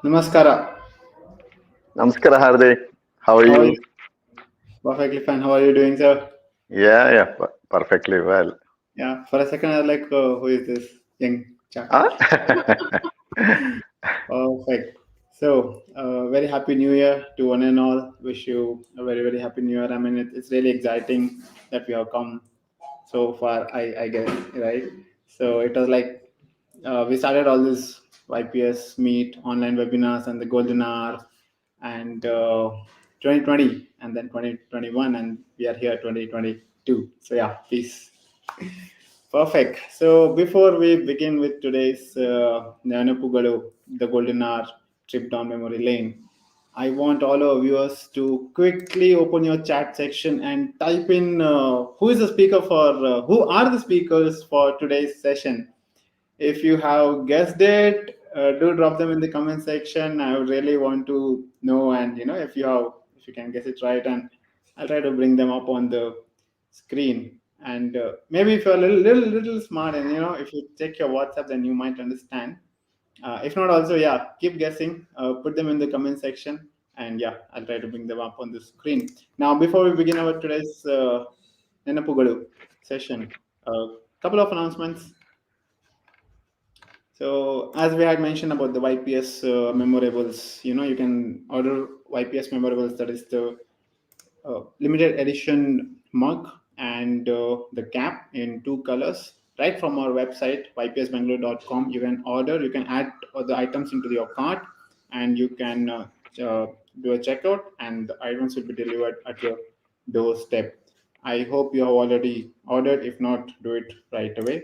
Namaskara. Namaskar, Hardik. How are How are you? you? Perfectly fine. How are you doing, sir? Yeah, perfectly well. Yeah. For a second, I was like, who is this young chap? Huh? Perfect. So, very happy New Year to one and all. Wish you a very, very happy New Year. I mean, it's really exciting that we have come so far. I guess, right? So it was like we started all this YPS meet online webinars and the golden hour and 2020 and then 2021 and we are here 2022. So yeah, peace. Perfect. So before we begin with today's Nenapugalu, the golden hour trip down memory lane, I want all our viewers to quickly open your chat section and type in who is the speaker for who are the speakers for today's session. If you have guessed it, do drop them in the comment section. I would really want to know, and if you can guess it right, and I'll try to bring them up on the screen. And maybe if you're a little smart, and if you check your WhatsApp, then you might understand. If not, also yeah, keep guessing. Put them in the comment section, and yeah, I'll try to bring them up on the screen. Now, before we begin our today's Nenapugalu session, a couple of announcements. So, as we had mentioned about the YPS memorables, you can order YPS memorables, that is the limited edition mug and the cap in two colors right from our website ypsbangalore.com. You can order, you can add the items into your cart, and you can uh, do a checkout, and the items will be delivered at your doorstep. I hope you have already ordered. If not, do it right away.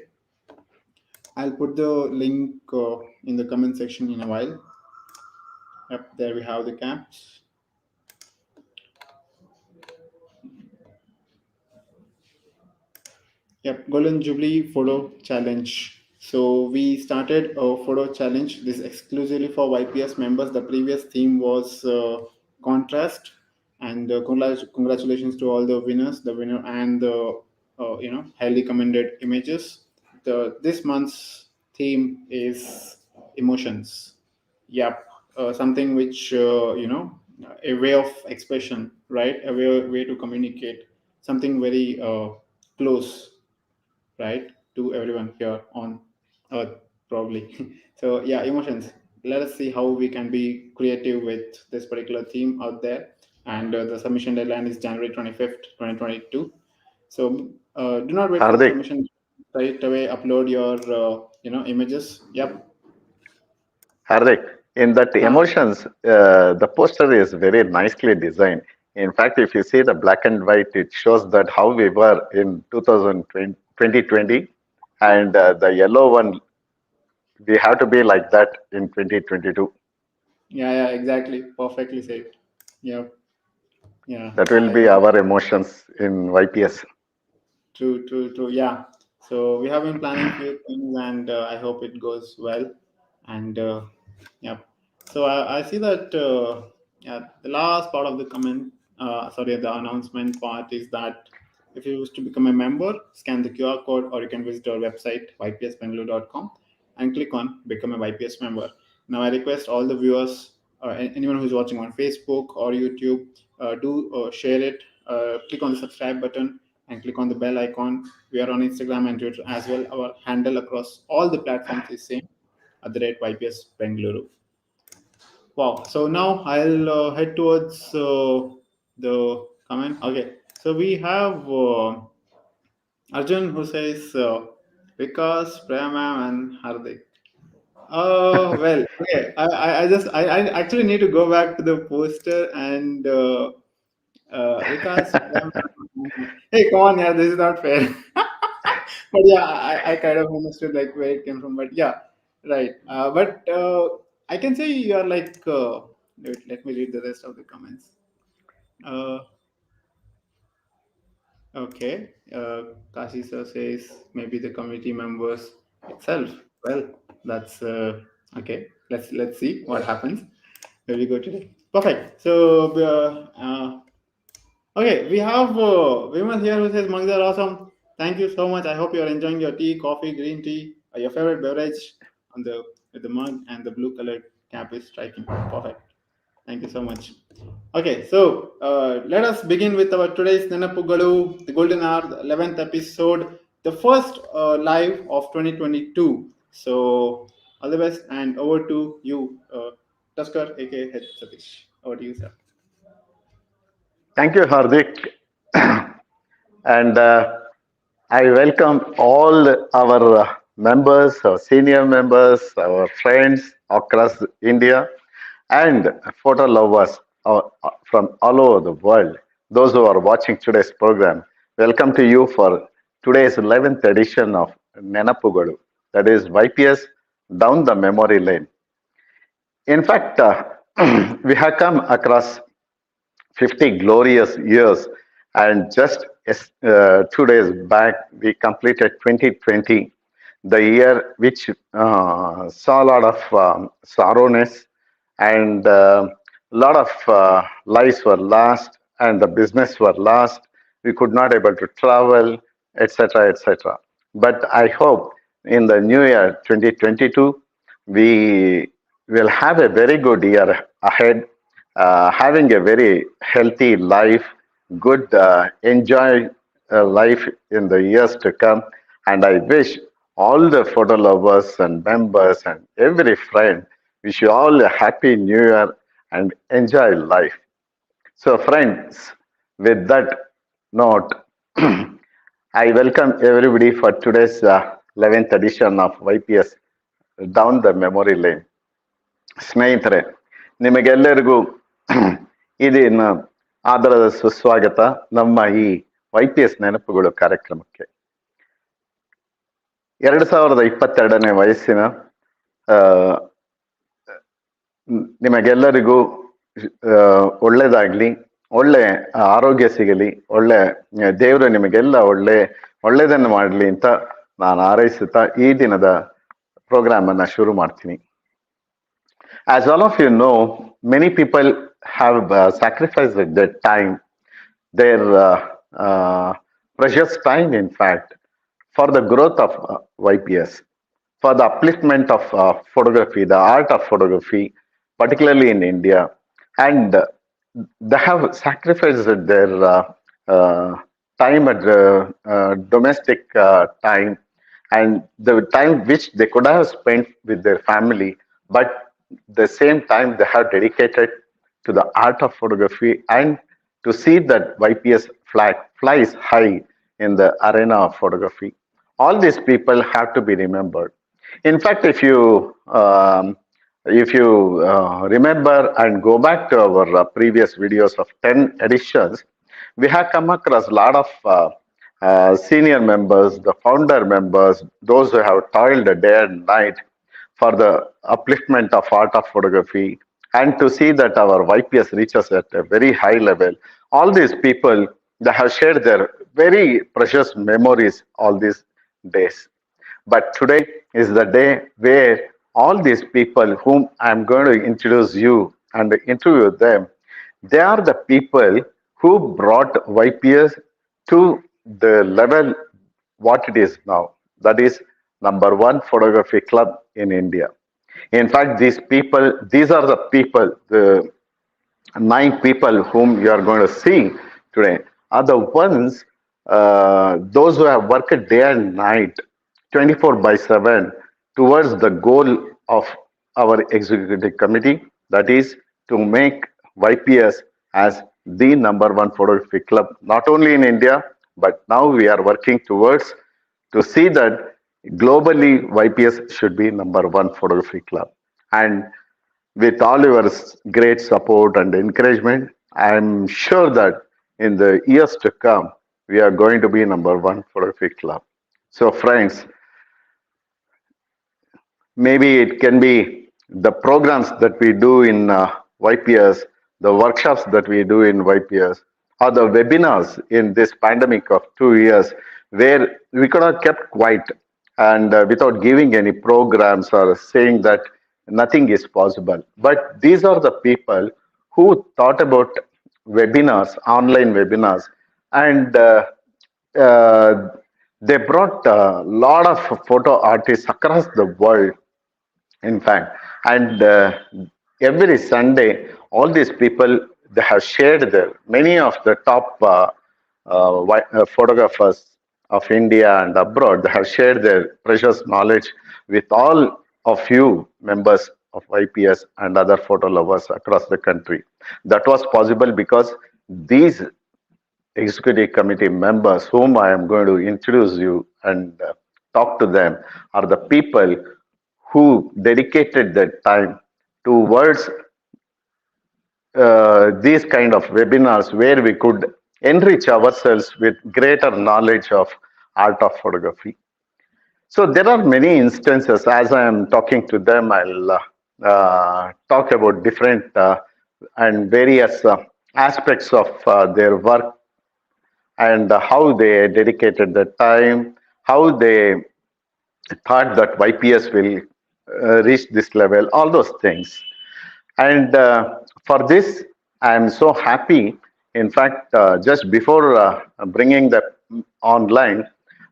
I'll put the link in the comment section in a while. Yep, there we have the caps. Yep, Golden Jubilee photo challenge. So we started a photo challenge. This is exclusively for YPS members. The previous theme was contrast, and congratulations to all the winners, the winner and the highly commended images. The this month's theme is emotions. Yep, something which a way of expression, right? A way to communicate something very close, right, to everyone here on earth, probably. So yeah, emotions. Let us see how we can be creative with this particular theme out there. And the submission deadline is January 25th, 2022. So do not wait for the Hardik, submission. Right away upload your images. Yep. Hardik, in that uh, emotions, the poster is very nicely designed. In fact, if you see the black and white, it shows that how we were in 2020, and the yellow one, we have to be like that in 2022. yeah, exactly, perfectly said. Yep. Yeah, That will be I our emotions in YPS. true. Yeah. So we have been planning few things, and I hope it goes well. And yeah. So I see that yeah, the last part of the comment, sorry, the announcement part is that if you wish to become a member, scan the QR code, or you can visit our website ypsbangalore.com and click on become a YPS member. Now I request all the viewers, anyone who's watching on Facebook or YouTube, do share it. Click on the subscribe button and click on the bell icon. We are on Instagram and Twitter as well. Our handle across all the platforms is same at the rate YPS Bengaluru. Wow. So now I'll head towards the comment. Okay. So we have Arjun who says Vikas, Prema, and Hardik. Oh well, okay. I actually need to go back to the poster and Vikas. Hey, come on, yeah, this is not fair. But yeah, I kind of understood like where it came from. But yeah, right. But I can say you are like. Wait, let me read the rest of the comments. Uh, okay. Kashi sir says maybe the committee members itself. Well, that's okay. Let's see what happens. Where we go today. Perfect. So okay, we have Vimal here who says mugs are awesome. Thank you so much. I hope you are enjoying your tea, coffee, green tea, or your favorite beverage on the with the mug and the blue colored. cap is striking. Perfect. Thank you so much. Okay, so let us begin with our today's Nenapugalu, the Golden Hour, the 11th episode, the first live of 2022. So, all the best, and over to you, Tusker, aka Head Satish. Over to you, sir. Thank you, Hardik. And I welcome all our members, our senior members, our friends across India, and photo lovers from all over the world. Those who are watching today's program, welcome to you for today's 11th edition of Nenapugalu, that is YPS Down the Memory Lane. In fact, we have come across 50 glorious years. And just 2 days back, we completed 2020, the year which saw a lot of sorrowness and a lot of lives were lost and the business were lost. We could not able to travel, etc., etc. But I hope in the new year 2022, we will have a very good year ahead, having a very healthy life, good enjoy life in the years to come. And I wish all the photo lovers and members and every friend, wish you all a happy new year and enjoy life. So, friends, with that note, I welcome everybody for today's 11th edition of YPS Down the Memory Lane. ಸ್ನೇಹಿತರೆ, ನಿಮಗೆಲ್ಲರಿಗೂ ಇದಿನ ಆದರದ ಸುಸ್ವಾಗತ ನಮ್ಮ ಈ YPS ನೆನಪುಗಳು ಕಾರ್ಯಕ್ರಮಕ್ಕೆ. 2022ನೇ ವಯಸ್ಸಿನ ಆ, ನಿಮಗೆಲ್ಲರಿಗೂ ಒಳ್ಳೇದಾಗ್ಲಿ, ಒಳ್ಳೆ ಆರೋಗ್ಯ ಸಿಗಲಿ, ಒಳ್ಳೆ ದೇವರು ನಿಮಗೆಲ್ಲ ಒಳ್ಳೇದನ್ನು ಮಾಡಲಿ ಅಂತ ನಾನು ಹಾರೈಸುತ್ತಾ ಈ ದಿನದ ಪ್ರೋಗ್ರಾಮ್ ಅನ್ನ ಶುರು ಮಾಡ್ತೀನಿ. As all of you know, many people have sacrificed their time, their precious time, in fact, for the growth of YPS, for the upliftment of photography, the art of photography, particularly in India. And they have sacrificed their uh, time at domestic time and the time which they could have spent with their family, but the same time they have dedicated to the art of photography and to see that YPS flag flies high in the arena of photography. All these people have to be remembered. In fact, if you remember and go back to our previous videos of 10 editions, we have come across a lot of senior members, the founder members, those who have toiled day and night for the upliftment of art of photography and to see that our YPS reaches at a very high level. All these people, they have shared their very precious memories all these days. But today is the day where all these people whom I'm going to introduce you and interview them, they are the people who brought YPS to the level what it is now. That is number one photography club in India. In fact, these are the people, the 9 people whom you are going to see today are the ones, those who have worked day and night, 24 by 7, towards the goal of our executive committee, that is to make YPS as the number one photography club, not only in India, but now we are working towards to see that globally YPS should be number one photography club. And with all your great support and encouragement, I'm sure that in the years to come, we are going to be number one photography club. So, friends, maybe it can be the programs that we do in YPS, the workshops that we do in YPS, or the webinars in this pandemic of 2 years, where we could have kept quiet and without giving any programs or saying that nothing is possible. But these are the people who thought about webinars, online webinars, and uh, they brought a lot of photo artists across the world, in fact. And every Sunday, all these people, they have shared their, many of the top photographers of India and abroad, they have shared their precious knowledge with all of you members of YPS and other photo lovers across the country. That was possible because these executive committee members, whom I am going to introduce you and talk to them, are the people who dedicated their time towards these kind of webinars where we could enrich ourselves with greater knowledge of art of photography. So there are many instances. As I am talking to them, I'll talk about different and various aspects of their work and how they dedicated the time, how they thought that YPS will reach this level, all those things. And for this, I am so happy. In fact, just before bringing that online,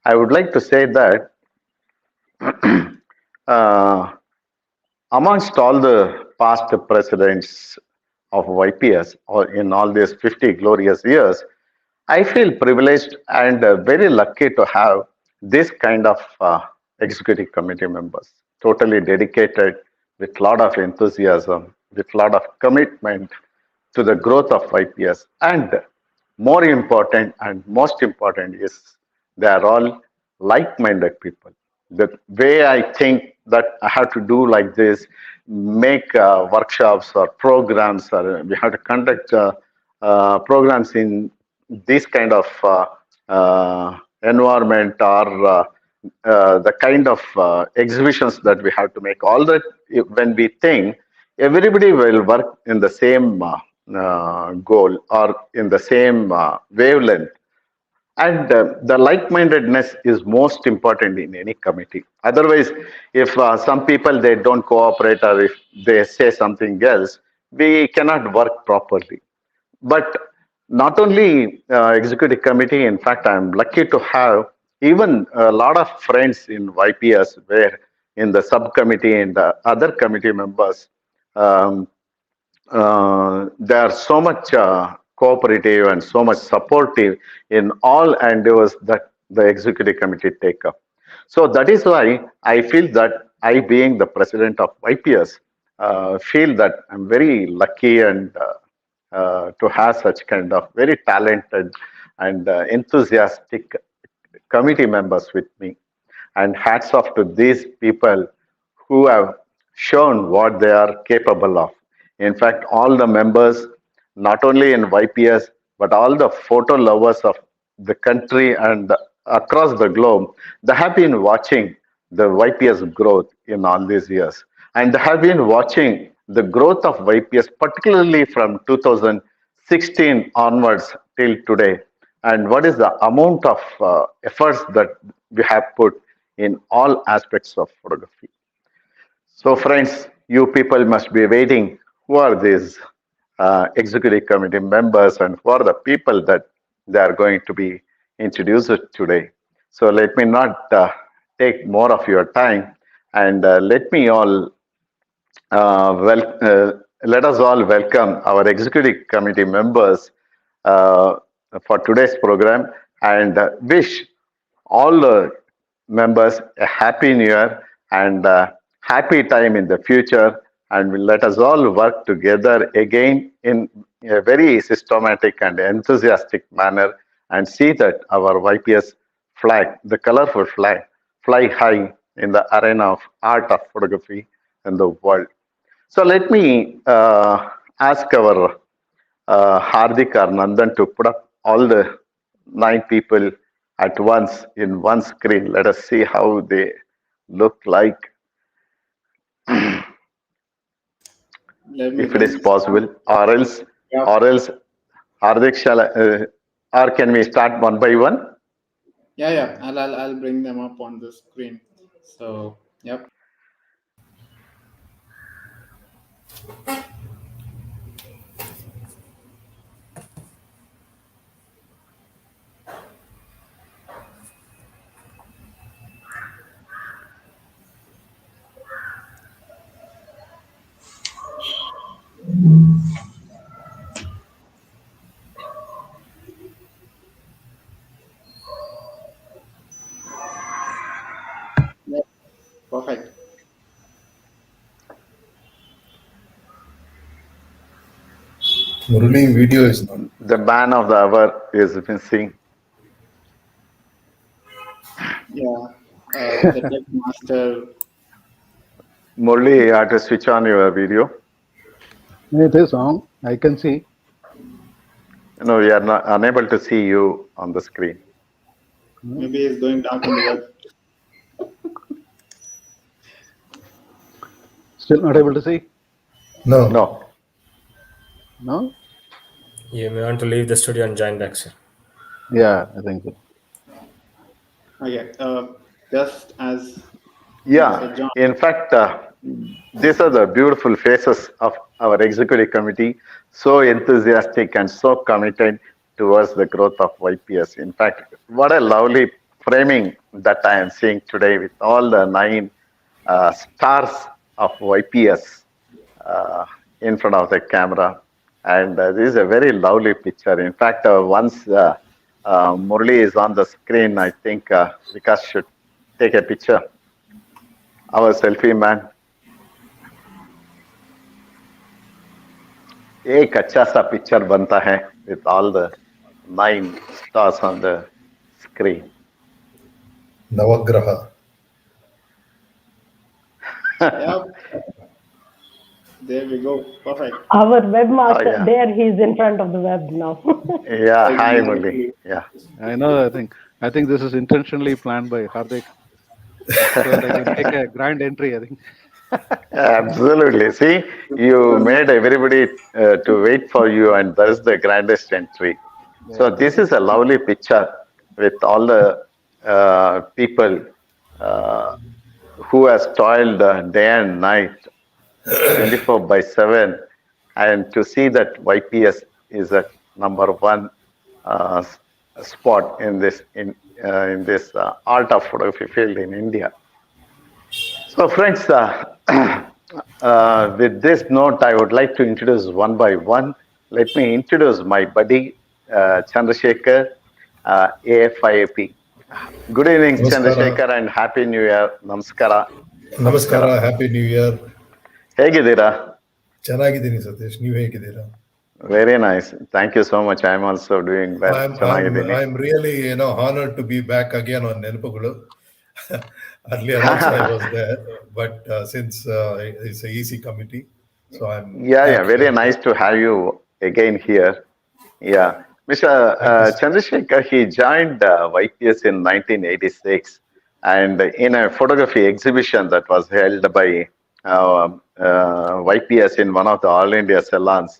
I would like to say that uh, amongst all the past presidents of YPS, or in all these 50 glorious years, I feel privileged and very lucky to have this kind of executive committee members, totally dedicated with a lot of enthusiasm, with a lot of commitment to the growth of YPS. And more important and most important is they are all like-minded people. The way I think that I have to do like this, make workshops or programs, or we have to conduct programs in this kind of environment, or the kind of exhibitions that we have to make. All that, when we think, everybody will work in the same goal or in the same wavelength. And the like-mindedness is most important in any committee. Otherwise, if some people they don't cooperate, or if they say something else, we cannot work properly. But not only executive committee, in fact, I'm lucky to have even a lot of friends in YPS, where in the subcommittee and the other committee members, um, they are so much cooperative and so much supportive in all endeavors that the executive committee take up. So that is why I feel that I, being the president of YPS, feel that I'm very lucky and to have such kind of very talented and enthusiastic committee members with me. And hats off to these people who have shown what they are capable of. In fact, all the members, not only in YPS, but all the photo lovers of the country and across the globe, they have been watching the YPS growth in all these years. And they have been watching the growth of YPS, particularly from 2016 onwards till today. And what is the amount of efforts that we have put in all aspects of photography. So, friends, you people must be waiting. Who are these executive committee members, and who are the people that they are going to be introduced today? So, let me not take more of your time, and let us all welcome our executive committee members uh, for today's program, and wish all the members a happy new year and happy time in the future. And let us all work together again in a very systematic and enthusiastic manner, and see that our YPS flag, the colorful flag, fly high in the arena of art of photography in the world. So let me ask our Hardik or Nandan to put up all the 9 people at once in one screen. Let us see how they look like, if it Let is me start. possible, Yep. or else, Hardik, or can we start one by one? Yeah. I'll bring them up on the screen. So, yep. Murali video is not. The man of the hour is missing. Yeah, the tech master. Murli, you have to switch on your video. It is on. I can see. No, we are not unable to see you on the screen. Maybe he's going dark on the web. Still not able to see? No. No. No? You may want to leave the studio and join back, sir. Yeah, I think so. Okay, just as Yeah, Mr. John. in fact, these are the beautiful faces of our executive committee, so enthusiastic and so committed towards the growth of YPS. In fact, what a lovely framing that I am seeing today with all the 9 stars of YPS in front of the camera. And this is a very lovely picture. In fact, once Murli is on the screen, I think Vikas should take a picture. Our selfie man. एक अच्छा सा picture बनता है with all the 9 stars on the screen. Navagraha. Yep. There we go. Perfect. Our webmaster, yeah. there he's in front of the web now. Yeah, hi Murli. Yeah. I know. I think this is intentionally planned by Hardik, so that I can take a grand entry. I think. Absolutely. See, you made everybody to wait for you, and that's the grandest entry. So this is a lovely picture with all the people who has toiled day and night, 24/7, and to see that YPS is at number 1 spot in this art of photography field in India. So, friends, with this note, I would like to introduce one by one. Let me introduce my buddy, Chandrasekhar, AFIAP. Good evening, Namaskara. Chandrasekhar, and Happy New Year. Namaskara. ನಮಸ್ಕಾರ, happy new year. ಹೇಗಿದ್ದೀರಾ? ಚೆನ್ನಾಗಿದ್ದೀನಿ ಸತೀಶ್, ನೀವು ಹೇಗಿದ್ದೀರಾ? Very nice. Thank you so much. I'm also doing well. I'm really honored to be back again on Nenapugalu. Earlier also I was there, but since it's a EC committee, so I'm very nice to have you again here. Yeah, Mr. Chandrasekhar, he joined YPS in 1986, and in a photography exhibition that was held by YPS in one of the All India salons,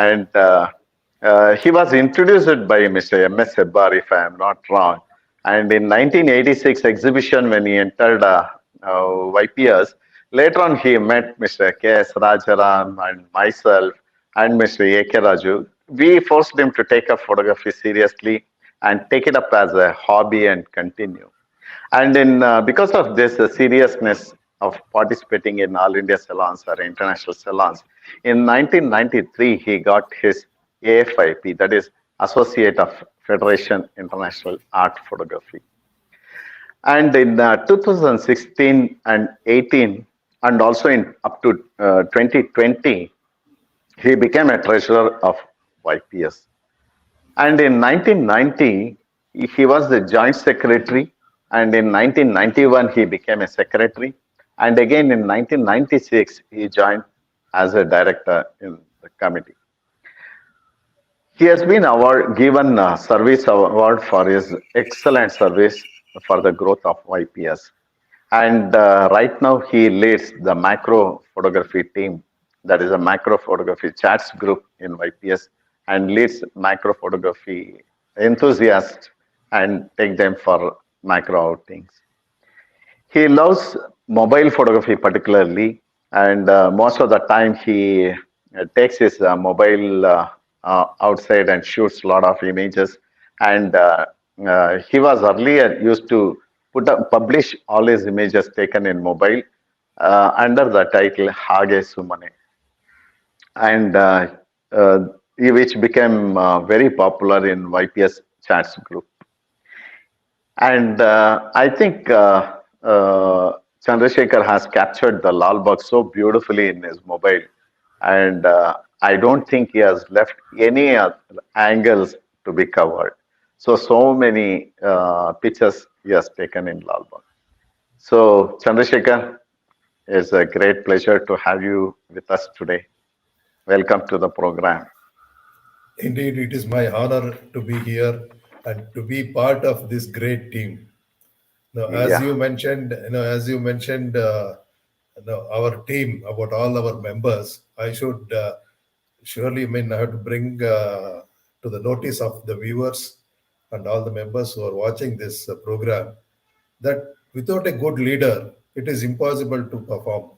and he was introduced by Mr. M.S. Hebbar, if I am not wrong. And in 1986 exhibition, when he entered YPS, later on he met Mr. K.S. Rajaram and myself and Mr. A.K. Raju. We forced him to take up photography seriously and take it up as a hobby and continue. And because of this seriousness of participating in All India salons or international salons, in 1993 he got his AFIP, that is Associate of Federation International Art Photography. And in 2016 and 18, and also in up to 2020, he became a treasurer of YPS. And in 1990, he was the joint secretary, and in 1991 he became a secretary, and again in 1996 he joined as a director in the committee. He has been given a service award for his excellent service for the growth of YPS. And right now he leads the macro photography team, that is a macro photography chats group in YPS, and leads macro photography enthusiasts and take them for macro outings. He loves mobile photography particularly, and most of the time he takes his mobile outside and shoots a lot of images. And he was earlier used to publish all his images taken in mobile under the title Hage Sumane, and which became very popular in YPS chats group. And I think Chandrasekhar has captured the Lal Bagh so beautifully in his mobile, and I don't think he has left any angles to be covered. So many pictures he has taken in Lal Bagh. So, Chandrasekhar, it's a great pleasure to have you with us today. Welcome to the program. Indeed, it is my honor to be here and to be part of this great team. Now, as Yeah, you mentioned, our team, about all our members, I should surely, I have to bring to the notice of the viewers and all the members who are watching this program that without a good leader, it is impossible to perform.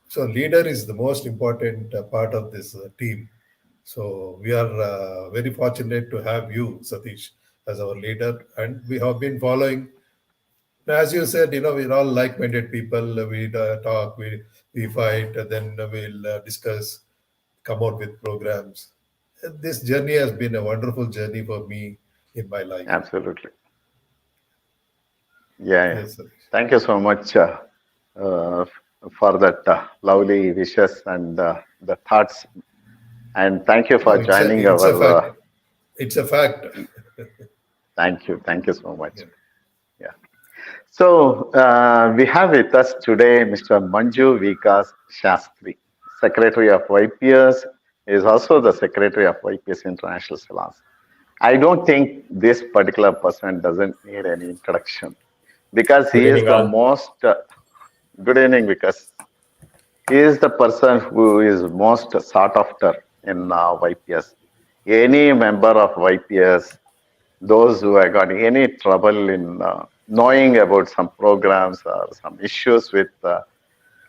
So, leader is the most important part of this team. So, we are very fortunate to have you, Satish, as our leader, and we have been following. As you said, we're all like-minded people. We talk, we fight, and then we'll discuss, come out with programs. This journey has been a wonderful journey for me in my life. absolutely. Yeah. Yes, Satish. Thank you so much uh, for that lovely wishes and the thoughts. And thank you No, for joining it's a our. fact. It's a fact. Thank you. Thank you so much. Yeah. Yeah. So we have with us today Mr. Manju Vikas Shastri, Secretary of YPS, is also the Secretary of YPS International Salons. I don't think this particular person doesn't need any introduction because Good he is evening, the all. most. Good evening, Vikas. He is the person who is most sought after in YPS. Any member of YPS, those who have got any trouble in knowing about some programs or some issues with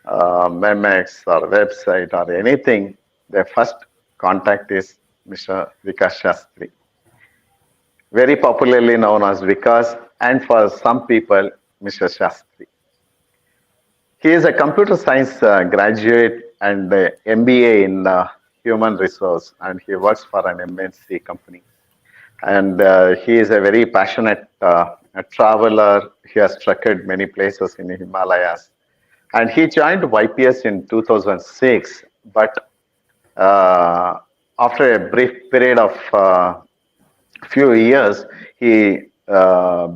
MEMX or website or anything, their first contact is Mr. Vikas Shastri, very popularly known as Vikas, and for some people, Mr. Shastri. He is a computer science graduate and MBA in human resource, and he works for an MNC company. And he is a very passionate traveler. He has trekked many places in the Himalayas. And he joined YPS in 2006, but uh, after a brief period of few years, he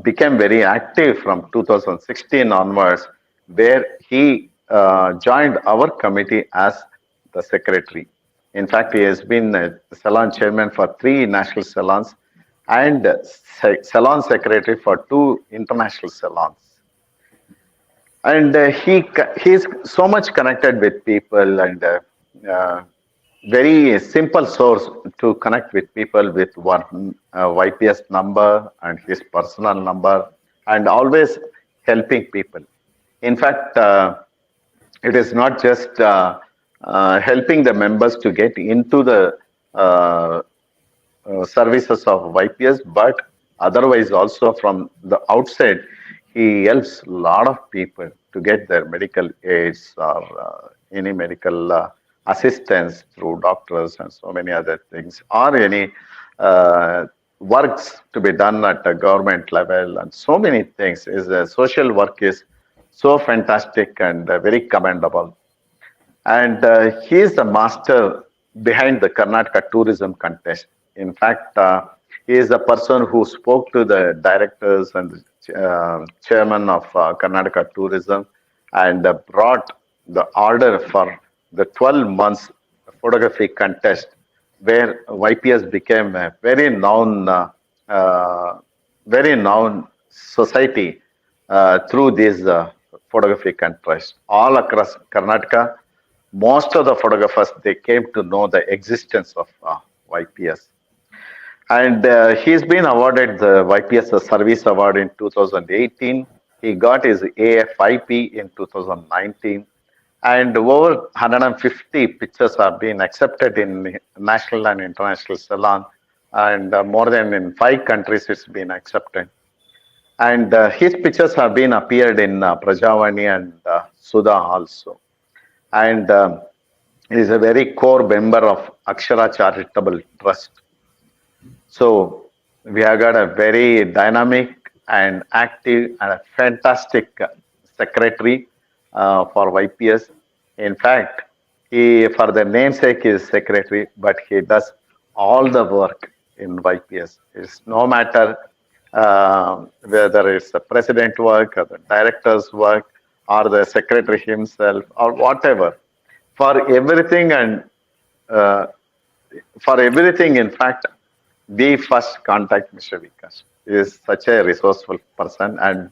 became very active from 2016 onwards, where he joined our committee as the secretary. In fact, he has been a salon chairman for 3 national salons and salon secretary for 2 international salons. And he's so much connected with people and uh, very simple source to connect with people with one YPS number and his personal number and always helping people. In fact, it is not just helping the members to get into the uh, services of YPS, but otherwise also from the outside, he helps a lot of people to get their medical aids or any medical assistance through doctors and so many other things, or any works to be done at the government level, and so many things. Is social work is so fantastic and very commendable. And he is the master behind the Karnataka tourism contest. In fact, he is the person who spoke to the directors and chairman of Karnataka tourism and brought the order for the 12 months photography contest, where YPS became a uh, very known society through this photography contest all across Karnataka. Most of the photographers, they came to know the existence of YPS. And he's been awarded the YPS Service Award in 2018. He got his AFIP in 2019. And over 150 pictures have been accepted in national and international salon. And more than in 5 countries, it's been accepted. And his pictures have been appeared in Prajavani and Sudha also. And he is a very core member of Akshara Charitable Trust. So we have got a very dynamic and active and a fantastic secretary for YPS. In fact, He, for the namesake, is secretary, but he does all the work in YPS. It's no matter whether it's the president work or the director's work or the secretary himself or whatever. For everything and uh, for everything, in fact, we first contact Mr. Vikas. He is such a resourceful person, and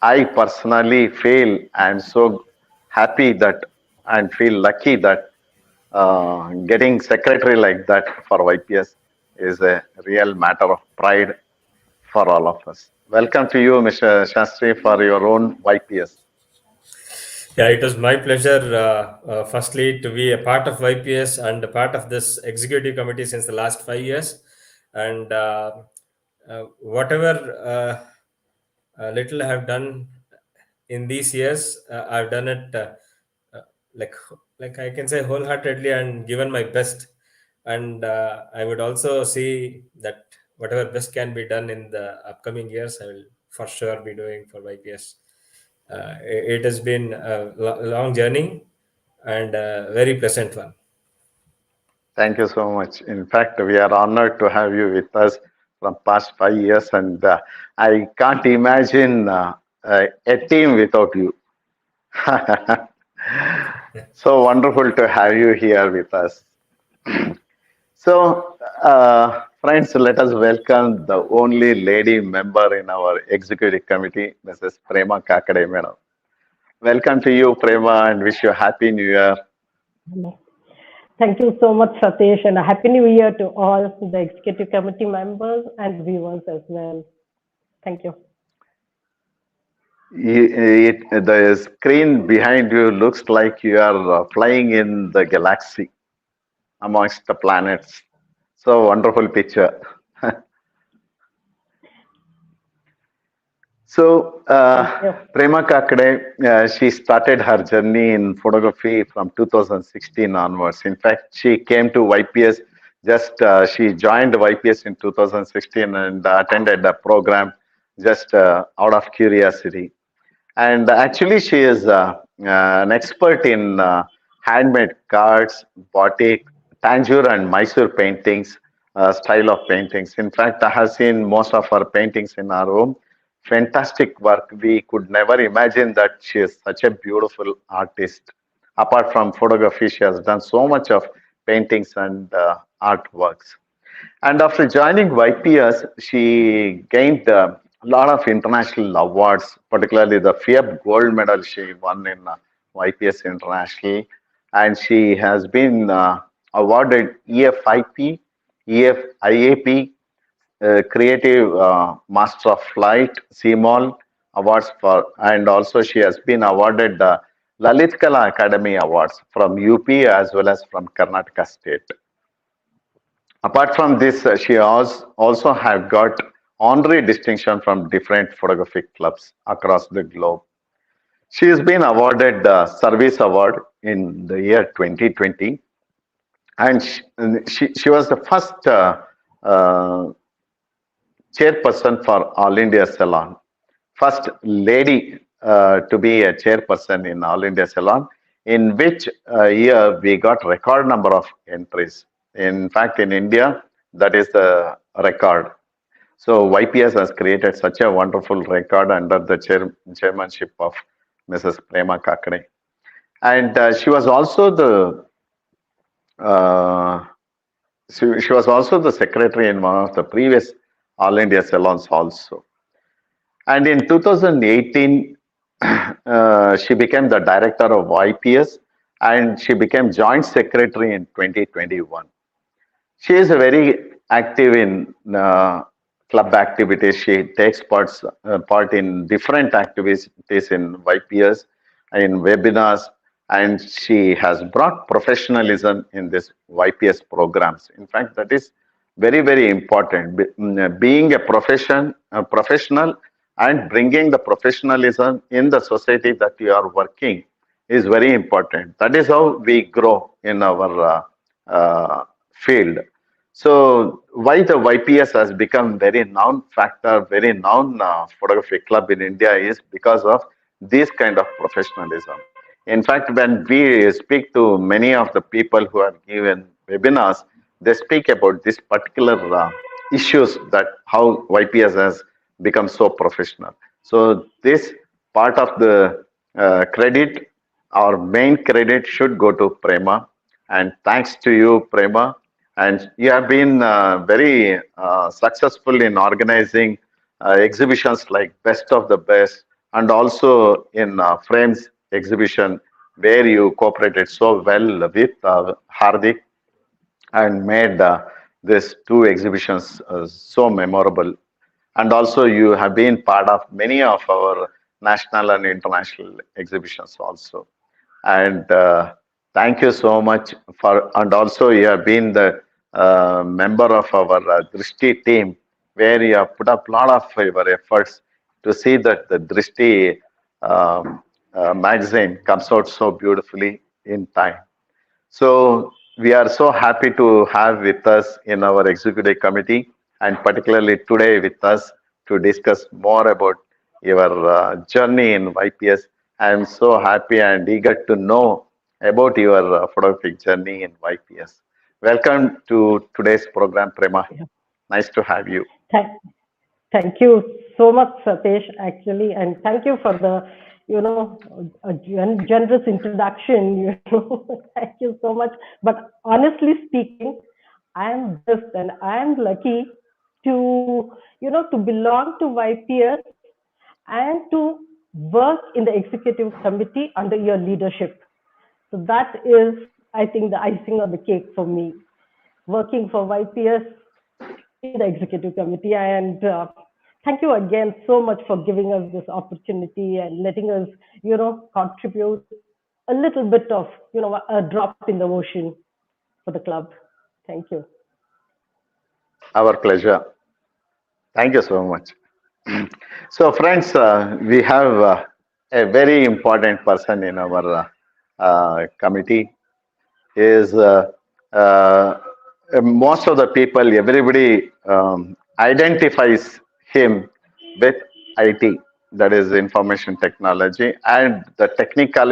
I personally feel I'm so happy that and feel lucky that getting secretary like that for YPS is a real matter of pride for all of us. Welcome to you, Mr. Shastri, for your own YPS. Yeah, it was my pleasure, firstly, to be a part of YPS and a part of this executive committee since the last 5 years. And whatever little I have done in these years, I've done it uh, like like I can say wholeheartedly and given my best. And I would also see that whatever best can be done in the upcoming years, I will for sure be doing for YPS. It has been a long journey and a very pleasant one. Thank you so much. In fact, we are honored to have you with us from past 5 years, and I can't imagine a team without you. So wonderful to have you here with us. So, friends, let us welcome the only lady member in our executive committee, Mrs. Prema Kakade, madam. Welcome to you, Prema, and wish you a happy new year. Thank you so much, Satish, and a happy new year to all the executive committee members and viewers as well. Thank you. The screen behind you looks like you are flying in the galaxy amongst the planets. So wonderful picture. So, Prema Kakade, she started her journey in photography from 2016 onwards. In fact, she came to YPS she joined YPS in 2016 and attended a program just out of curiosity. And actually, she is an expert in handmade cards, batik, Tanjore and Mysore paintings, style of paintings. In fact, I have seen most of her paintings in our home. Fantastic work. We could never imagine that she is such a beautiful artist. Apart from photography, she has done so much of paintings and artworks. And after joining YPS, she gained a lot of international awards, particularly the FIAB gold medal she won in YPS International. And she has been awarded EFIP, EFIAP, Creative Master of Flight, CMOL awards for, and also she has been awarded the Lalit Kala Academy Awards from UP as well as from Karnataka State. Apart from this, she also have got honorary distinction from different photographic clubs across the globe. She has been awarded the Service Award in the year 2020, and she was the first chairperson for All India Salon, first lady to be a chairperson in All India Salon, in which year we got record number of entries. In fact, in India, that is the record. So YPS has created such a wonderful record under the chairmanship of Mrs. Prema Kakade. And she was also the she was also the secretary in one of the previous All India salons also. And in 2018, she became the director of YPS and she became joint secretary in 2021. She is very active in club activities. She takes part in different activities in YPS, in webinars, and she has brought professionalism in this YPS programs. In fact, that is very, very important. Being a professional and bringing the professionalism in the society that you are working is very important. That is how we grow in our field. So why the YPS has become very known factor, very known photography club in India is because of this kind of professionalism. In fact, when we speak to many of the people who have given webinars, they speak about this particular issues that how YPS has become so professional. So this part of the credit, our main credit should go to Prema. And thanks to you, Prema. And you have been very successful in organizing exhibitions like Best of the Best, and also in Frames exhibition, where you cooperated so well with Hardik and made these two exhibitions so memorable. And also, you have been part of many of our national and international exhibitions also. And thank you so much for, and also you have been the member of our Drishti team, where you have put up a lot of your efforts to see that the Drishti magazine comes out so beautifully in time. So we are so happy to have with us in our executive committee, and particularly today with us to discuss more about your journey in YPS. I am so happy and eager to know about your photographic journey in YPS. Welcome to today's program, Prema. Nice to have you. Thank you so much, Satish, actually, and thank you for the, generous introduction. Thank you so much. But honestly speaking, I am blessed and I am lucky to, to belong to YPS and to work in the executive committee under your leadership. So that is, I think, the icing on the cake for me, working for YPS in the executive committee. And thank you again so much for giving us this opportunity and letting us, contribute a little bit of, a drop in the ocean for the club. Thank you. Our pleasure. Thank you so much. So, friends, we have a very important person in our committee. Is most of the people, everybody identifies him with IT, that is information technology, and the technical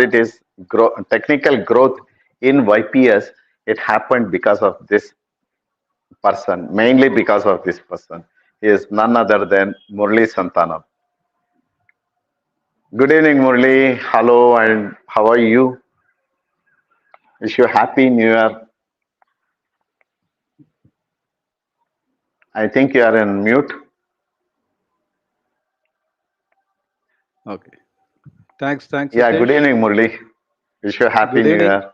growth in YPS. It happened because of this person, mainly because of this person. He is none other than Murli Santanam. Good evening, Murli. Hello, and how are you? Wish you happy New Year. I think you are in mute. Okay. Thanks. Yeah, Satish. good evening, Murli. Wish you happy New Year.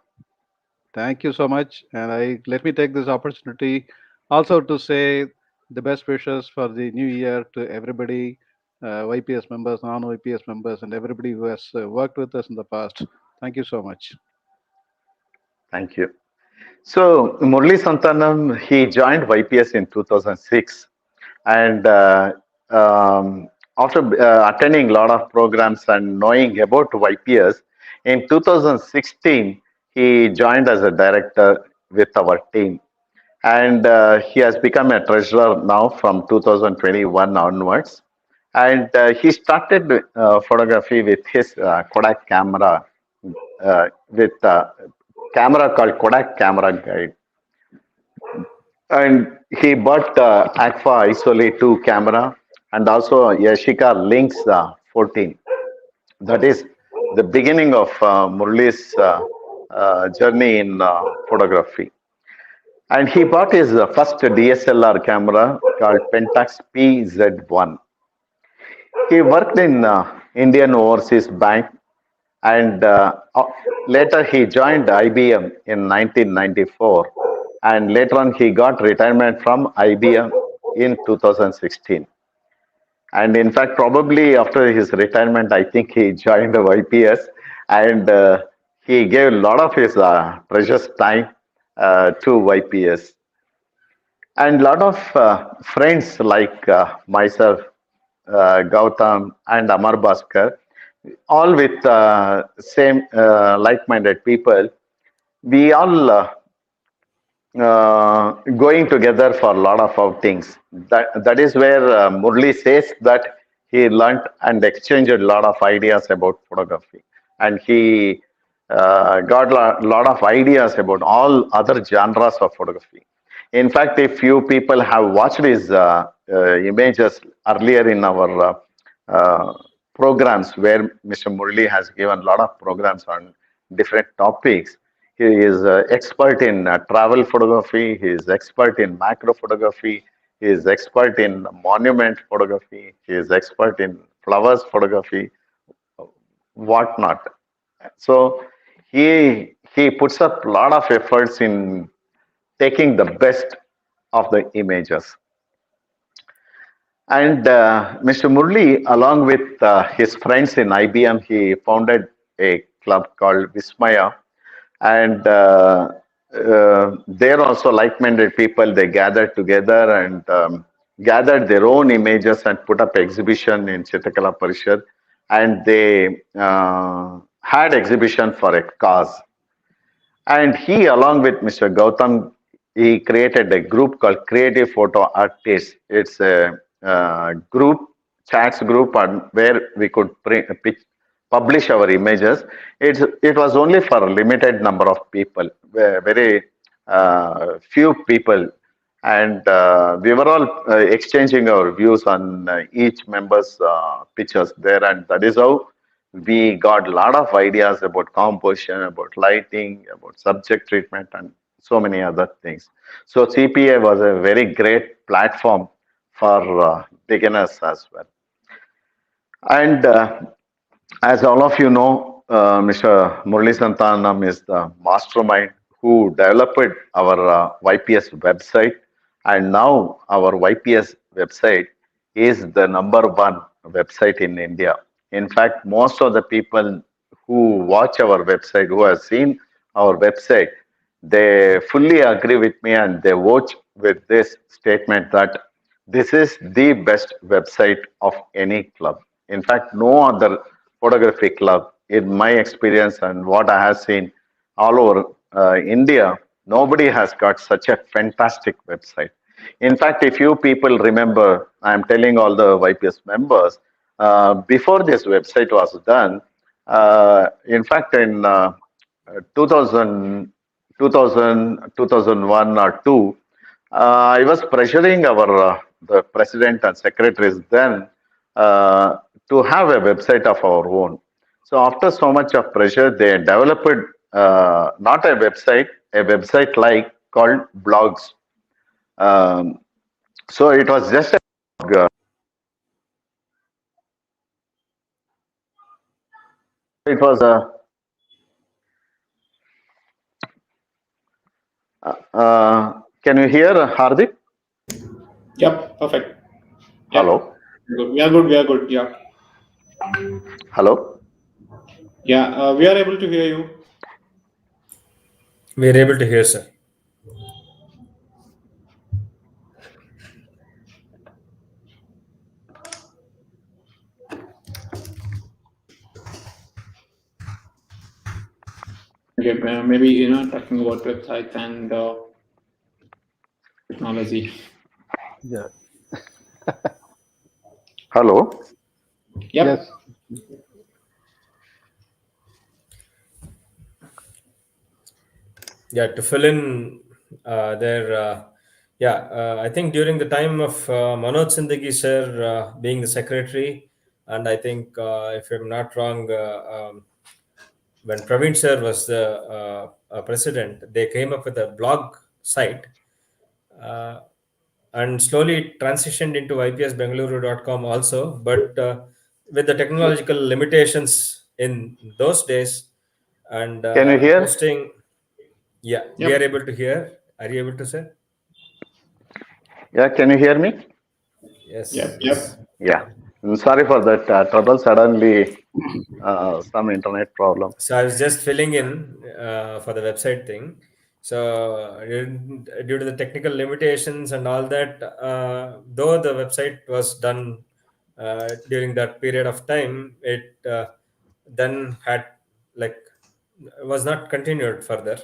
Thank you so much. And let me take this opportunity also to say the best wishes for the new year to everybody, YPS members, non-YPS members, and everybody who has worked with us in the past. Thank you so much. Thank you. So, Murli Santanam, he joined YPS in 2006. And after attending a lot of programs and knowing about YPS, in 2016, he joined as a director with our team. And he has become a treasurer now from 2021 onwards. And he started photography with his Kodak camera, with a camera called Kodak Camera Guide. And he bought Agfa Isole 2 camera and also Yashica Lynx 14. That is the beginning of Murli's journey in photography. And he bought his first DSLR camera called Pentax PZ1. He worked in Indian Overseas Bank, and later he joined IBM in 1994. And later on, he got retirement from IBM in 2016. And in fact, probably after his retirement, I think he joined the YPS, and he gave a lot of his precious time to YPS. And a lot of friends like myself, Gautam, and Amar Bhaskar, all with same like-minded people, we all going together for a lot of outings. That is where Murli says that he learned and exchanged a lot of ideas about photography. And he got a lot of ideas about all other genres of photography. In fact, if few people have watched his images earlier in our programs, where Mr. Murli has given a lot of programs on different topics. He is expert in travel photography. He is expert in macro photography. He is expert in monument photography. He is expert in flowers photography, whatnot. So he puts up a lot of efforts in taking the best of the images. And Mr. Murli, along with his friends in IBM, he founded a club called Vismaya. And there also like-minded people, they gathered together and gathered their own images and put up exhibition in Chitakala Parishad. And they had exhibition for a cause. And he, along with Mr. Gautam, he created a group called Creative Photo Artists. It's a group, chats group, and where we could publish our images. It was only for a limited number of people, very few people, and we were all exchanging our views on each member's pictures there, and that is how we got a lot of ideas about composition, about lighting, about subject treatment, and so many other things. So CPA was a very great platform for beginners as well. And as all of you know, Mr. Murali Santanam is the mastermind who developed our YPS website, and now our YPS website is the #1 website in India. In fact, most of the people who watch our website, who have seen our website, they fully agree with me and they vote with this statement that this is the best website of any club. In fact, no other photography club, in my experience and what I have seen all over India, nobody has got such a fantastic website. In fact, if you people remember, I'm telling all the YPS members, before this website was done, in fact, in 2000, 2001 or 2, I was pressuring our the president and secretaries then to have a website of our own. So after so much of pressure, they developed not a website like called blogs. So it was just a blog. It was a can you hear Hardik? Yep, perfect. Yep. Hello. We are good. We are good. Yeah. Hello. Yeah, we are able to hear you. We are able to hear, sir. Okay, maybe talking about websites and technology. Yeah. Hello. Yep. Yes. Yeah, to fill in there, I think during the time of Manoj Sindagi sir being the secretary, and I think if I'm not wrong, when Praveen sir was the president, they came up with a blog site and slowly it transitioned into ypsbengaluru.com also. But with the technological limitations in those days and Can you hear? posting, yeah, we Yep. are able to hear. Are you able to say? Yeah, can you hear me? Yes. Yep. Yes. Yeah. I'm sorry for that trouble. Suddenly, some internet problem. So I was just filling in for the website thing. So due to the technical limitations and all that, though the website was done during that period of time, it then had like was not continued further.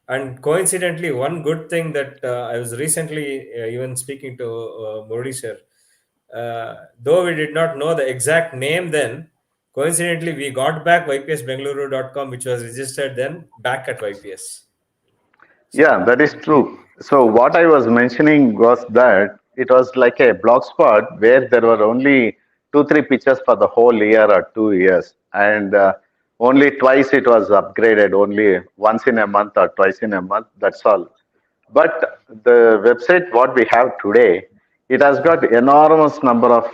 And coincidentally, one good thing that I was recently even speaking to Murali sir, though we did not know the exact name then, coincidentally, we got back ypsbengaluru.com, which was registered then, back at YPS. Yeah, that is true. So what I was mentioning was that it was like a blog spot where there were only two, three pictures for the whole year or 2 years, and only twice it was upgraded, only once in a month or twice in a month. That's all. But the website what we have today, it has got enormous number of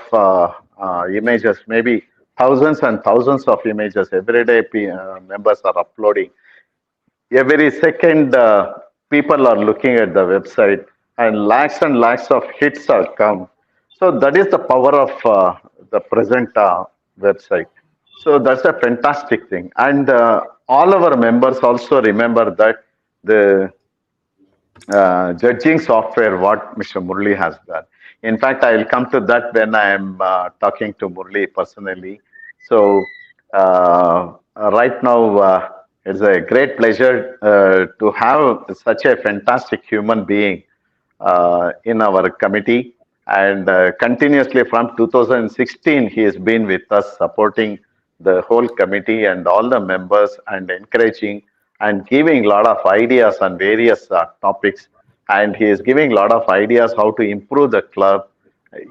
images, maybe thousands and thousands of images. Every day, members are uploading every second people are looking at the website and lakhs of hits are come. So that is the power of the present website. So that's a fantastic thing. And all our members also remember that the judging software what Mr. Murli has done. In fact, I'll come to that when I am talking to Murli personally. So right now, it's a great pleasure to have such a fantastic human being in our committee. And continuously from 2016, he has been with us supporting the whole committee and all the members and encouraging and giving a lot of ideas on various topics. And he is giving a lot of ideas how to improve the club,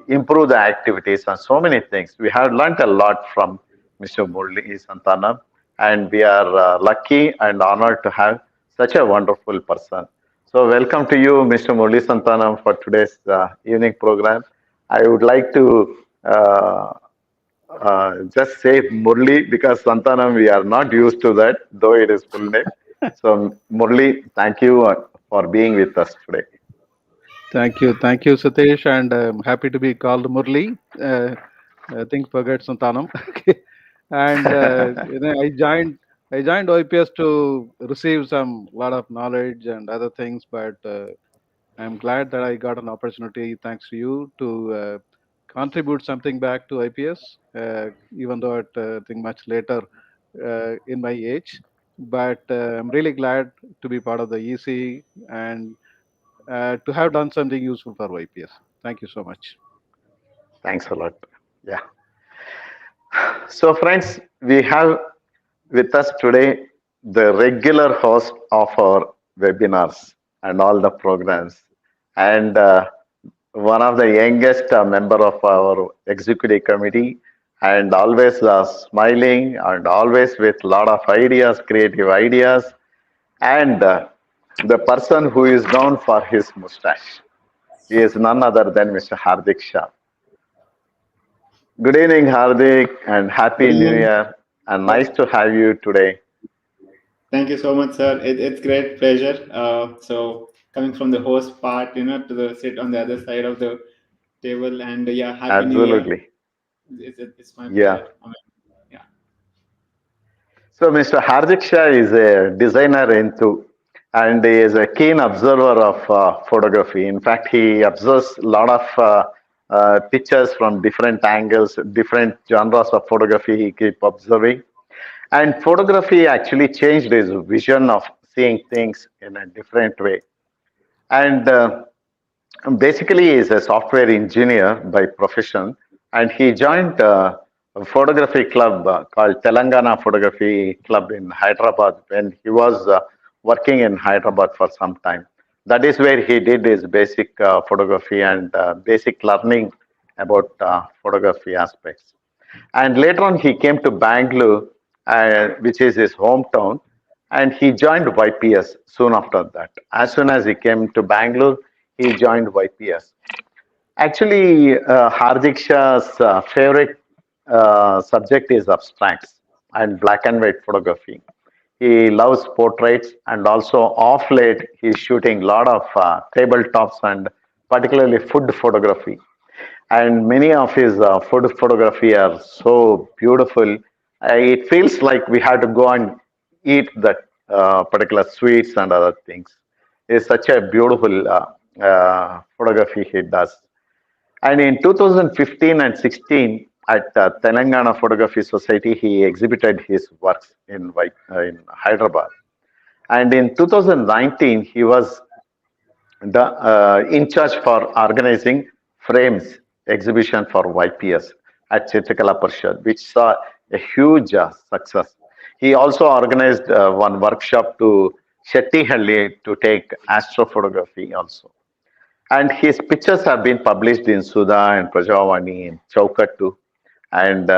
improve the activities, and so many things. We have learned a lot from Mr. Murli Santanam, and we are lucky and honored to have such a wonderful person. So, welcome to you, Mr. Murli Santanam, for today's evening program. I would like to just say Murli because Santanam, we are not used to that, though it is full name. So, Murli, thank you for being with us today. Thank you, Satish, and I'm happy to be called Murli. I think forget Santanam. Okay. And I joined YPS to receive some lot of knowledge and other things, but I'm glad that I got an opportunity, thanks to you, to contribute something back to YPS, even though I think much later in my age. But I'm really glad to be part of the EC and to have done something useful for YPS. Thank you so much. Thanks a lot. Yeah. So, friends, we have with us today the regular host of our webinars and all the programs, and one of the youngest member of our executive committee, and always smiling and always with a lot of ideas, creative ideas, and the person who is known for his mustache. He is none other than Mr. Hardik Shah. Good evening, Hardik, and Happy Good New evening. Year, and nice to have you today. Thank you so much, sir. It's great pleasure. So coming from the host part, to the sit on the other side of the table, and yeah, Happy New Year. Absolutely. It's my Yeah. pleasure. Yeah. So, Mr. Hardik Shah is a designer into, and he is a keen observer of photography. In fact, he observes a lot of pictures from different angles, different genres of photography. He keep observing, and photography actually changed his vision of seeing things in a different way. And basically, he is a software engineer by profession, and he joined a photography club called Telangana Photography Club in Hyderabad when he was working in Hyderabad for some time. That is where he did his basic photography and basic learning about photography aspects. And later on, he came to Bangalore, which is his hometown, and he joined YPS soon after that. As soon as he came to Bangalore, he joined YPS. Actually, Hardik Shah's favorite subject is abstracts and black and white photography. He loves portraits, and also off late he's shooting a lot of tabletops and particularly food photography. And many of his food photography are so beautiful. It feels like we have to go and eat that particular sweets and other things. It's such a beautiful photography he does. And in 2015 and 16, at Telangana Photography Society, he exhibited his works in Hyderabad. And in 2019, he was the in charge for organizing frames exhibition for YPS at Chitakala Parishad, which saw a huge success. He also organized one workshop to Shettihalli to take astrophotography also. And his pictures have been published in Sudha and Prajavani and Chaukattu. And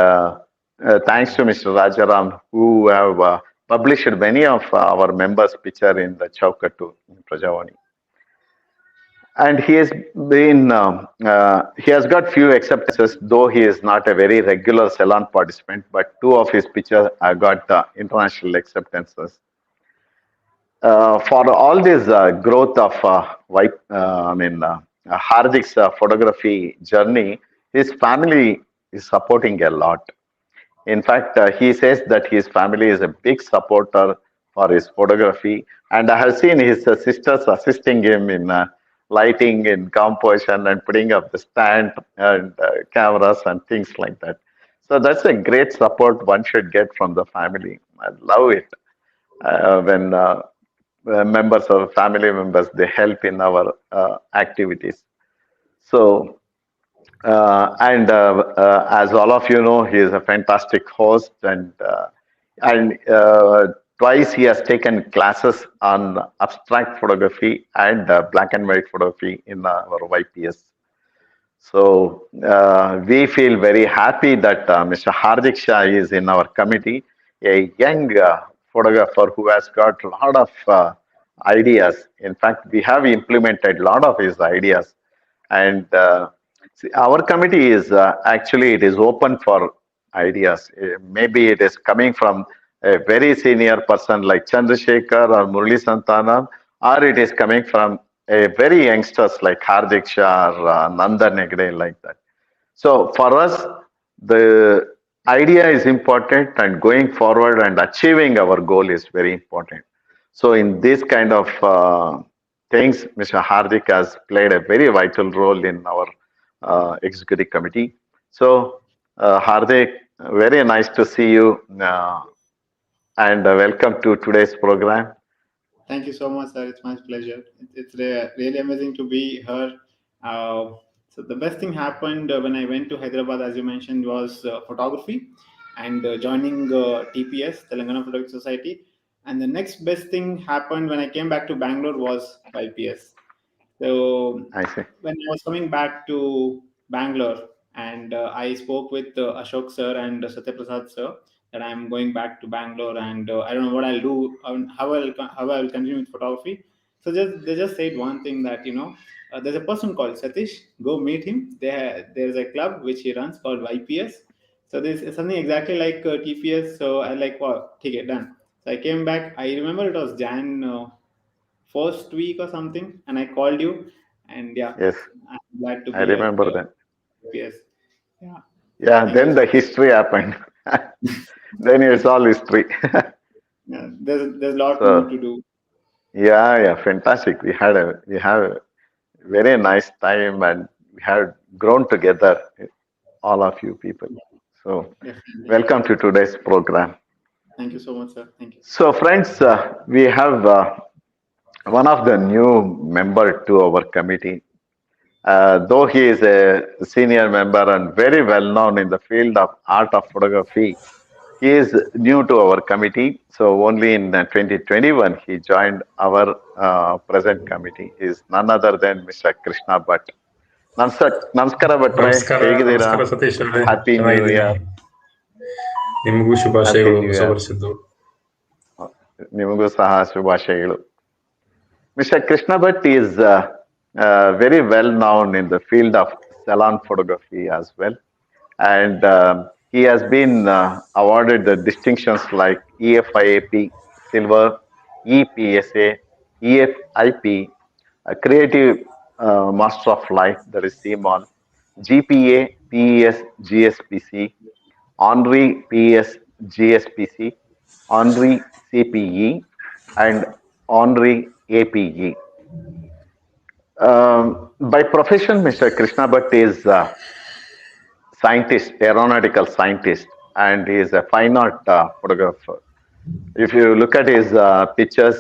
thanks to Mr. Rajaram, who have published many of our members' picture in the Chaukattu in Prajavani. And he has got few acceptances, though he is not a very regular salon participant, but two of his pictures have got international acceptances. For all this growth of Hardik's photography journey, his family is supporting a lot. In fact, he says that his family is a big supporter for his photography, and I have seen his sisters assisting him in lighting, in composition, and putting up the stand and cameras and things like that. So that's a great support one should get from the family. I love it when members of family members they help in our activities. So as all of you know, he is a fantastic host, and twice he has taken classes on abstract photography and black and white photography in our YPS. So we feel very happy that Mr. Hardik Shah is in our committee, a young photographer who has got a lot of ideas. In fact, we have implemented a lot of his ideas, and see, our committee is actually it is open for ideas. Maybe it is coming from a very senior person like Chandrasekhar or Murli Santanam, or it is coming from a very youngsters like Hardik Shah or Nanda Negde like that. So for us, the idea is important, and going forward and achieving our goal is very important. So in this kind of things, Mr. Hardik has played a very vital role in our executive committee. So Hardik, very nice to see you, and welcome to today's program. Thank you so much, sir. It's my pleasure. It's really amazing to be here. So the best thing happened when I went to Hyderabad, as you mentioned, was photography and joining TPS, Telangana Photography Society. And the next best thing happened when I came back to Bangalore was YPS. So I see. when I was coming back to Bangalore, and I spoke with Ashok sir and Satya Prasad sir that I'm going back to Bangalore, and I don't know what I'll do, how I will continue with photography. So they just said one thing that there's a person called Satish. Go meet him. There's a club which he runs called YPS. So this is something exactly like TPS. So I like, wow, okay, done. So I came back. I remember it was Jan first week or something, and I called you, and yeah, Yes, I'm glad to I be at remember that. YPS. Yeah, Yeah, thank you. then the history happened. Then it's all history. Yeah, there's a lot more So to do. yeah, fantastic. We have a very nice time, and we have grown together, all of you people. So Definitely. welcome to today's program. Thank you so much, sir. Thank you. So friends, we have one of the new member to our committee. Though he is a senior member and very well known in the field of art of photography, he is new to our committee. So only in 2021 he joined our present committee. He is none other than Mr. Krishna Bhatt. Namaskara Bhatre, ನಮಸ್ಕಾರ ಹೇಗಿದ್ದೀರಾ? ನಮಸ್ಕಾರ ಸತೀಶ್ ಅವರೇ, Happy New ಚೆನ್ನಾಗಿದ್ದೀನಿ. Year. ನಿಮಗೂ Happy ಶುಭಾಶಯಗಳು, New ಹೊಸ Year. ವರ್ಷದ್ದು. ನಿಮಗೂ ಸಹ ಶುಭಾಶಯಗಳು. Mr. Krishna Bhatt is very well known in the field of salon photography as well. And he has been awarded the distinctions like EFIAP Silver, EPSA, EFIP, Creative Master of Life, that is CMON, GPA, PES, GSPC, Honorary PS, GSPC, Honorary CPE, and Honorary APE. By profession, Mr. Krishna Bhatt is scientist, aeronautical scientist, and he is a fine art photographer. If you look at his pictures,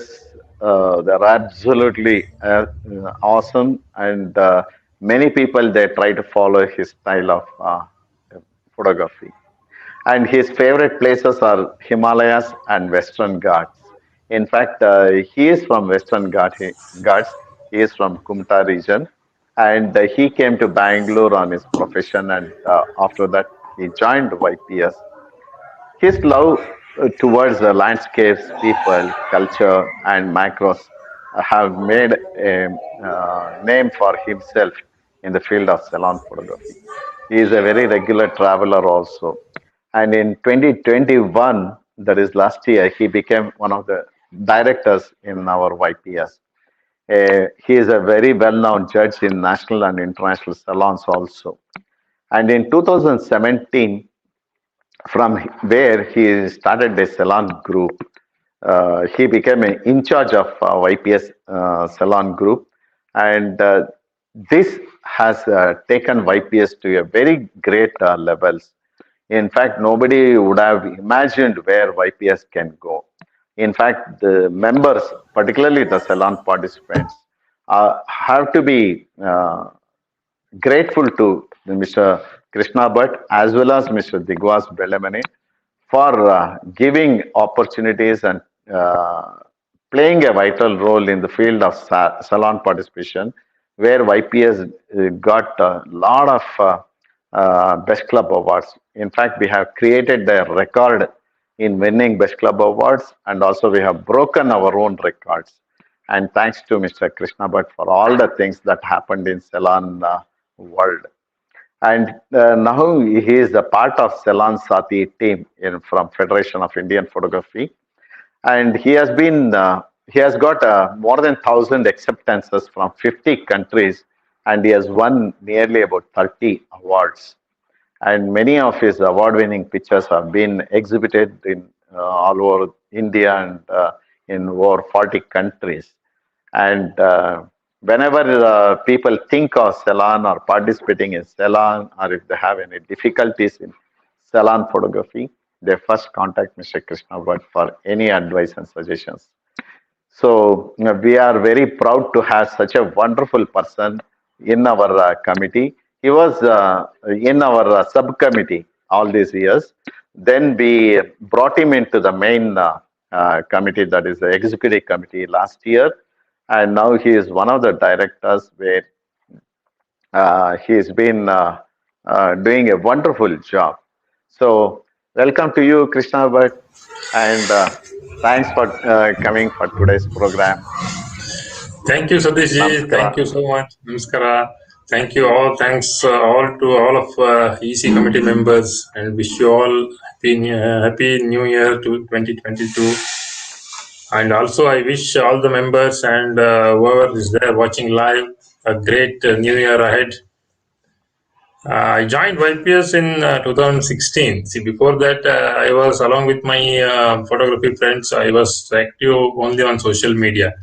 they're absolutely awesome, and many people they try to follow his style of photography. And his favorite places are Himalayas and Western Ghats. In fact, he is from Ghats. He is from Kumta region, and he came to Bangalore on his profession, and after that he joined YPS. His love towards the landscapes, people, culture, and macros have made a name for himself in the field of salon photography. He is a very regular traveler also. And in 2021, that is last year, he became one of the directors in our YPS. He is a very well-known judge in national and international salons also. And in 2017, from where he started a salon group. He became in charge of YPS salon group, and this has taken YPS to a very great levels. In fact, nobody would have imagined where YPS can go. In fact, the members, particularly the salon participants, have to be grateful to Mr. Krishna Bhatt as well as Mr. Digwas Belamane for giving opportunities and playing a vital role in the field of salon participation, where YPS got a lot of Best Club Awards. In fact, we have created the record in winning Best Club Awards, and also we have broken our own records. And thanks to Mr. Krishna Bhatt for all the things that happened in salon world. And now he is a part of Salon Sati team from Federation of Indian Photography, and he has got more than 1,000 acceptances from 50 countries, and he has won nearly about 30 awards. And many of his award-winning pictures have been exhibited in all over India and in over 40 countries. And whenever people think of salon or participating in salon, or if they have any difficulties in salon photography, they first contact Mr. Krishna Bhatt for any advice and suggestions. So we are very proud to have such a wonderful person in our committee. He was in our subcommittee all these years. Then we brought him into the main committee, that is the executive committee, last year. And now he is one of the directors, where he has been doing a wonderful job. So welcome to you, Krishna Bhatt, and thanks for coming for today's program. Thank you, Satish ji. Namaskara. Thank you so much. Namaskara. Thank you all. Thanks all to all of EC committee members, and wish you all happy New Year to 2022. And also, I wish all the members and whoever is there watching live a great New Year ahead. I joined YPS in 2016. See, before that, I was along with my photography friends. I was active only on social media.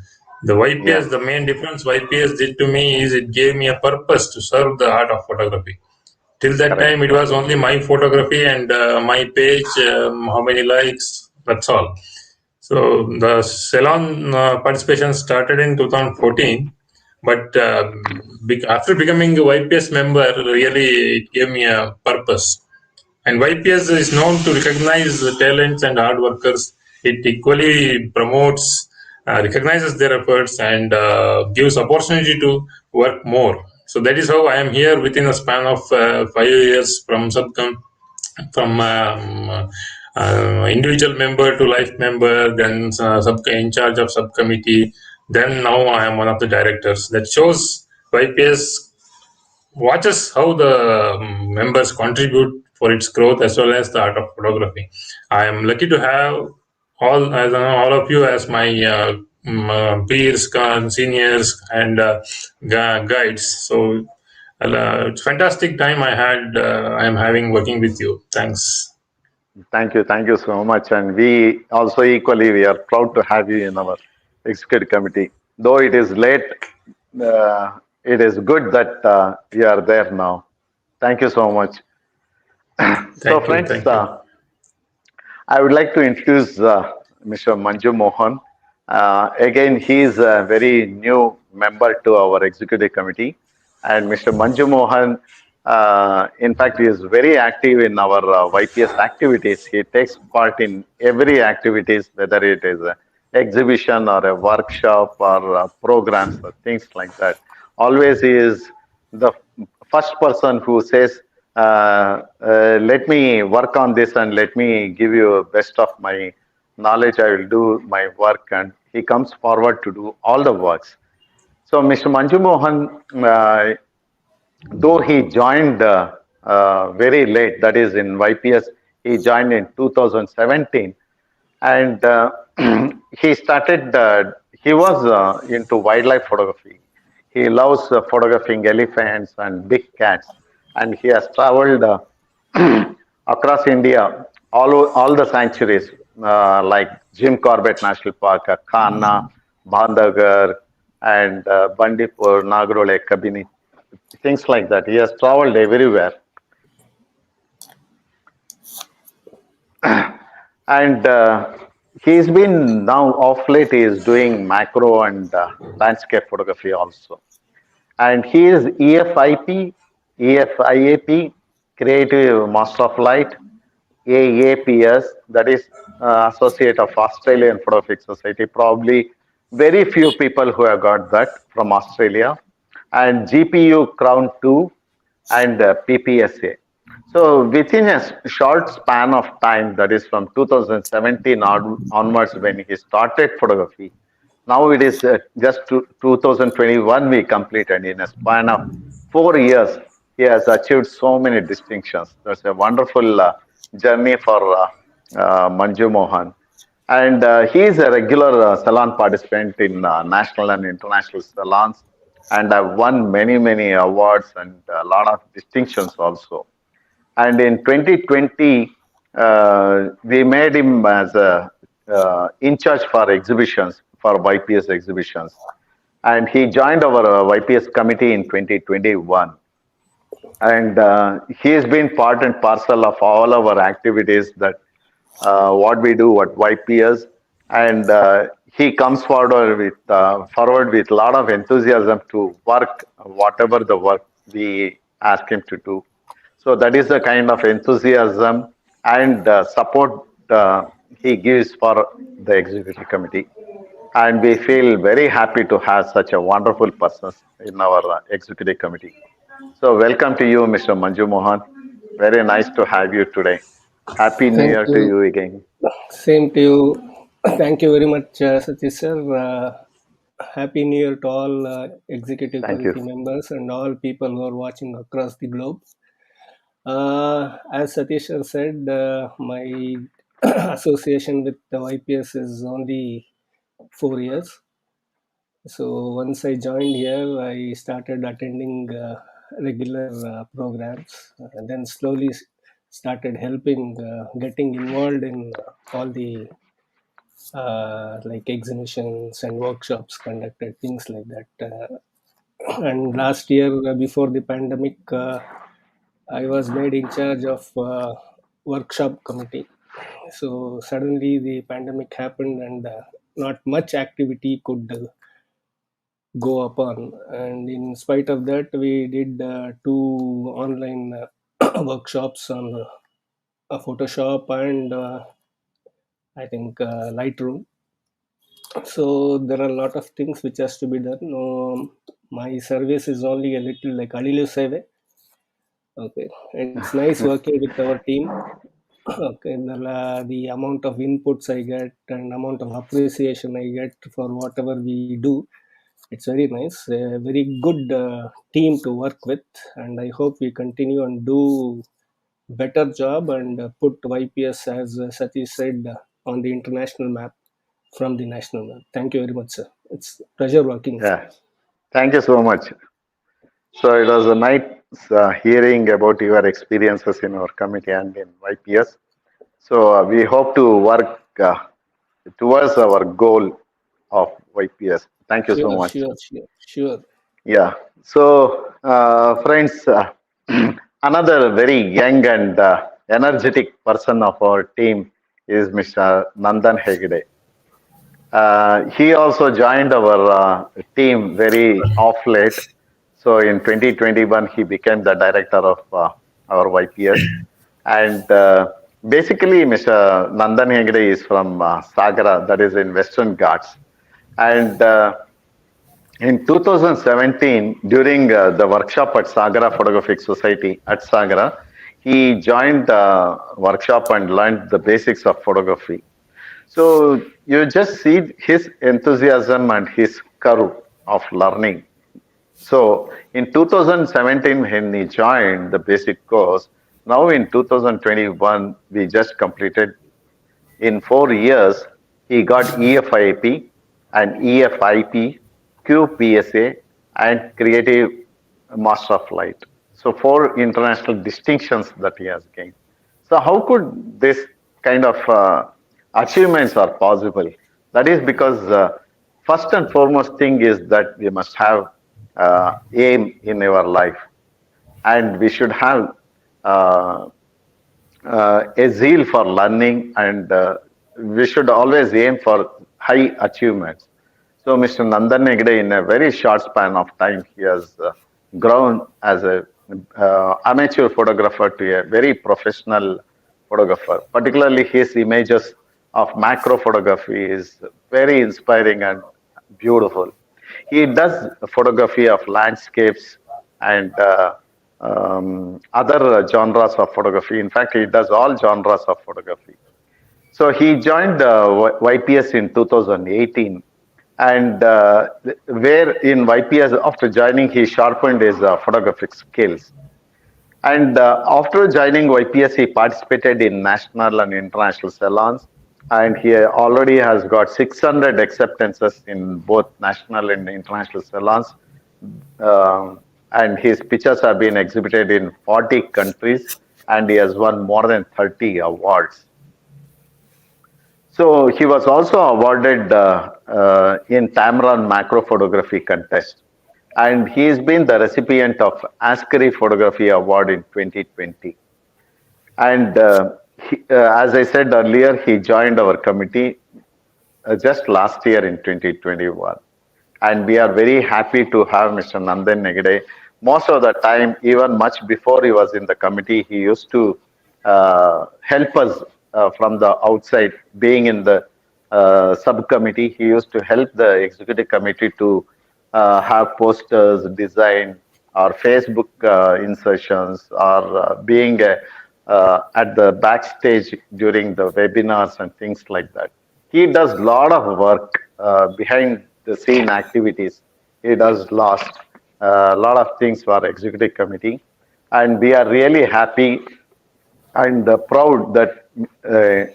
The YPS, the main difference YPS did to me is it gave me a purpose to serve the art of photography. Till that time, it was only my photography and my page, how many likes, that's all. So the salon participation started in 2014. But after becoming a YPS member, really it gave me a purpose. And YPS is known to recognize the talents and hard workers. It equally promotes, recognizes their efforts, and gives opportunity to work more. So that is how I am here within a span of 5 years, from individual member to life member, then in charge of subcommittee. Then now I am one of the directors. That shows YPS watches how the members contribute for its growth as well as the art of photography. I am lucky to have all of you as my peers, seniors, and guides. So it's fantastic time I am having working with you. Thanks. Thank you so much. And we also equally, we are proud to have you in our executive committee. Though it is late, it is good that you are there now. Thank you so much. So friends, I would like to introduce Mr. Manju Mohan. Again, he is a very new member to our executive committee. And Mr. Manju Mohan In fact, he is very active in our YPS activities. He takes part in every activities, whether it is a exhibition or a workshop or programs or things like that. Always he is the first person who says, let me work on this and let me give you best of my knowledge. I will do my work, and he comes forward to do all the works. So Mr. Manju Mohan, though he joined very late, that is in YPS, he joined in 2017, and he started. He was into wildlife photography. He loves photographing elephants and big cats, and he has traveled across India, all the sanctuaries like Jim Corbett National Park, Kanha, Bandhagar, and Bandipur, Nagrole, Kabini, things like that. He has traveled everywhere. And he's been now off late, he is doing macro and landscape photography also. And he is EFIAP, Creative Master of Light, AAPS, that is Associate of Australian Photographic Society. Probably very few people who have got that from Australia. And GPU Crown 2 and PPSA. So within a short span of time, that is from 2017 onwards when he started photography, now it is just 2021 we completed. In a span of 4 years, he has achieved so many distinctions. That's a wonderful journey for Manju Mohan. And he is a regular salon participant in national and international salons, and have won many, many awards and a lot of distinctions also. And in 2020, we made him as a in charge for exhibitions, for YPS exhibitions. And he joined our YPS committee in 2021. And he has been part and parcel of all our activities, that what we do at YPS. And he comes forward with a lot of enthusiasm to work whatever the work we ask him to do. So that is the kind of enthusiasm and support he gives for the executive committee. And we feel very happy to have such a wonderful person in our executive committee. So welcome to you, Mr. Manju Mohan. Very nice to have you today. Happy New Thank Year to you again. Same to you. Thank you very much, Satish sir. Happy New Year to all executive Thank committee you. members and all people who are watching across the globe. As Satish sir said, my association with the YPS is only 4 years. So once I joined here, I started attending regular programs, and then slowly started helping, getting involved in all the like exhibitions and workshops conducted, things like that. And last year, before the pandemic, I was made in charge of workshop committee. So suddenly the pandemic happened, and not much activity could go upon. And in spite of that, we did 2 online workshops on Photoshop and I think Lightroom. So there are a lot of things which has to be done. My service is only a little like Alilu Seve. Okay, and it's nice working with our team. Okay, the amount of inputs I get and amount of appreciation I get for whatever we do, it's very nice. A very good team to work with, and I hope we continue and do better job and put YPS, as Satish said, on the international map from the national map. Thank you very much, sir. It's pleasure working with you. Yeah. Thank you so much. So it was a nice hearing about your experiences in our committee and in YPS. So we hope to work towards our goal of YPS. Thank you so much. Sure. Yeah. So, friends, another very young and energetic person of our team is Mr. Nandan Hegde. He also joined our team very off late. So in 2021, he became the director of our YPS. And basically, Mr. Nandan Hegde is from Sagara, that is in Western Ghats. And in 2017, during the workshop at Sagara Photographic Society at Sagara, he joined the workshop and learned the basics of photography. So you just see his enthusiasm and his curve of learning. So in 2017, when he joined the basic course, now in 2021, we just completed. In 4 years, he got EFIP and EFIP, QPSA, and Creative Master of Light. So four international distinctions that he has gained. So how could this kind of achievements are possible? That is because first and foremost thing is that we must have aim in our life, and we should have uh, a zeal for learning, and we should always aim for high achievements. So Mr. Nandan Hegde, in a very short span of time, he has grown as a amateur photographer to a very professional photographer. Particularly his images of macro photography is very inspiring and beautiful. He does photography of landscapes and other genres of photography. In fact, he does all genres of photography. So he joined YPS in 2018, and where in YPS, after joining, he sharpened his photographic skills. And after joining YPS, he participated in national and international salons, and he already has got 600 acceptances in both national and international salons. And his pictures have been exhibited in 40 countries, and he has won more than 30 awards. So he was also awarded in Tamron Macro Photography Contest, and he has been the recipient of Ascari Photography Award in 2020. And as I said earlier, he joined our committee just last year in 2021. And we are very happy to have Mr. Nandan Hegde. Most of the time, even much before he was in the committee, he used to help us from the outside. Being in the subcommittee, he used to help the executive committee to have posters, design, or Facebook insertions, or being at the backstage during the webinars and things like that. He does a lot of work behind the scene activities. He does a lot of things for executive committee, and we are really happy and proud that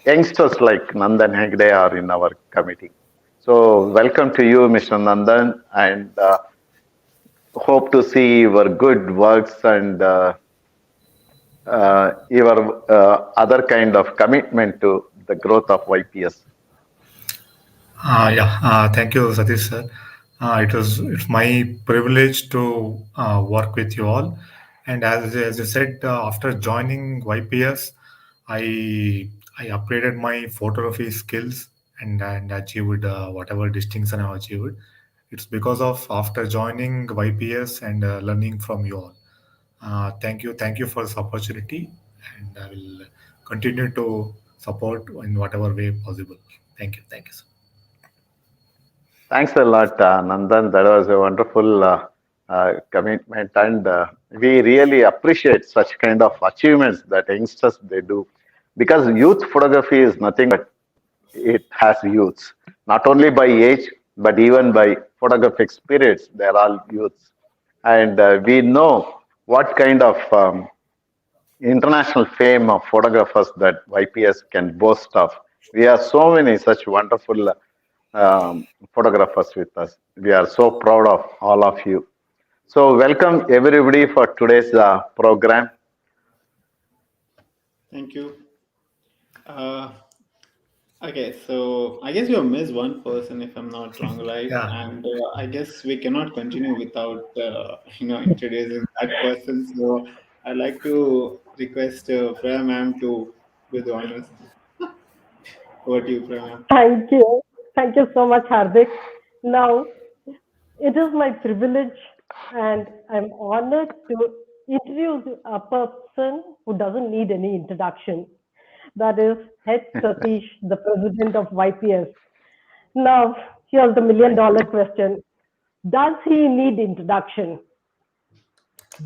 youngsters like Nandan Hegde are in our committee. So welcome to you, Mr. Nandan, and hope to see your good works and your other kind of commitment to the growth of YPS. Thank you, Satish sir. It's my privilege to work with you all. And as you said, after joining YPS, I I upgraded my photography skills and achieved whatever distinction I achieved. It's because of after joining YPS and learning from you all. Thank you for this opportunity, and I will continue to support in whatever way possible. Thank you, sir. Thanks a lot, Nandan. That was a wonderful commitment, and we really appreciate such kind of achievements that youngsters they do, because youth photography is nothing but it has youths, not only by age but even by photographic spirits. They're all youths, and we know what kind of international fame of photographers that YPS can boast of. We have so many such wonderful photographers with us. We are so proud of all of you. So, welcome everybody for today's program. Thank you. Uh, okay, so I guess you have missed one person, if I'm not wrong, right? Yeah. And I guess we cannot continue without introducing that person. So I'd like to request Freya ma'am to do the honors. Over to you, Freya ma'am. Thank you. Thank you so much, Hardik. Now, it is my privilege And I'm honored to introduce a person who doesn't need any introduction. That is H. Satish, the president of YPS. Now, here's the million Thank dollar you. question. Does he need introduction?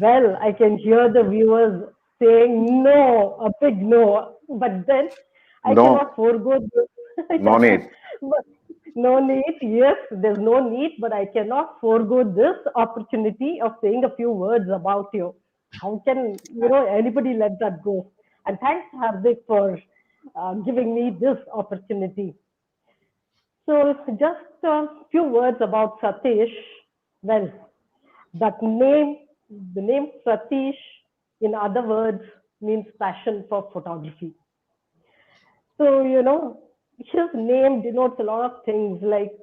Well, I can hear the viewers saying no, a big no, but then I cannot No, forego this. no need. But no need, yes, there's no need, but I cannot forego this opportunity of saying a few words about you. How can, anybody let that go? And thanks, Hardik, for giving me this opportunity. So, just a few words about Satish. Well, that name, the name Satish, in other words, means passion for photography. So, his name denotes a lot of things like,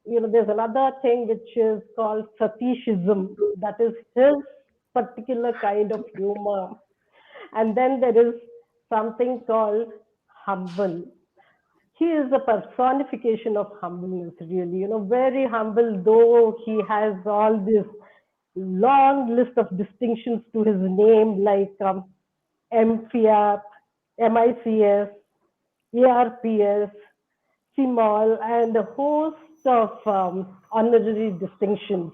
there's another thing which is called Satishism, that is his particular kind of humor. And then there is something called humble. He is a personification of humbleness, really, very humble, though he has all this long list of distinctions to his name, like MFIAP, MICS, ARPS, CMOL, and a host of honorary distinctions.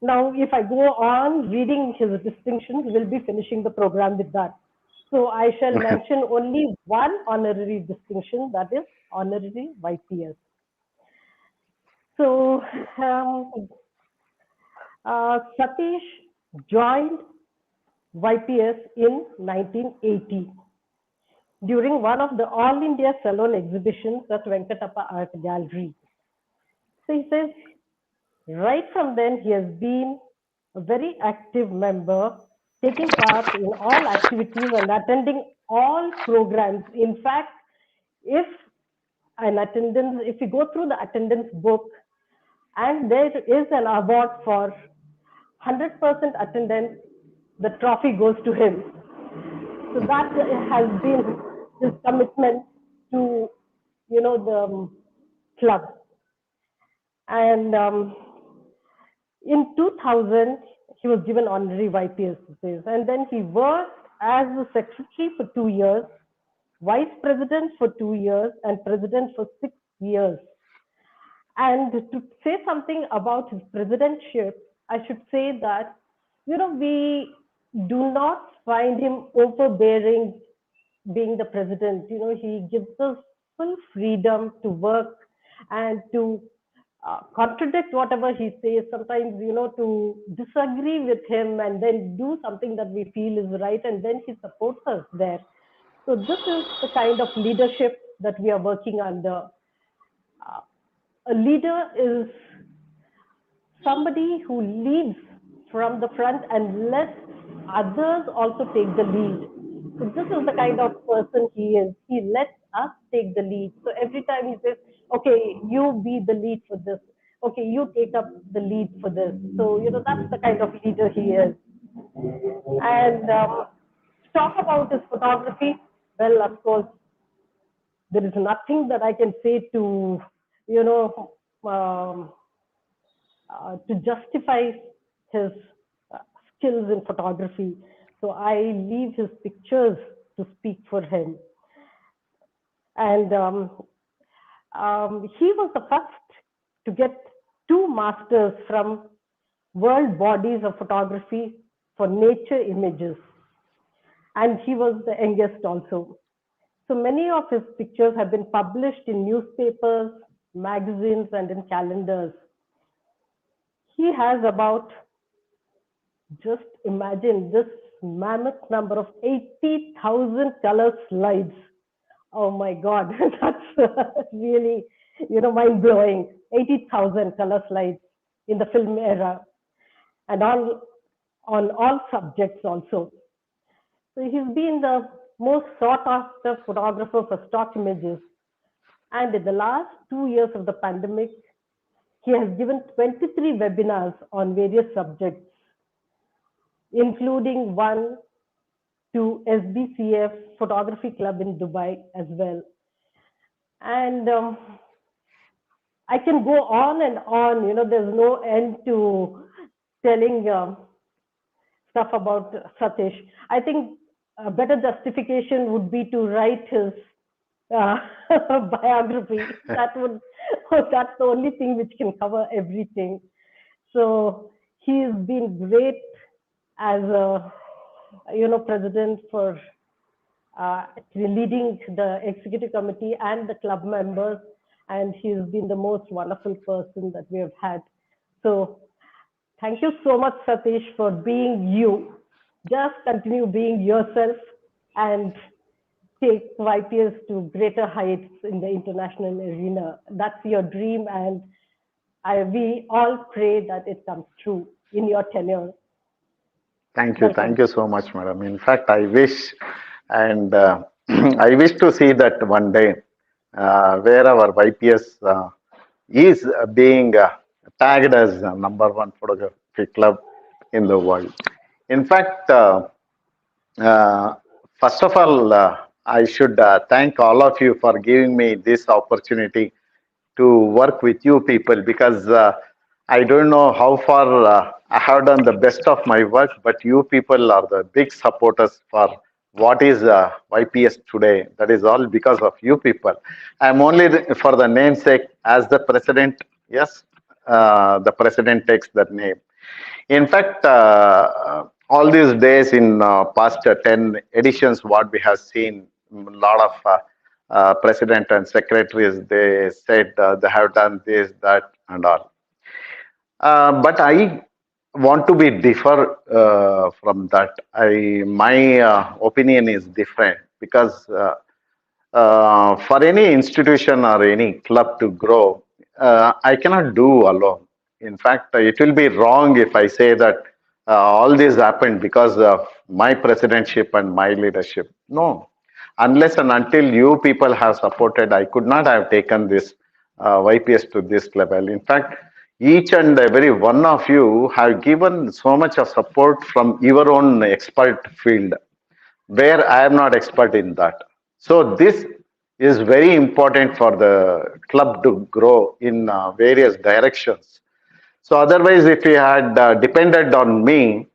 Now, if I go on reading his distinctions, we'll be finishing the program with that. So I shall mention only one honorary distinction, that is honorary YPS. So Satish joined YPS in 1980 during one of the All India Salon exhibitions at Venkatappa Art Gallery. So he says, right from then, he has been a very active member, taking part in all activities and attending all programs. In fact, if if you go through the attendance book, and there is an award for 100% attendance, the trophy goes to him. So that has been his commitment to, the club. And in 2000, he was given honorary YPS, and then he worked as the secretary for 2 years, vice president for 2 years, and president for 6 years. And to say something about his presidentship, I should say that, we do not find him overbearing being the president. He gives us full freedom to work and to contradict whatever he says, sometimes, to disagree with him and then do something that we feel is right, and then he supports us there. So this is the kind of leadership that we are working under. A leader is somebody who leads from the front and lets others also take the lead. So this is the kind of person he is. He lets us take the lead. So every time he says, okay, you be the lead for this. Okay, you take up the lead for this. So, that's the kind of leader he is. And talk about his photography. Well, of course, there is nothing that I can say to, um, to justify his skills in photography. So I leave his pictures to speak for him. And he was the first to get 2 masters from World Bodies of Photography for nature images. And he was the youngest also. So many of his pictures have been published in newspapers, magazines, and in calendars. He has about, just imagine this mammoth number of 80,000 color slides. Oh my God, that's really, mind blowing. 80,000 color slides in the film era, and on all subjects also. So he's been the most sought after photographer for stock images. And in the last 2 years of the pandemic, he has given 23 webinars on various subjects, including one to SBCF Photography Club in Dubai as well. And I can go on and on, there's no end to telling stuff about Satish. I think a better justification would be to write his uh, biography. That's the only thing which can cover everything. So he's been great as a president for leading the executive committee and the club members, and he's been the most wonderful person that we have had. So thank you so much, Satish, for being you. Just continue being yourself and take YPS to greater heights in the international arena. That's your dream, and we all pray that it comes true in your tenure. Thank you. Welcome. Thank you so much, madam. In fact, I wish and I wish to see that one day where our YPS is being tagged as #1 photography club in the world. In fact, first of all, I should thank all of you for giving me this opportunity to work with you people, because I don't know how far I have done the best of my work, but you people are the big supporters for what is YPS today. That is all because of you people. I'm only for the namesake as the president. Yes, the president takes that name. In fact, all these days in past 10 editions, what we have seen, a lot of president and secretaries, they said they have done this, that, and all. But I want to be differ from that. My opinion is different, because for any institution or any club to grow, I cannot do alone. In fact, it will be wrong if I say that all this happened because of my presidentship and my leadership. No, unless and until you people have supported, I could not have taken this YPS to this level. In fact, each and every one of you have given so much of support from your own expert field, where I am not expert in that. So this is very important for the club to grow in various directions. So otherwise, if you had depended on me,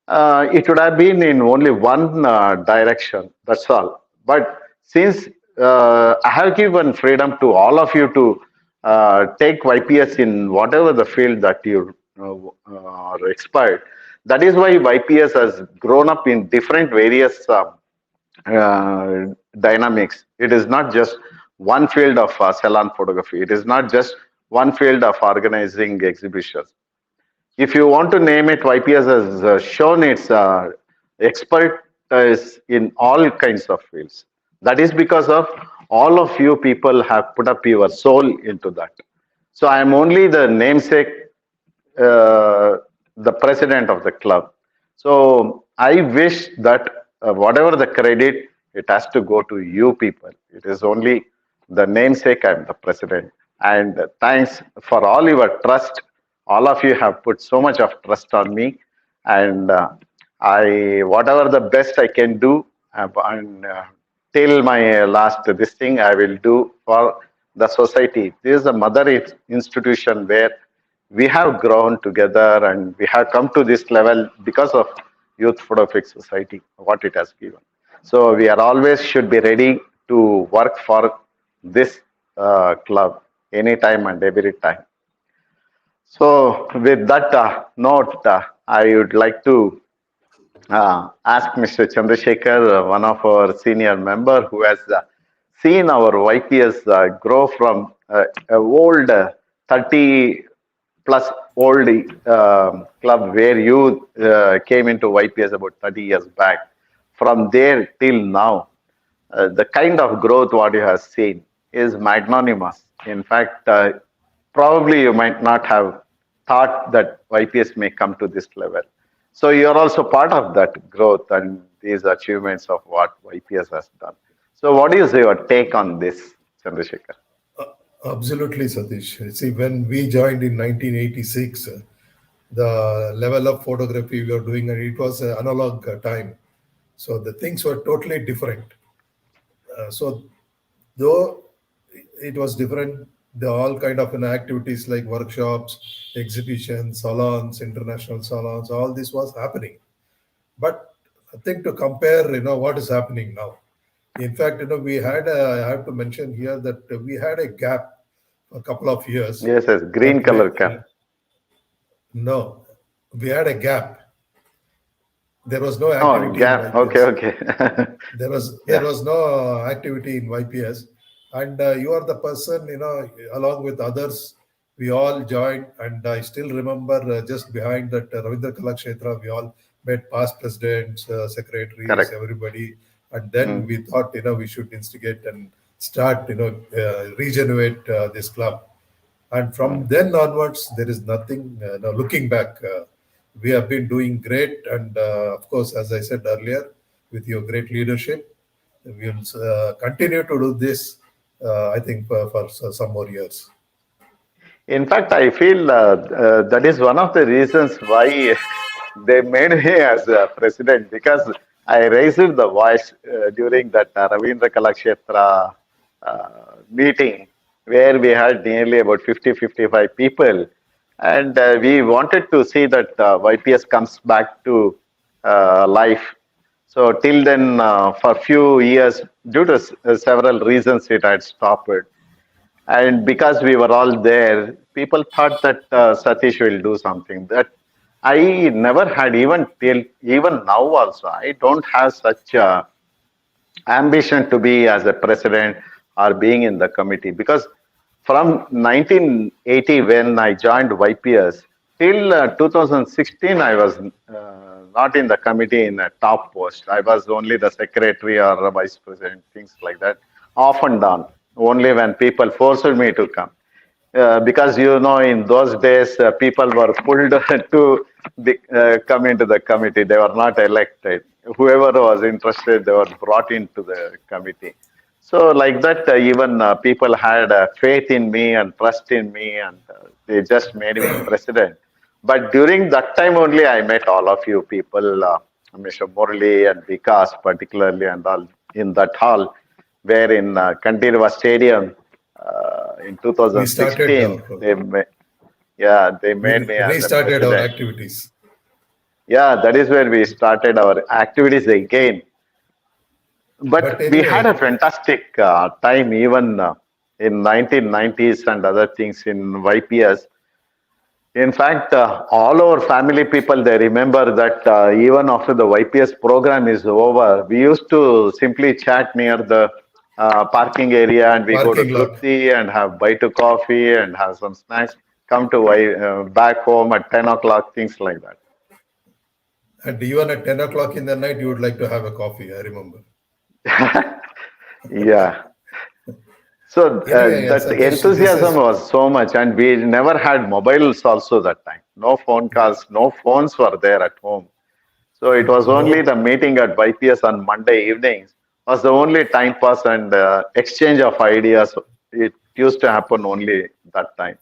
it would have been in only one direction. That's all. But since I have given freedom to all of you to take YPS in whatever the field that you are expert, that is why YPS has grown up in different various dynamics. It is not just one field of salon photography. It is not just one field of organizing exhibitions. If you want to name it, YPS has shown its expertise in all kinds of fields. That is because of all of you people have put up your soul into that. So I am only the namesake, the president of the club. So I wish that whatever the credit, it has to go to you people. It is only the namesake, I'm the president. And thanks for all your trust. All of you have put so much of trust on me, and whatever the best I can do, and till my last this thing I will do for the society. This is a mother institution where we have grown together and we have come to this level because of Youth Photographic Society, what it has given. So we are always should be ready to work for this club anytime and every time. So with that note, I would like to ask Mr. Chandrasekhar, one of our senior member who has seen our YPS grow from a old 30 plus old club where you came into YPS about 30 years back. From there till now, the kind of growth what you have seen is magnanimous. In fact, probably you might not have thought that YPS may come to this level. So you're also part of that growth and these achievements of what YPS has done. So what is your take on this, Chandrasekhar? Absolutely, Satish. See, when we joined in 1986, the level of photography we were doing, and it was an analog time. So the things were totally different. So though it was different, There are all kind of activities like workshops, exhibitions, salons, international salons. All this was happening, but I think to compare, what is happening now. In fact, we had. I have to mention here that we had a gap a couple of years. Yes, yes, green That color may, cap. no, we had a gap. There was no Oh, activity in gap. Okay, YPS. okay. There Yeah, was no activity in YPS, and you are the person, along with others. We all joined, and I still remember just behind that Ravindra Kalakshetra, we all met past presidents, secretaries, correct. everybody, and then Mm, we thought, we should instigate and start, regenerate this club. And from mm. then onwards, there is nothing. Now looking back, we have been doing great, and of course, as I said earlier, with your great leadership, we will continue to do this. I think for some more years. In fact, I feel that is one of the reasons why they made me as a president, because I raised the voice during that Ravindra Kalakshetra meeting where we had nearly about 50-55 people. And we wanted to see that YPS comes back to life. So till then, for few years, due to several reasons, it had stopped. And because we were all there, people thought that Satish will do something. That I never had, even now also. I don't have such ambition to be as a president or being in the committee, because from 1980 when I joined YPS till 2016 I was not in the committee in a top post. I was only the secretary or a vice president, things like that, off and on, only when people forced me to come. Because in those days people were pulled to come into the committee. They were not elected. Whoever was interested, they were brought into the committee. So like that, even people had faith in me and trust in me, and they just made me president. But during that time only, I met all of you people, Mr. Murali and Vikas particularly, and all in that hall, where in Kandirva Stadium in We started 2016, they we made me as a restarted our president. activities. Yeah, that is where we started our activities again. But But we had a anyway, fantastic time even in 1990s and other things in YPS. In fact, all our family people, they remember that even after the YPS program is over, we used to simply chat near the parking area, and we go to parking lot. Trupti and have bite to coffee and have some snacks, come to back home at 10 o'clock, things like And even at 10 o'clock in the night, you would like to have a coffee, I remember. that. Yeah. So Anyway, that Satish, this enthusiasm is was so much, and we never had mobiles also that time. No phone calls, no phones were there at home. So it was only no the meeting at YPS on Monday evenings was the only time pass and exchange of ideas. It used to happen only that time.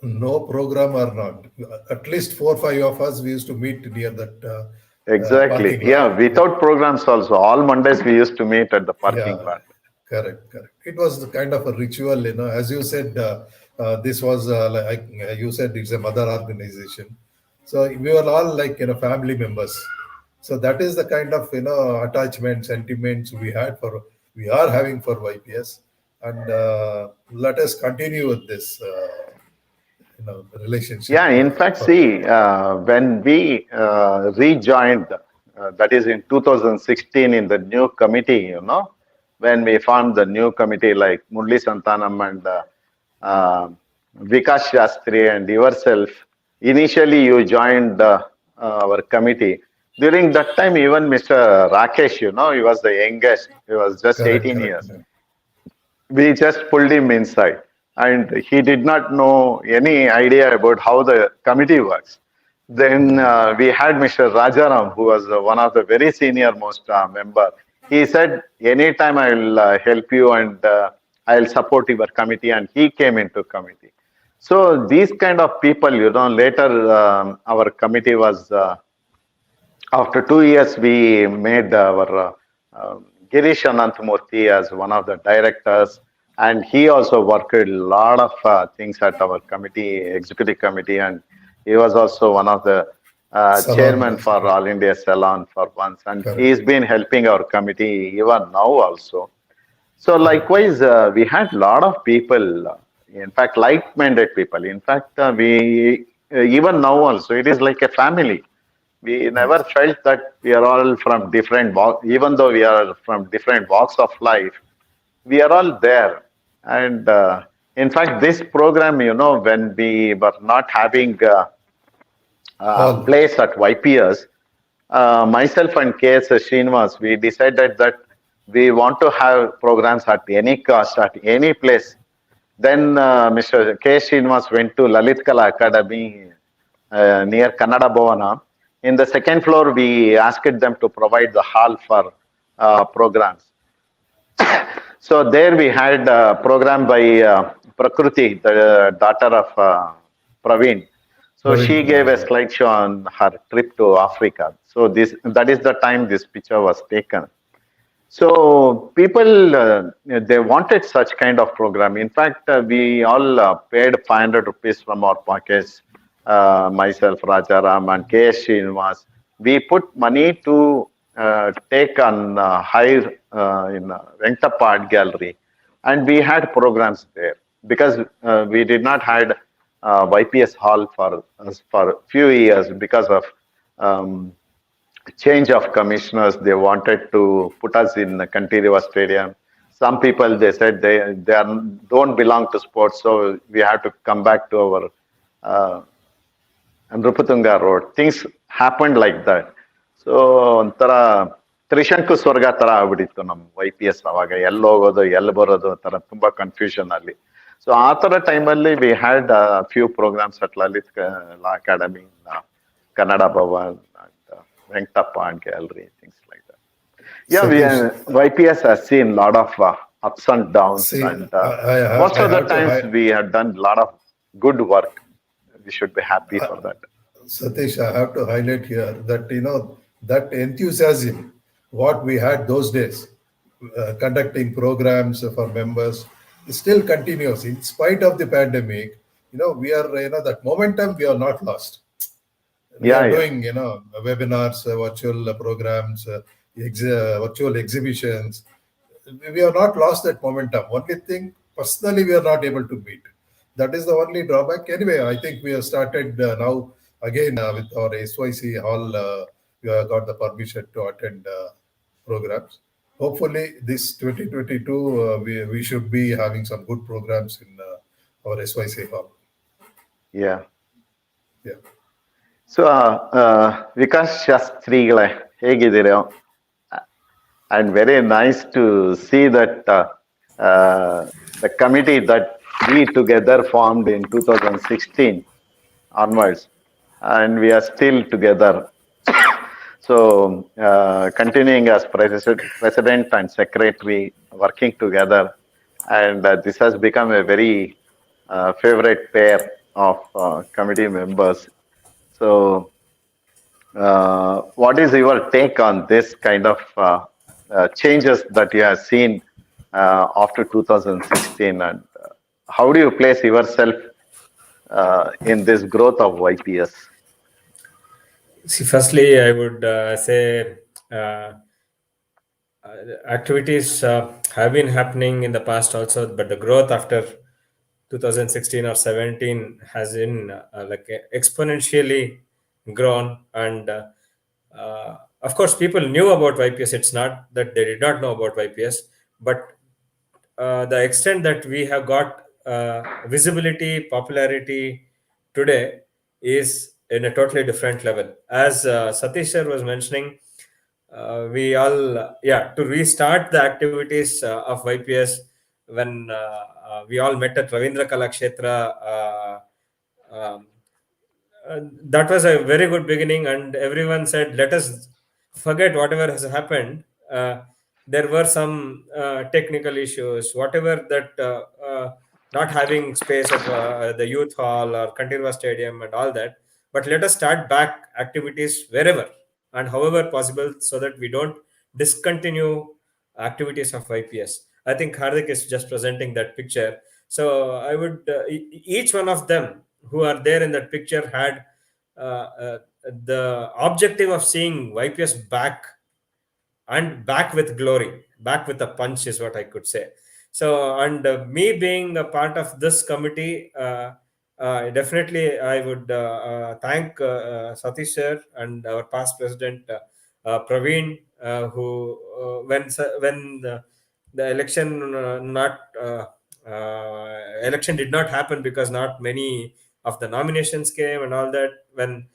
no program or not. At least 4 or 5 of us, we used to meet near that Exactly. parking lot. Yeah, without programs also. All Mondays we used to meet at the parking Yeah, lot. correct, correct. It was the kind of a ritual, as you said, this was like you said, it's a mother organization. So we were all like, family members. So that is the kind of, attachment, sentiments we are having for YPS. And let us continue with this, relationship. Yeah, in fact, see, when we rejoined, that is in 2016 in the new committee, when we formed the new committee like Murli Santanam and uh, Vikas Shastri and yourself, initially you joined our committee. During that time, even Mr. Rakesh, he was the youngest, he was just Correct, 18 correct. years. We just pulled him inside, and he did not know any idea about how the committee works. Then we had Mr. Rajaram, who was one of the very senior most member. He said, anytime I will help you, and I'll support your committee, and he came into committee. So these kind of people, later our committee was after 2 years, we made our Girish Ananthamurthy as one of the directors, and he also worked a lot of things at our committee, executive committee, and he was also one of the chairman Salon. for All India Salon for once, and Correct. he's been helping our committee even now also. So likewise, we had a lot of people, in fact, like-minded people. In fact, we even now also, it is like a family. We never felt that we are all from different walks, even though we are from different walks of life, we are all there. And in fact, this program, when we were not having All. place at YPS, myself and KS Srinivas, we decided that we want to have programs at any cost, at any place. Then Mr. K. Srinivas went to Lalit Kala Academy near Kannada Bhavana. In the second floor, we asked them to provide the hall for programs. So there we had a program by Prakruti, the daughter of Praveen. So she gave a slideshow on her trip to Africa. So that is the time this picture was taken. So people, they wanted such kind of program. In fact, we all paid 500 rupees from our pockets. Myself, Rajaram, and K.S. Srinivas. We put money to take on hire in Venkatappa Art Gallery, and we had programs there because we did not had YPS hall for few years because of change of commissioners. They wanted to put us in the Kantireva Stadium. Some people, they said don't belong to sports, so we have to come back to our Nrupatunga Road. Things happened like that. So ಒಂಥರ ತ್ರಿಶಂಕು ಸ್ವರ್ಗ ತರ ಆಗ್ಬಿಟ್ಟಿತ್ತು ನಮ್ಮ YPS ಅವಾಗ ಎಲ್ಲಿ ಹೋಗೋದು ಎಲ್ಲಿ ಬರೋದು ತರ ತುಂಬಾ ಕನ್ಫ್ಯೂಷನ್ ಅಲ್ಲಿ. ಸೊ ಆ ತರ ಟೈಮಲ್ಲಿ we had few programs at Lalit ಲಾ Akademi, Kannada Bhavan, and Venkatappa Art Gallery, things like that. Yeah, YPS has seen a lot of ups and downs, and most of the times we have done a lot of good work. We should be happy for that. Satish, I have to highlight here that that enthusiasm what we had those days, conducting programs for members, still continues in spite of the pandemic. We are that momentum we are not lost. We are doing webinars, virtual programs, virtual exhibitions. We have not lost that momentum. Only thing personally we are not able to meet. That is the only drawback. Anyway, I think we have started now again with our SYC hall. We have got the permission to attend programs. Hopefully, this 2022 we should be having some good programs in our SYC hall. Yeah. Yeah. So, Vikas Shastrigalai, ಹೇಗಿದ್ದೀರಾ? And very nice to see that the committee that we together formed in 2016 onwards, and we are still together. So, continuing as president and secretary, working together, and this has become a very favorite pair of committee members. So, what is your take on this kind of changes that you have seen after 2016, and how do you place yourself in this growth of YPS? See, firstly, I would say activities have been happening in the past also, but the growth after 2016 or 17 has been like exponentially grown. And of course, people knew about YPS. It's not that they did not know about YPS, but the extent that we have got visibility, popularity today is in a totally different level. As Satish sir was mentioning, we all, to restart the activities of YPS when we all met at Ravindra Kalakshetra. That was a very good beginning, and everyone said, let us forget whatever has happened. There were some technical issues, whatever that not having space at the youth hall or Kantirva Stadium and all that. But let us start back activities wherever and however possible so that we don't discontinue activities of YPS. I think Hardik is just presenting that picture. So I would each one of them who are there in that picture had the objective of seeing YPS back, and back with glory, back with a punch is what I could say. So, and me being a part of this committee, definitely I would thank Satish sir and our past president Praveen, who when the election not election did not happen because not many of the nominations came and all that. When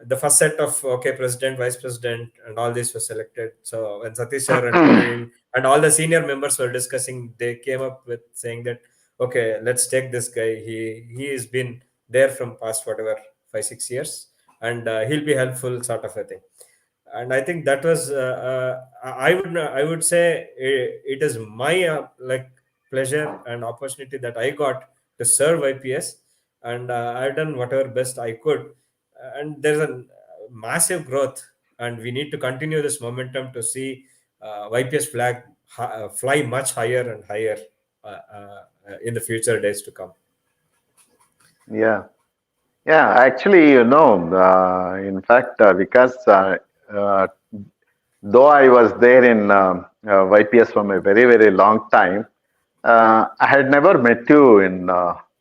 the first set of president, vice president, and all this was selected. So when Satish sir and Praveen and all the senior members were discussing, they came up with saying that let's take this guy. He has been there from past whatever 5-6 years, and he'll be helpful, sort of a thing. And I think that was I would say it is my pleasure and opportunity that I got to serve YPS, and I've done whatever best I could. And there's a massive growth, and we need to continue this momentum to see YPS flag fly much higher and higher in the future days to come. Yeah. Yeah, actually, in fact, because though I was there in YPS from a very, very long time, I had never met you in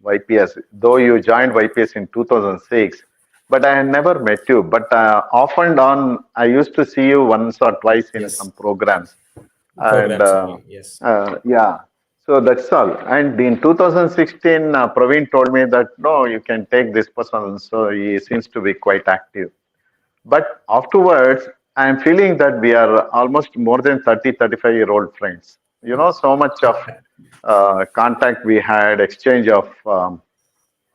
YPS, though you joined YPS in 2006, but I had never met you. But off and on, I used to see you once or twice in some Yes, programs. And programs only. Yes. yeah, so that's all. And in 2016, Praveen told me that no, you can take this person. So he seems to be quite active. But afterwards, I'm feeling that we are almost more than 30, 35-year-old friends. So much of contact we had, exchange of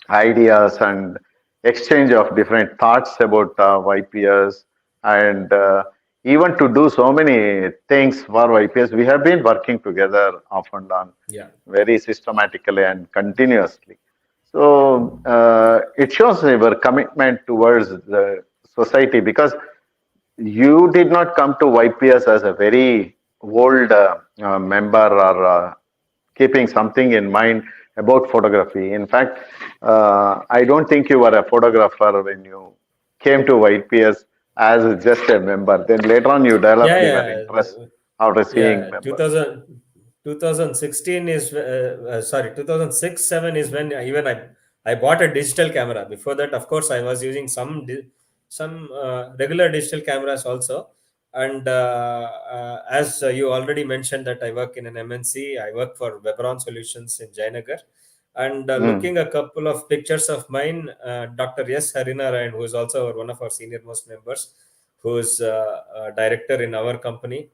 ideas and exchange of different thoughts about YPS, and even to do so many things for YPS, we have been working together off and on, Yeah. very systematically and continuously. So it shows our commitment towards the society, because you did not come to YPS as a very old member or keeping something in mind about photography. In fact, I don't think you were a photographer when you came to YPS as just a member. Then later on, you developed your Yeah, interest after seeing yeah. members. 2016 is sorry, 2006-7 is when even I bought a digital camera. Before that, of course, I was using some regular digital cameras also. And as you already mentioned that I work in an MNC, I work for Webron Solutions in Jayanagar. And looking a couple of pictures of mine, Dr. S. Harinarayan, who is also one of our senior most members, who's a director in our company.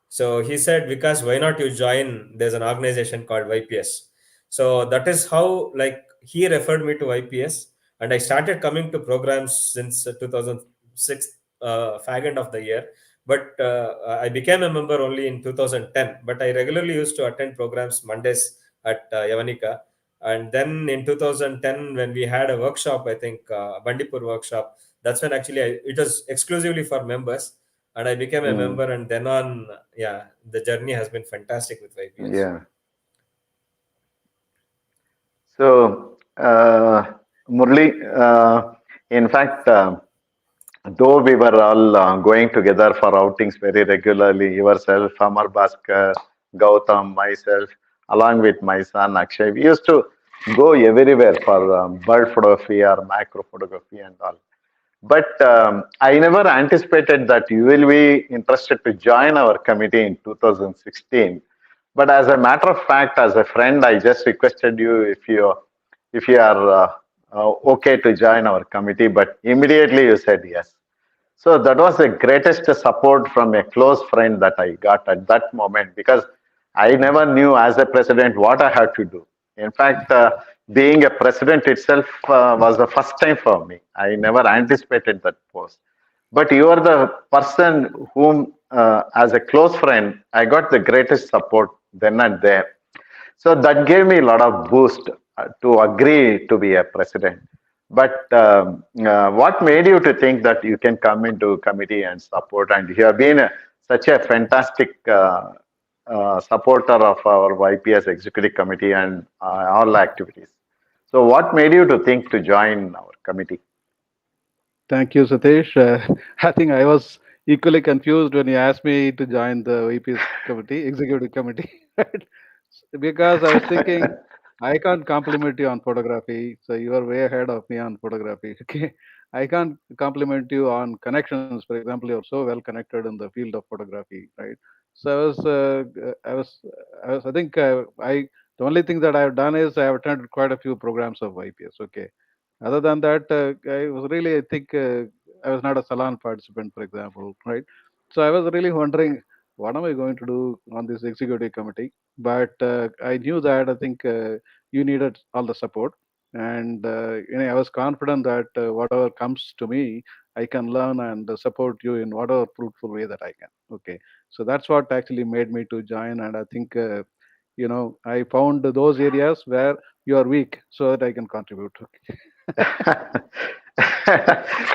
So he said, Vikas, why not you join? There's an organization called YPS. So that is how he referred me to YPS, and I started coming to programs since 2006, fag end of the year. But I became a member only in 2010. But I regularly used to attend programs Mondays at Yavanika. And then in 2010, when we had a workshop, I think Bandipur workshop, that's when actually it was exclusively for members, and I became a member. And then on, yeah, the journey has been fantastic with YPS. Yeah. So, Murli, in fact, though we were all going together for outings very regularly, yourself, Amar Bhaskar, Gautam, myself, along with my son Akshay, we used to go everywhere for bird photography or macro photography and all. But I never anticipated that you will be interested to join our committee in 2016. But as a matter of fact, as a friend, I just requested you if you are okay to join our committee. But immediately you said yes. So that was the greatest support from a close friend that I got at that moment, because I never knew as a president what I had to do. In fact, being a president itself was the first time for me. I never anticipated that post. But you are the person whom, as a close friend, I got the greatest support then and there. So that gave me a lot of boost to agree to be a president. But what made you to think that you can come into committee and support? And you have been such a fantastic supporter of our YPS Executive Committee and all activities. So, what made you to think to join our committee? Thank you, Satish. I think I was equally confused when you asked me to join the VPS committee, executive committee, right? Because I was thinking I can't compliment you on photography, so you are way ahead of me on photography. Okay, I can't compliment you on connections. For example, you're so well connected in the field of photography, right? So I think the only thing that I've done is I have attended quite a few programs of YPS. Okay, other than that, I was really, I think, I was not a salon participant, for example, right? So I was really wondering, what am I going to do on this executive committee? But I knew that I think you needed all the support, and I was confident that whatever comes to me, I can learn and support you in whatever fruitful way that I can. Okay, so that's what actually made me to join, and I think I found those areas where you are weak, so that I can contribute.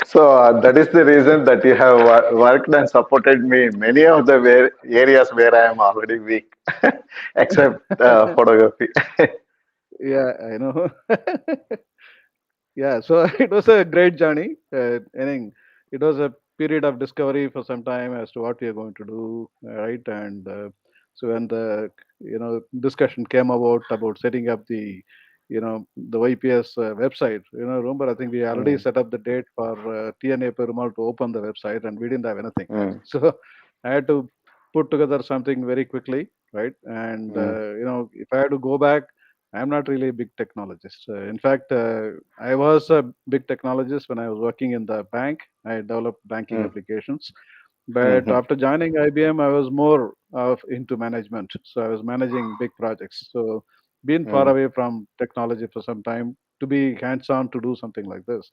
So that is the reason that you have worked and supported me in many of the areas where I am already weak, except photography. Yeah, I know. Yeah, so it was a great journey. I think it was a period of discovery for some time as to what we are going to do, right? And so when the discussion came about setting up the YPS website, remember I think we already Mm, set up the date for TNA Perumal to open the website, and we didn't have anything. mm, So I had to put together something very quickly, right? And mm, if I had to go back, I'm not really a big technologist. In fact, I was a big technologist when I was working in the bank. I developed banking mm, applications. But mhm, after joining IBM, I was more of into management. So I was managing big projects. So been far mm. away from technology for some time to be hands-on to do something like this.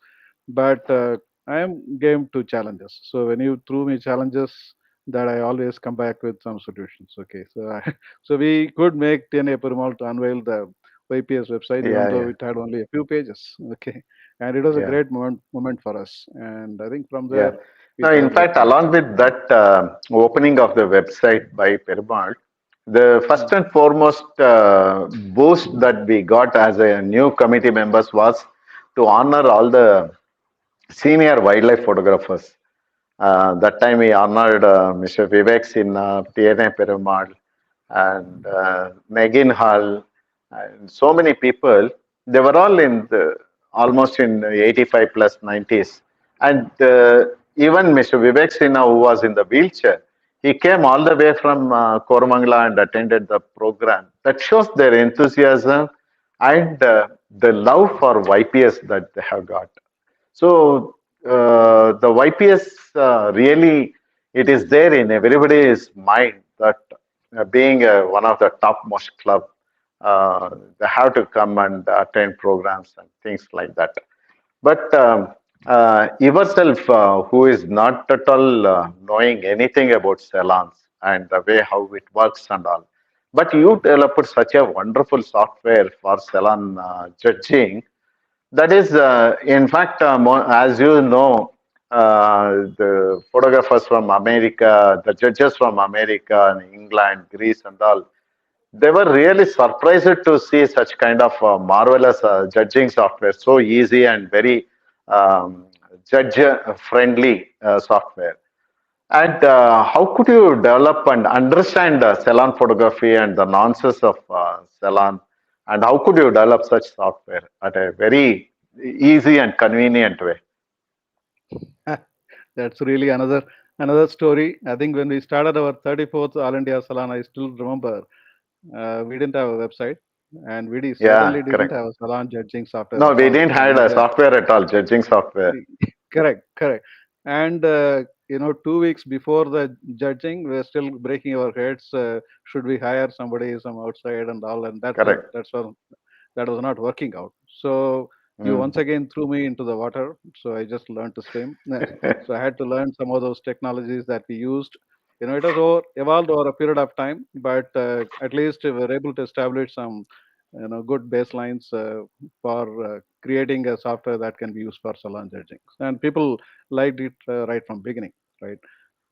But I am game to challenges. So when you threw me challenges, that I always come back with some solutions. Okay, so so we could make TNA Perumal to unveil the YPS website, even Yeah, though yeah, it had only a few pages. Okay, and it was a yeah, great moment for us. And I think from yeah. there we Now, in started fact, working with along it. with that opening of the website by Perumal, the first Mm. and foremost boost that we got as a new committee members was to honor all the senior wildlife photographers. That time we honored Mr. Vivek Sinha, TNA Perumal, and Megan Hall, and so many people. They were all in almost in 85 plus 90s. And even Mr. Vivek Sinha, who was in the wheelchair, he came all the way from Koramangala and attended the program. That shows their enthusiasm and the love for YPS that they have got. So the YPS really, it is there in everybody's mind that being one of the topmost club, they have to come and attend programs and things like that. But yourself, who is not at all knowing anything about salons and the way how it works and all, but you developed such a wonderful software for salon judging that is, in fact, as you know, the photographers from America, the judges from America and England, Greece, and all, they were really surprised to see such kind of marvelous judging software, so easy and very judge friendly software. And how could you develop and understand salon photography and the nuances of salon? And how could you develop such software at a very easy and convenient way? That's really another story. I think when we started our 34th All India Salon, I still remember we didn't have a website, and Yeah, certainly didn't correct. have a salon judging software No, at we all. didn't have a And software at all, judging software. correct. And 2 weeks before the judging, we're still breaking our heads. Should we hire somebody from outside and all? And Correct. that was not working out. So you Mm. once again threw me into the water. So I just learned to swim. So I had to learn some of those technologies that we used. It has evolved over a period of time, but at least we were able to establish some, good baselines for creating a software that can be used for salon judging. And people liked it right from beginning, right?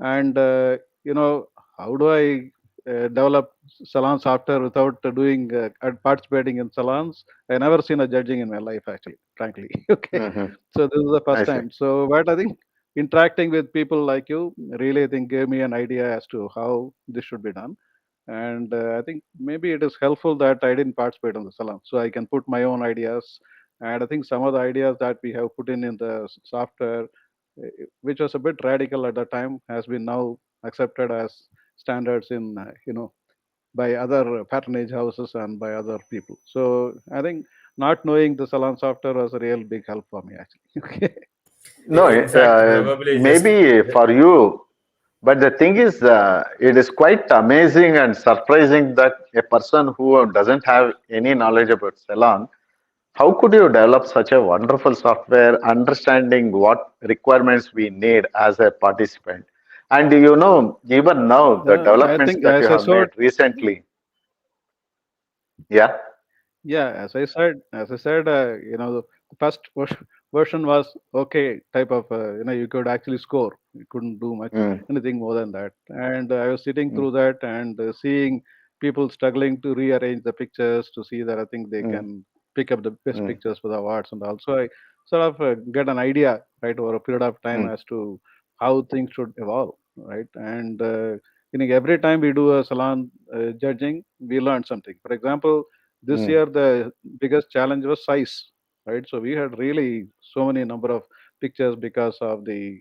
And how do I develop salon software without doing participating in salons. I never seen a judging in my life, actually, frankly. Okay, Hmm. so this is the I first see. time. So, but I think interacting with people like you really, I think, gave me an idea as to how this should be done. And I think maybe it is helpful that I didn't participate in the salon, so I can put my own ideas. And I think some of the ideas that we have put in the software, which was a bit radical at the time, has been now accepted as standards in by other patronage houses and by other people. So I think not knowing the salon software was a real big help for me, actually. Okay. No, In fact, probably just maybe for you, but the thing is, it is quite amazing and surprising that a person who doesn't have any knowledge about salon, how could you develop such a wonderful software, understanding what requirements we need as a participant? And even now, the I developments think that you as I have saw, made recently, yeah. yeah, as I said, the first version was okay type of, you could actually score. You couldn't do much Mm, anything more than that. And I was sitting mm, through that and seeing people struggling to rearrange the pictures to see that I think they mm, can pick up the best mm, pictures for the awards. And also I sort of get an idea, right, over a period of time mm, as to how things should evolve, right? And every time we do a salon judging, we learn something. For example, this mm, year the biggest challenge was size, right? So we had really so many number of pictures because of the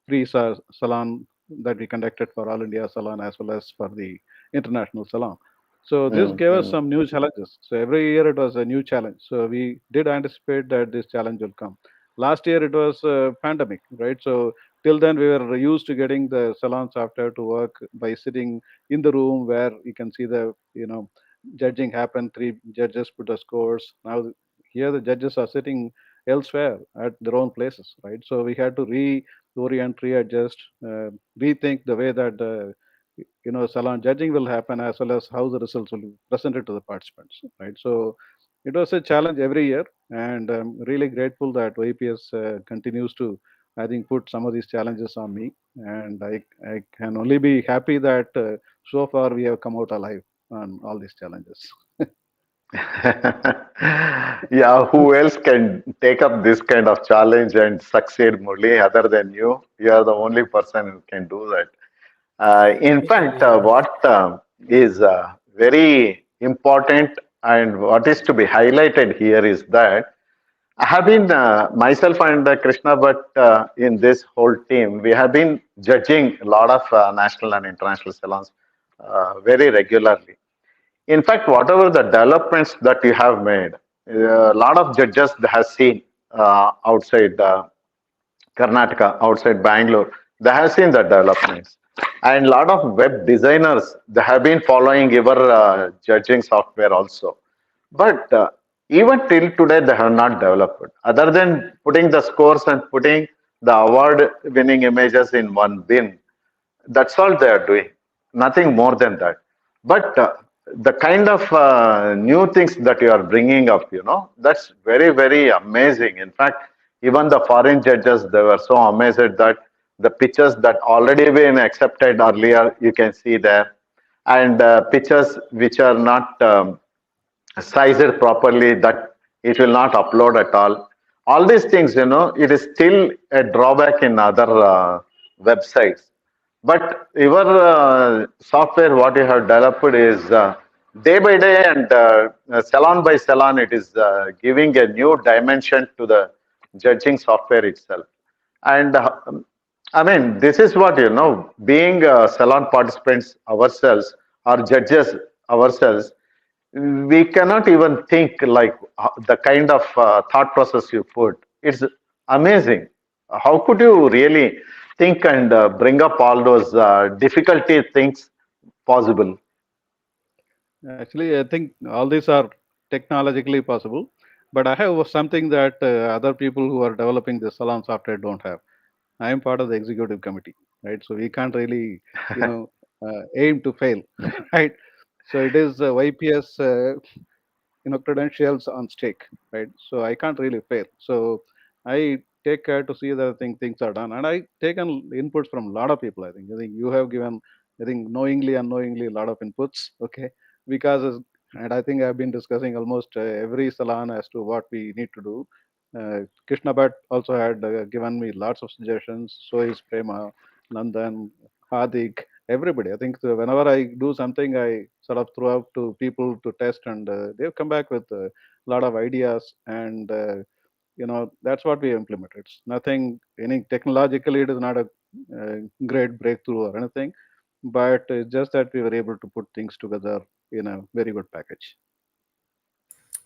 free salon that we conducted for All India Salon as well as for the international salon. So this mm, gave us mm, some new challenges. So every year it was a new challenge. So we did anticipate that this challenge will come. Last year it was a pandemic, right? So till then we were used to getting the salon software to work by sitting in the room where you can see the judging happen. Three judges put the scores. Now here the judges are sitting elsewhere at their own places, right? So we had to reorient, readjust, rethink the way that the salon judging will happen as well as how the results will be presented to the participants, right? So it was a challenge every year, and I'm really grateful that YPS continues to, I think, put some of these challenges on me, and I can only be happy that so far we have come out alive on all these challenges. Yeah, who else can take up this kind of challenge and succeed, Murli, other than you? You are the only person who can do that. In fact, yeah. what is very important and what is to be highlighted here is that I have been myself and Krishna, but in this whole team, we have been judging a lot of national and international salons very regularly. In fact, whatever the developments that you have made, a lot of judges have seen outside Karnataka, outside Bangalore, they have seen the developments. And a lot of web designers, they have been following your judging software also. But even till today, they have not developed. Other than putting the scores and putting the award winning images in one bin, that's all they are doing, nothing more than that. But the kind of new things that you are bringing up, that's very, very amazing. In fact, even the foreign judges, they were so amazed that the pictures that already been accepted earlier, you can see there, and pictures which are not size it properly, that it will not upload at all. All these things, it is still a drawback in other websites. But your software, what you have developed is day by day and salon by salon, it is giving a new dimension to the judging software itself. And I mean, this is what, being salon participants ourselves or judges ourselves, we cannot even think like the kind of thought process you put. It's amazing. How could you really think and bring up all those difficulty things possible? Actually, I think all these are technologically possible, but I have something that other people who are developing the salon software don't have. I am part of the executive committee, right? So we can't really, aim to fail, right? So it is YPS, credentials on stake, right? So I can't really fail. So I take care to see that things are done, and I taken inputs from a lot of people. I think you have given I think knowingly, unknowingly, a lot of inputs. Okay, because and I think I've been discussing almost every salon as to what we need to do. Krishna Bhatt also had given me lots of suggestions. So is Prema, Nandan, Hadik, everybody. I think whenever I do something, I sort of throw out to people to test, and they've come back with a lot of ideas. And that's what we implement. It's nothing. Any technologically, it is not a great breakthrough or anything, but it's just that we were able to put things together in a very good package.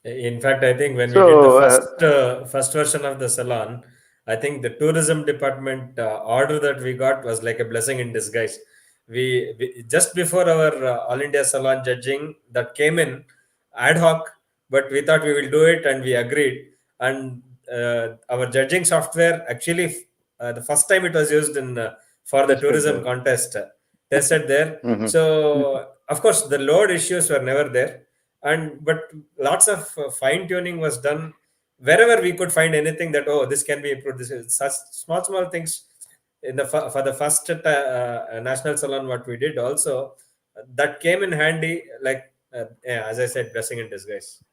In fact, I think when we did the So, first version of the salon, I think the tourism department order that we got was like a blessing in disguise. We just before our All India Salon judging that came in ad hoc, but we thought we will do it and we agreed. And our judging software actually the first time it was used in for the Tested tourism there. contest tested there. mhm. So of course the load issues were never there, and but lots of fine tuning was done wherever we could find anything that, oh, this can be improved. This is such small things in the for the first national salon what we did also, that came in handy, like yeah, as I said, blessing in disguise.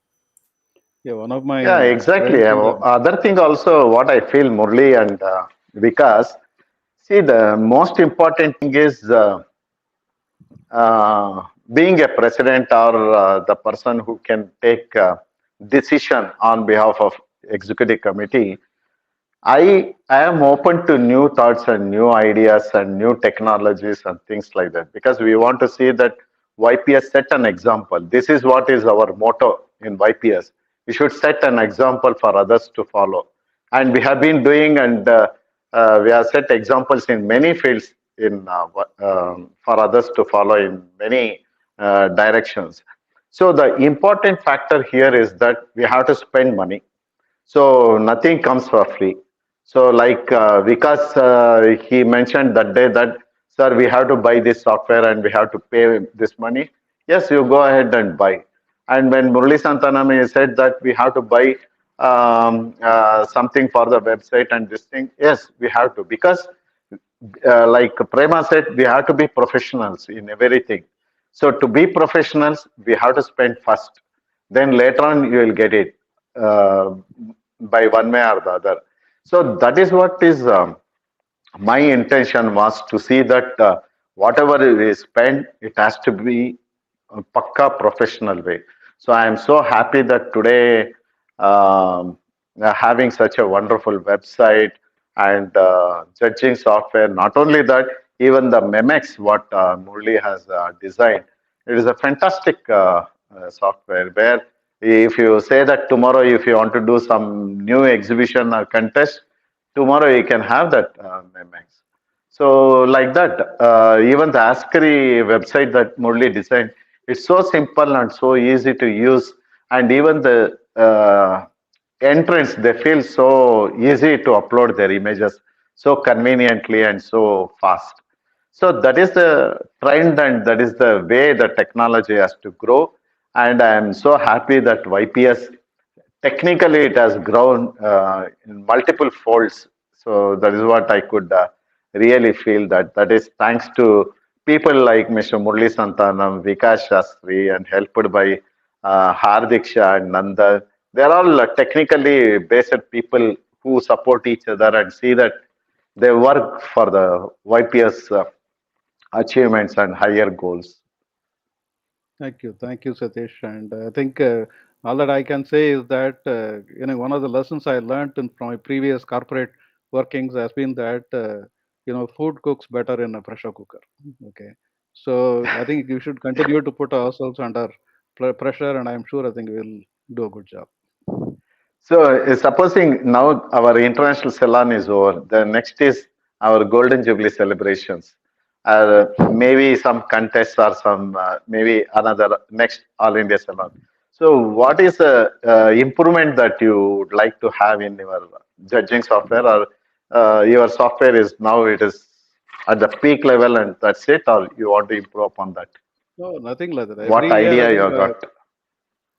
Yeah, one of Yeah, my exactly. friends in the Other thing also, what I feel, Murli and Vikas, see, the most important thing is being a president or the person who can take decision on behalf of executive committee. I am open to new thoughts and new ideas and new technologies and things like that, because we want to see that YPS set an example. This is what is our motto in YPS. We should set an example for others to follow, and we have been doing, and we have set examples in many fields in for others to follow in many directions. So the important factor here is that we have to spend money, so nothing comes for free. So like Vikas, he mentioned that day that, sir, we have to buy this software and we have to pay this money. Yes, you go ahead and buy. And when Murli Santanami said that we have to buy something for the website and this thing, yes, we have to, because like Prema said, we have to be professionals in everything. So to be professionals, we have to spend first. Then later on, you will get it uh, by one way or the other. So that is what is my intention was to see that whatever we spend, it has to be a pakka professional way. So I am so happy that today having such a wonderful website and judging software. Not only that, even the Memex what Murli has designed, it is a fantastic software where if you say that tomorrow if you want to do some new exhibition or contest, tomorrow you can have that Memex. So like that, even the Askari website that Murli designed, it's so simple and so easy to use, and even the entrance, they feel so easy to upload their images so conveniently and so fast. So that is the trend and that is the way the technology has to grow. And I am so happy that YPS technically it has grown in multiple folds. So that is what I could really feel that is thanks to people like Mr. Murli Santanam, Vikas Shastri, and helped by Hardik Shah and Nanda. They're all technically based people who support each other and see that they work for the YPS achievements and higher goals. Thank you, Satish. And I think all that I can say is that one of the lessons I learned from my previous corporate workings has been that food cooks better in a pressure cooker. Okay, so I think we should continue to put ourselves under pressure, and I'm sure I think we'll do a good job. So, supposing now our international salon is over, the next is our Golden Jubilee celebrations. Maybe some contests or some, maybe another next All India salon. So, what is the improvement that you would like to have in your judging software, or your software is now it is at the peak level and that's it, or you want to improve upon that? No, nothing like that. What Every year, I idea think you got?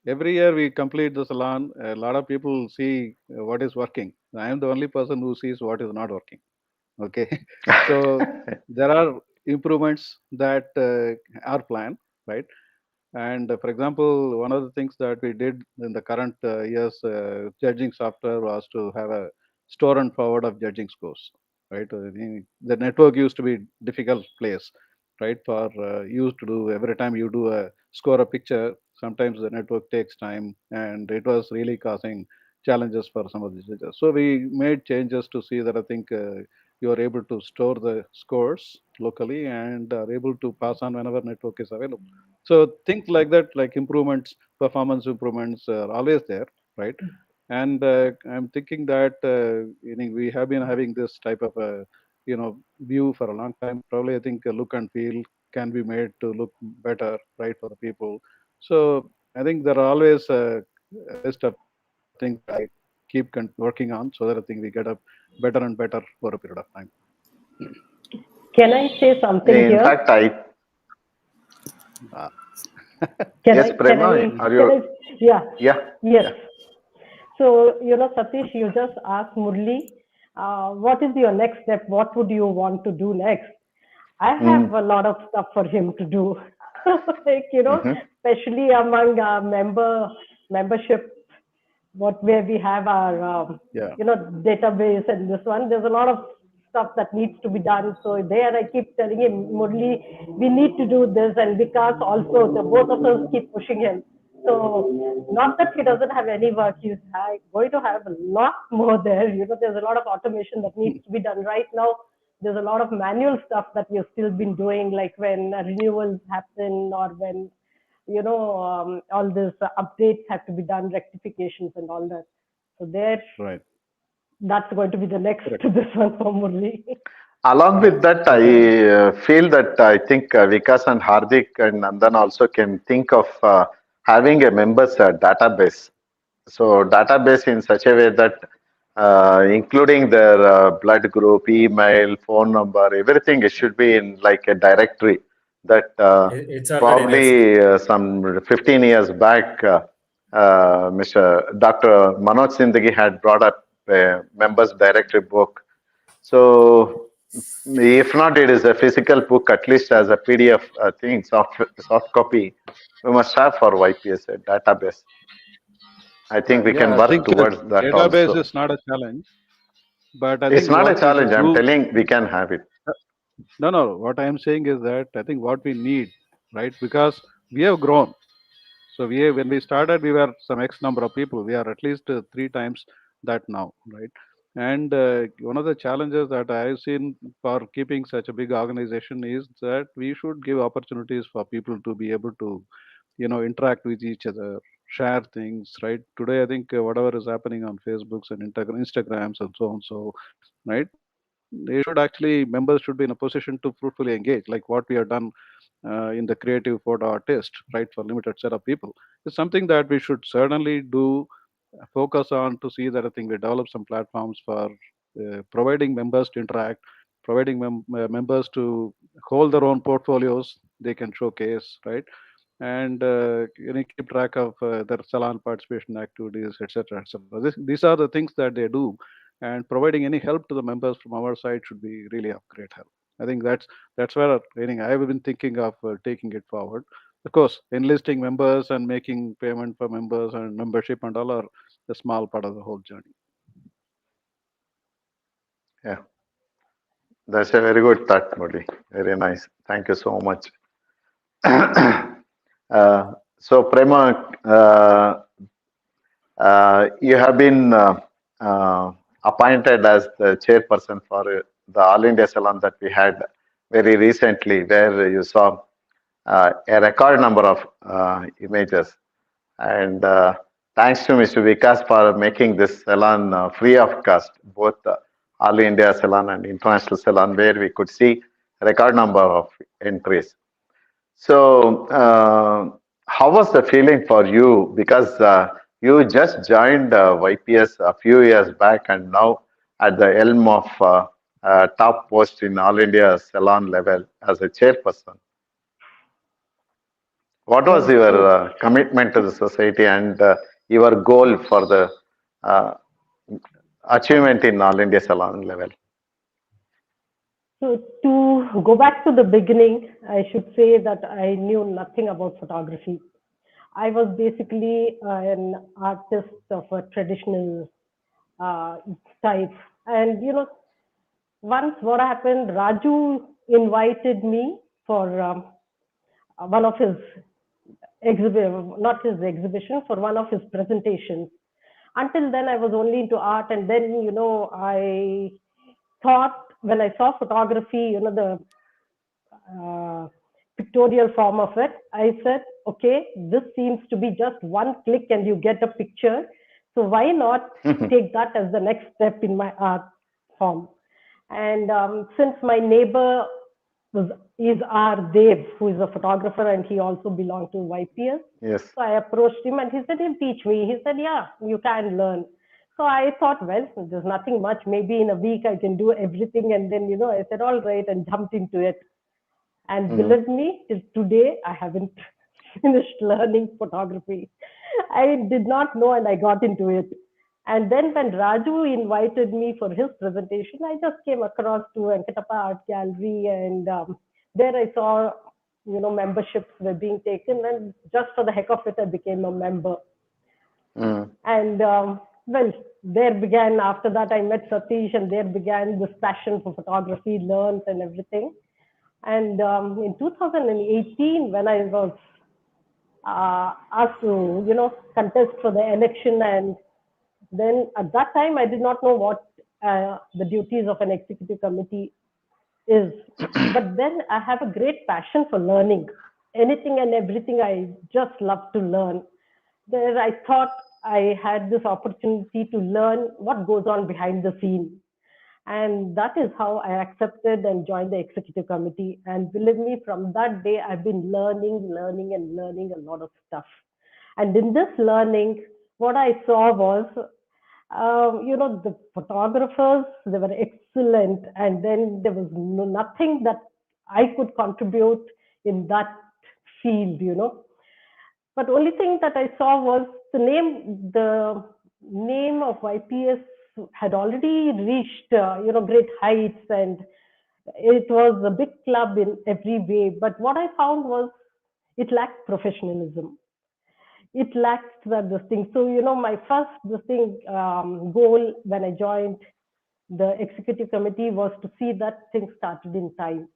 every year we complete the salon. A lot of people see what is working. I am the only person who sees what is not working. Okay, so there are improvements that are planned, right? And for example, one of the things that we did in the current year's judging software was to have a store and forward of judging scores, right? The network used to be difficult place, right? For used to do every time you do a score a picture, sometimes the network takes time, and it was really causing challenges for some of the judges. So we made changes to see that I think you are able to store the scores locally and are able to pass on whenever network is available. So things like that, like improvements, performance improvements, are always there, right? And I'm thinking that we have been having this type of a view for a long time. Probably, I think a look and feel can be made to look better, right, for the people. So I think there are always a list of things that I keep working on, so that I think we get up better and better for a period of time. Can I say something In here? fact, I Uh, Can yes, I? Can Prema, I? are Can you? I? Yeah. Yeah, Yes. yeah. So, Satish, you just asked Murli, what is your next step? What would you want to do next? I have Mm, a lot of stuff for him to do. Like, hmm. especially among our membership, where we have our, yeah, database and this one, there's a lot of stuff that needs to be done. So there I keep telling him, Murli, we need to do this. And Vikas also, the both of us keep pushing him. So not that he doesn't have any work, he's going to have a lot more there. There's a lot of automation that needs to be done right now. There's a lot of manual stuff that we've still been doing, like when renewals happen or when, all these updates have to be done, rectifications and all that. So there, right. that's going to be the next Correct. to this one for Murli. Along with that, So I feel that I think Vikas and Hardik and Nandan also can think of having a members database. So database in such a way that including their blood group, email, phone number, everything, it should be in like a directory that It's already there, sir. probably some 15 years back, Mr. Dr. Manoj Sindagi had brought up a members directory book. So if not, it is a physical book, at least as a PDF thing, soft copy. We must have for YPS a database. I think we can yeah, I work think towards that database also. is not a challenge, but I It's think not a what we challenge. should I'm do. telling we can have it. No. What I am saying is that I think what we need, right? Because we have grown. So when we started, we were some X number of people. We are at least three times that now, right? And one of the challenges that I've seen for keeping such a big organization is that we should give opportunities for people to be able to, interact with each other, share things, right? Today, I think whatever is happening on Facebooks and Instagrams and so on, so right, they should actually members should be in a position to fruitfully engage, like what we have done in the creative photo artist, right, for limited set of people. It's something that we should certainly do, focus on to see that I think we develop some platforms for providing members to interact, providing members to hold their own portfolios they can showcase, right, and keep track of their salon participation activities, etc., etc. These are the things that they do, and providing any help to the members from our side should be really of great help. I think that's where I've been thinking of taking it forward. Of course, enlisting members and making payment for members and membership and all are a small part of the whole journey. Yeah, that's a very good thought, Murli. Very nice. Thank you so much. So, Prema, you have been appointed as the chairperson for the All India Salon that we had very recently, where you saw a record number of images. And thanks to Mr. Vikas for making this salon free of cost, both All India Salon and International Salon, where we could see record number of entries. So, how was the feeling for you? Because you just joined YPS a few years back, and now at the helm of top post in All India Salon level as a chairperson. What was Well, your commitment to the society and your goal for the uh, achievement in All India Salon level? so to go back to the beginning, I should say that I knew nothing about photography. I was basically an artist of a traditional uh, type. And, once what happened, Raju invited me for one of his not his exhibition, for one of his presentations. Until then, I was only into art. And then, I thought when I saw photography, the uh, pictorial form of it, I said, okay, this seems to be just one click and you get a picture. So why not take that as the next step in my art form? And since my neighbor is R. Dev, who is a photographer, and he also belonged to YPS. Yes. So I approached him and he said, he'll teach me. He said, yeah, you can learn. So I thought, well, there's nothing much. Maybe in a week I can do everything. And then, I said, all right, and jumped into it. And believe me, till today, I haven't finished learning photography. I did not know and I got into it. And then when Raju invited me for his presentation, I just came across to Venkatappa Art Gallery, and there I saw, memberships were being taken, and just for the heck of it, I became a member. And well, there began, after that I met Satish, and there began this passion for photography, learned and everything. And in 2018, when I was asked to, contest for the election, and then at that time I did not know what the duties of an executive committee is. But then I have a great passion for learning. Anything and everything I just love to learn. There I thought I had this opportunity to learn what goes on behind the scene. And that is how I accepted and joined the executive committee. And believe me, from that day, I've been learning a lot of stuff. And in this learning, what I saw was, the photographers, they were excellent. And then there was nothing that I could contribute in that field. But only thing that I saw was the name of YPS had already reached, great heights, and it was a big club in every way. But what I found was it lacked professionalism. It lacked this thing. So, my first goal when I joined the executive committee was to see that things started in time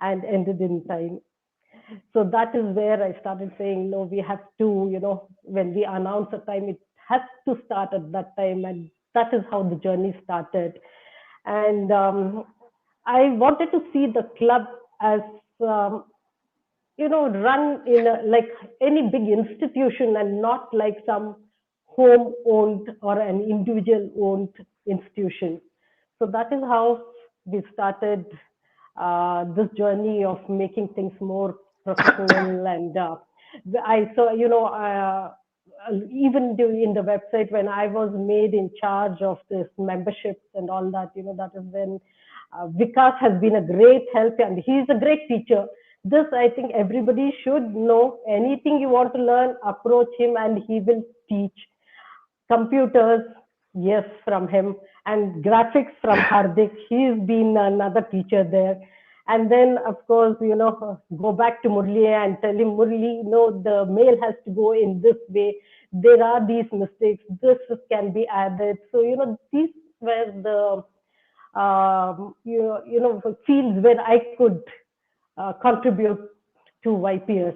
and ended in time. So that is where I started saying, no, we have to, when we announce a time, it has to start at that time. And that is how the journey started. And I wanted to see the club as, run in like any big institution, and not like some home owned or an individual owned institution. So that is how we started this journey of making things more professional. And I saw, even in the website, when I was made in charge of this memberships and all that, that is when Vikas has been a great help, and he's a great teacher. This, I think everybody should know. Anything you want to learn, approach him and he will teach. Computers, yes, from him, and graphics from Hardik. He's been another teacher there. And then, of course, go back to Murli and tell him, Murli, no, the mail has to go in this way. There are these mistakes. This can be added. So, these were the, fields where I could contribute to YPS,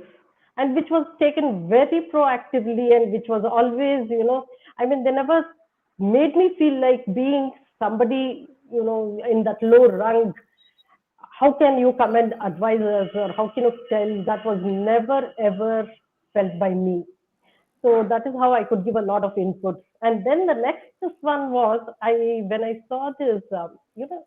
and which was taken very proactively, and which was always, they never made me feel like being somebody, in that low rung. How can you come and advise us, or how can you tell? That was never ever felt by me. So that is how I could give a lot of inputs. And then the next one was, when I saw this,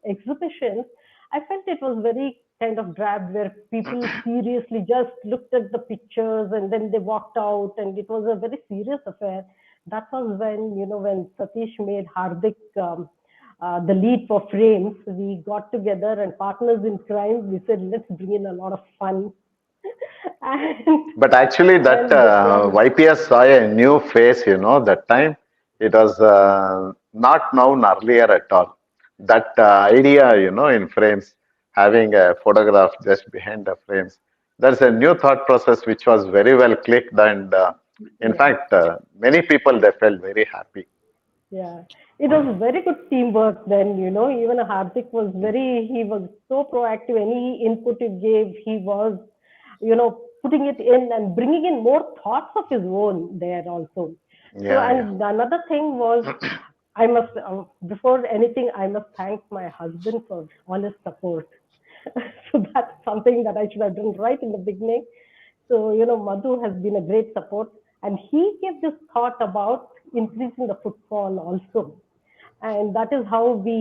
exhibitions, I felt it was very kind of drab, where people seriously just looked at the pictures and then they walked out, and it was a very serious affair. That was when, when Satish made Hardik the lead for frames. We got together, and partners in crime, we said, let's bring in a lot of fun. But actually, that YPS saw a new face, that time. It was not known earlier at all. That idea, in frames, having a photograph just behind the frames. There's a new thought process which was very well clicked, and in Yeah. fact, many people they felt very happy. Yeah, it was very good teamwork then, even Hardik was he was so proactive. Any input he gave, he was, putting it in and bringing in more thoughts of his own there also. So, Yeah, yeah. and another thing was, I must, before anything, I must thank my husband for all his support. So that's something that I should have done right in the beginning. So, Madhu has been a great support. And he gave this thought about increasing the footfall also. And that is how we,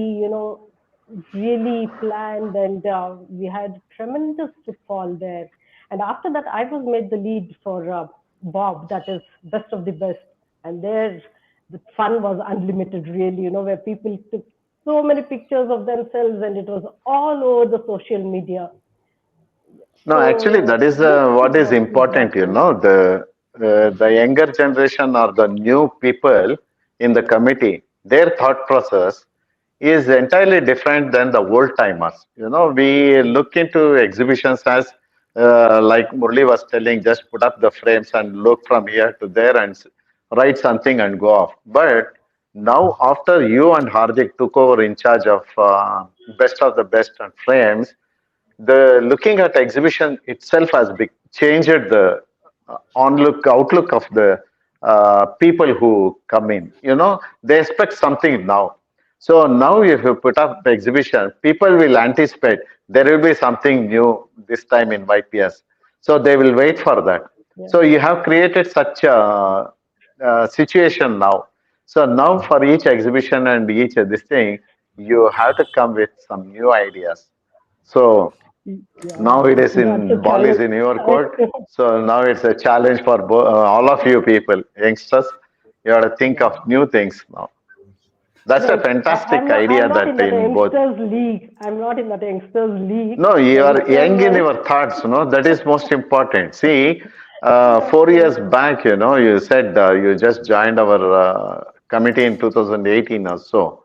really planned, and we had tremendous footfall there. And after that, I was made the lead for Bob, that is best of the best. And there, the fun was unlimited, really, where people took so many pictures of themselves, and it was all over the social media. No, actually, So that is this what is was important. exactly. The younger generation or the new people in the committee, their thought process is entirely different than the old timers. We look into exhibitions as, like Murli was telling, just put up the frames and look from here to there and write something and go off. But now, after you and Hardik took over in charge of best of the best and frames, the looking at exhibition itself has changed the outlook of the people who come in. They expect something now. So now, if you put up the exhibition, people will anticipate there will be something new this time in YPS. So they will wait for that. Yeah. So you have created such a, situation now. So now for each exhibition and each this thing, you have to come with some new ideas. So now it Yeah, is that's a in ball is challenge. in your Correct. court. So now it's a challenge for all of you people, youngsters. You have to think of Yeah. new things now. That's a Right. fantastic I'm idea not that in that in both. youngsters league. I'm not in that youngsters league. No, you are Youngsters young in were your thoughts. That is most important. See, that's 4 years true. back, you said you just joined our committee in 2018 or so.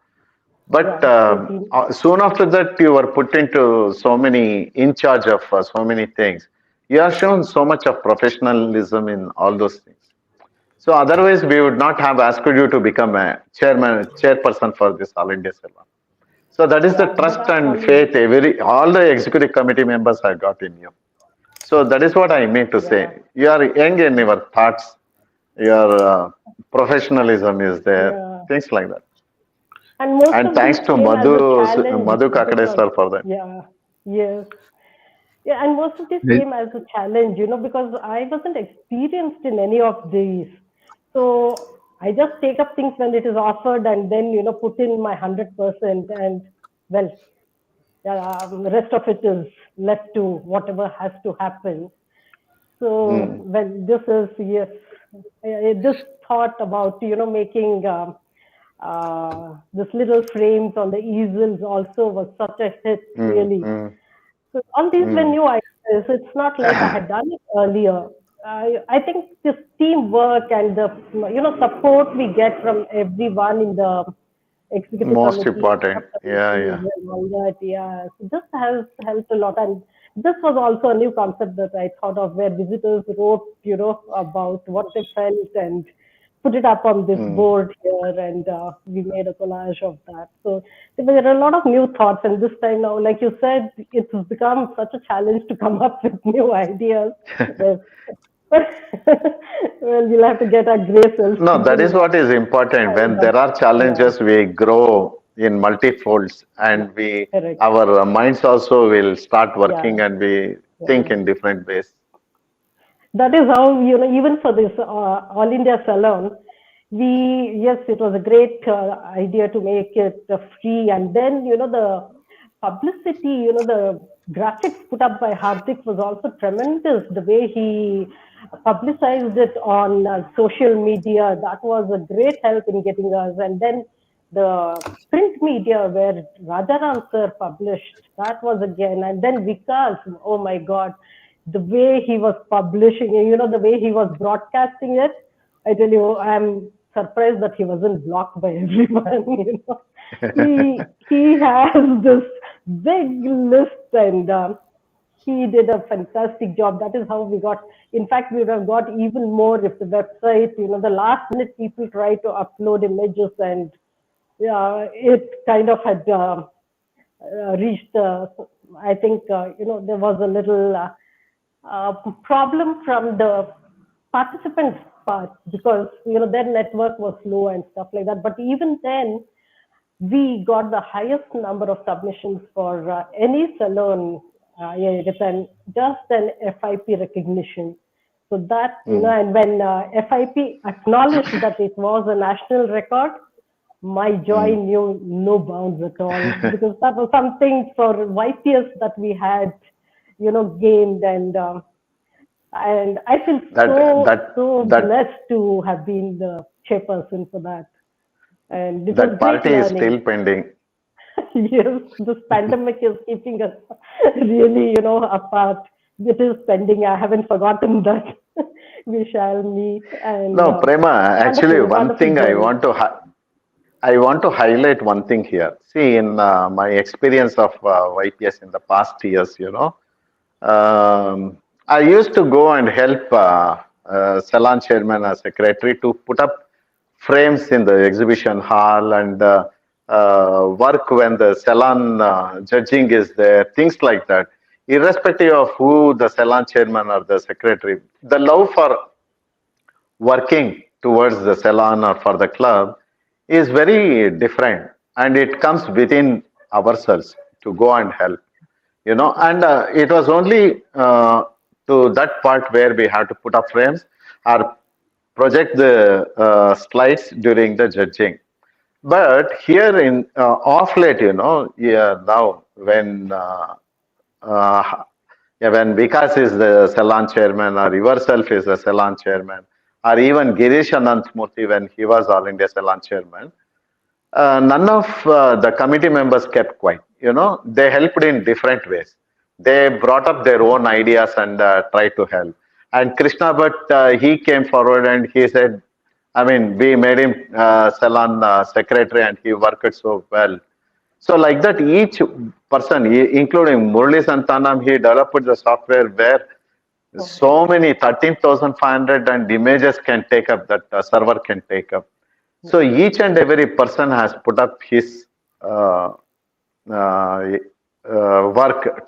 But Yeah, 18. soon after that, you were put into so many, in charge of so many things. You have shown so much of professionalism in all those things. So otherwise, we would not have asked you to become a chairperson for this All India Salon. So that is the Yeah, but trust I and only faith all the executive committee members have got in you. So that is what I mean to yeah, say. You are young in your thoughts, your professionalism is there, yeah. things like that. And most And of these thanks to came as a challenge Madhu Kakade because sir for that. yeah, yes. Yeah, and most of these came as a challenge, because I wasn't experienced in any of these. So I just take up things when it is offered and then, put in my 100%, and well, the rest of it is left to whatever has to happen. So, Mm, well, this is, yes, this thought about, making this little frames on the easels also was such a hit, mm, really. mm, So all these were mm. new ideas. It's not like I had done it earlier. I think this teamwork and the support we get from everyone in the executive Most committee, important. Yeah, subcommittees, yeah. and all that. Yeah, so this has helped a lot. And this was also a new concept that I thought of, where visitors wrote, about what they felt and put it up on this Mm. board here, and we made a collage of that. So there were a lot of new thoughts, and this time now, like you said, it's become such a challenge to come up with new ideas. Well, well, you'll have to get our graces to No, that do is that. what is important. When Kind of, there are yeah, challenges, we grow in multifolds, yeah, and correct. our minds also will start working, Yeah, and we think yeah. in different ways. That is how, even for this All India Salon, yes, it was a great idea to make it free. And then, the publicity, the graphics put up by Hardik was also tremendous. The way he publicized it on social media, that was a great help in getting us. And then the print media where Rajaram sir published, that was again, and then Vikas, oh my God, the way he was publishing, the way he was broadcasting it, I tell you, I'm surprised that he wasn't blocked by everyone. He has this big list, and he did a fantastic job. That is how we got. In fact, we would have got even more if the website, the last minute people try to upload images, and it kind of had reached. I think there was a little problem from the participants' part, because their network was slow and stuff like that. But even then, we got the highest number of submissions for any salon, and just an FIP recognition. So that, and when FIP acknowledged that it was a national record, my joy knew no bounds at all, because that was something for YPS that we had, gained, and I feel so blessed to have been the chairperson for that. And it was That great party is learning. still pending. Yes, this pandemic is keeping us really, apart. It is pending. I haven't forgotten that. We shall meet. And No, Prema, actually, one wonderful thing journey. I want to highlight one thing here. See, in my experience of YPS in the past years, I used to go and help salon chairman or secretary to put up frames in the exhibition hall, and work when the salon judging is there, things like that. Irrespective of who the salon chairman or the secretary, the love for working towards the salon or for the club is very different, and it comes within ourselves to go and help, and it was only to that part where we had to put up frames or project the slides during the judging. But here in off late, yeah, now uh, when Vikas is the salon chairman, or yourself is the salon chairman, or even Girish Anantmurthy when he was All India salon chairman, none of the committee members kept quiet. They helped in different ways. They brought up their own ideas and tried to help. And Krishna Bhatt, he came forward and he said, I mean, we made him salon secretary and he worked so well. So like that, each person, including Murli Santanam, he developed the software where so many 13,500 and images can take up, that server can take up. So each and every person has put up his work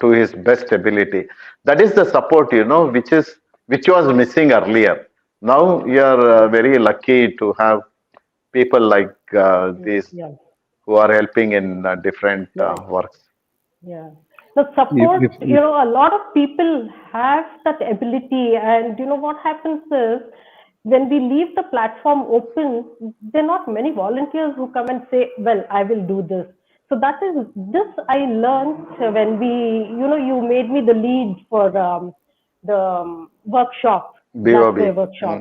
to his best ability. That is the support, which was missing earlier. Now you are very lucky to have people like these Yeah. who are helping in different works. Yeah. The support, a lot of people have that ability, and what happens is, when we leave the platform open, there are not many volunteers who come and say, well, I will do this. So that is this I learned when you made me the lead for the workshop, glassware BOB. workshop.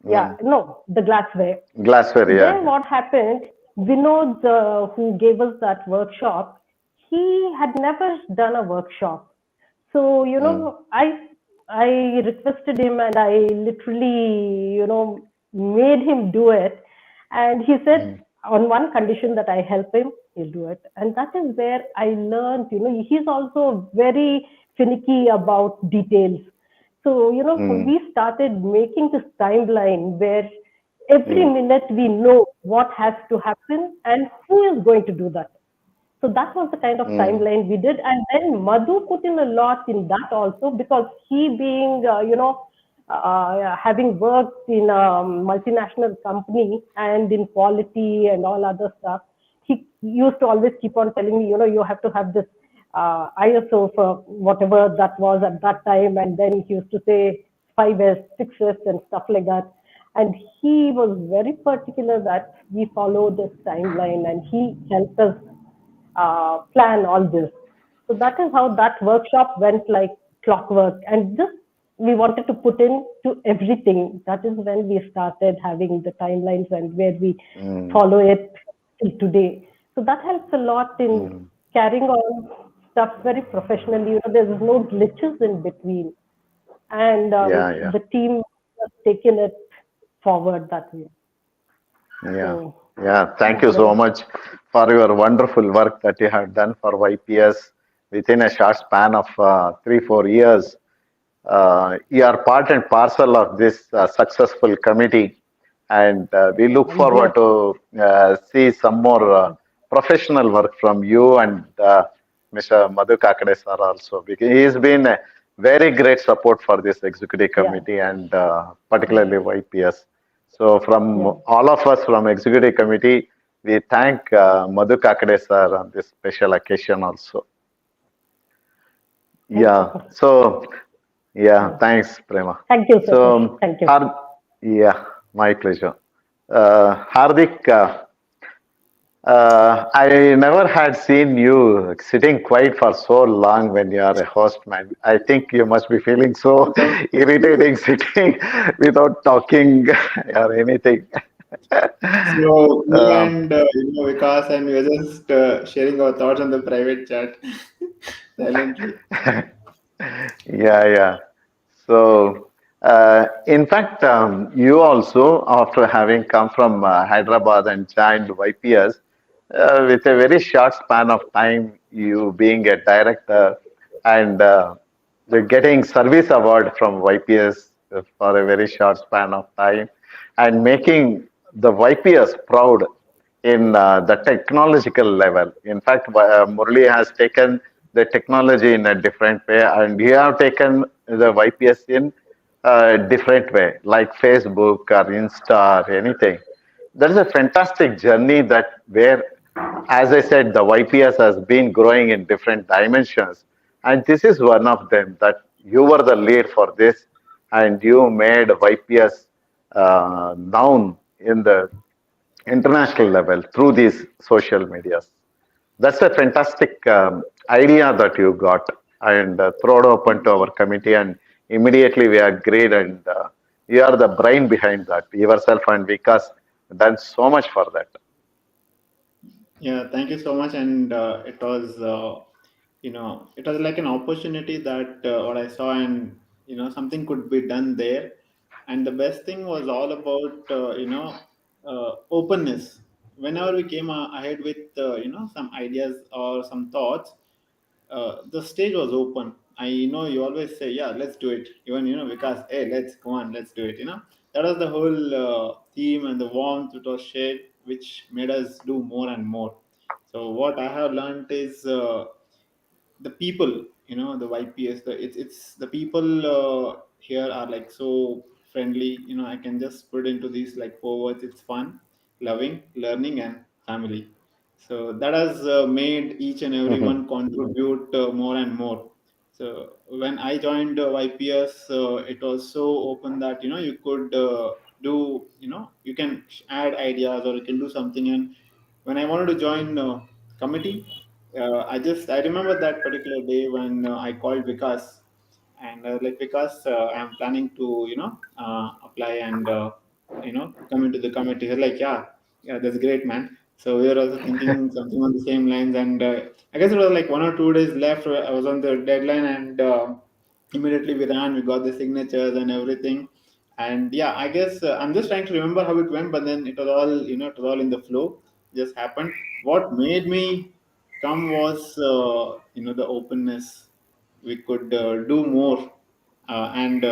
Yeah, no, the glassware. Glassware, There, yeah. what happened, Vinod, who gave us that workshop, he had never done a workshop. So, I requested him, and I literally, made him do it. And he said, on one condition, that I help him, he'll do it. And that is where I learned, he's also very finicky about details. So, we started making this timeline where every minute we know what has to happen and who is going to do that. So that was the kind of timeline we did. And then Madhu put in a lot in that also, because he being, having worked in a multinational company and in quality and all other stuff, he used to always keep on telling me, you have to have this ISO for whatever that was at that time. And then he used to say 5S, 6S and stuff like that. And he was very particular that we follow this timeline, and he helped us plan all this. So that is how that workshop went like clockwork. And just we wanted to put in to everything. That is when we started having the timelines and where we follow it till today. So that helps a lot in carrying on stuff very professionally. There's no glitches in between. And the team has taken it forward that way. Yeah. So, Yeah. Thank you so much for your wonderful work that you have done for YPS. within a short span of 3 4 years. You are part and parcel of this successful committee, and we look I'm here. forward to see some more professional work from you and Mr. Madhu Kakade sir also, because he has been a very great support for this executive Yeah, committee and particularly YPS. So from yeah. all of us from executive committee, we thank Madhu Kakade sir on this special occasion also. Thank you. Yeah. So yeah, Yeah. thanks, Prema. Thank you, sir. So, Thank you. Yeah, my pleasure. Hardik, I never had seen you sitting quiet for so long when you are a host, man. I think you must be feeling so irritating sitting without talking or anything. So me Um, and Vikas and we were just sharing our thoughts on the private chat silently. yeah, yeah. So, in fact, you also, after having come from Hyderabad and joined YPS, with a very short span of time, you being a director and the getting service award from YPS for a very short span of time, and making the YPS proud in the technological level. In fact, Murli has taken the technology in a different way, and you have taken the YPS in a different way, like Facebook or Insta or anything. That is a fantastic journey that where, as I said, the YPS has been growing in different dimensions, and this is one of them. That you were the lead for this, and you made YPS known in the international level through these social medias. That's a fantastic idea that you got and throw it open to our committee, and immediately we agreed, and you are the brain behind that. Yourself and Vikas done so much for that. Yeah, thank you so much. And it was, it was like an opportunity that what I saw, and something could be done there. And the best thing was all about, openness. Whenever we came ahead with, some ideas or some thoughts, the stage was open. I know you always say, yeah, let's do it. Even because hey, let's go on, let's do it. That was the whole theme and the warmth it was shared, which made us do more and more. So what I have learned is the people, the YPS, it's the people here are like so friendly. I can just put into these like 4 words: it's fun, loving, learning, and family. So that has made each and Mhm. everyone contribute more and more. So when I joined YPS, it also opened that you could do, you can add ideas or you can do something. And when I wanted to join committee, I remember that particular day when I called Vikas, and like Vikas, I'm planning to apply and come into the committee. He's like, yeah, yeah, that's great, man. So we were also thinking something on the same lines, and I guess it was like 1 or 2 days left. I was on the deadline, and immediately we ran. We got the signatures and everything, and yeah, I guess I'm just trying to remember how it went, but then it was all it was all in the flow. Just happened. What made me come was the openness. We could do more, and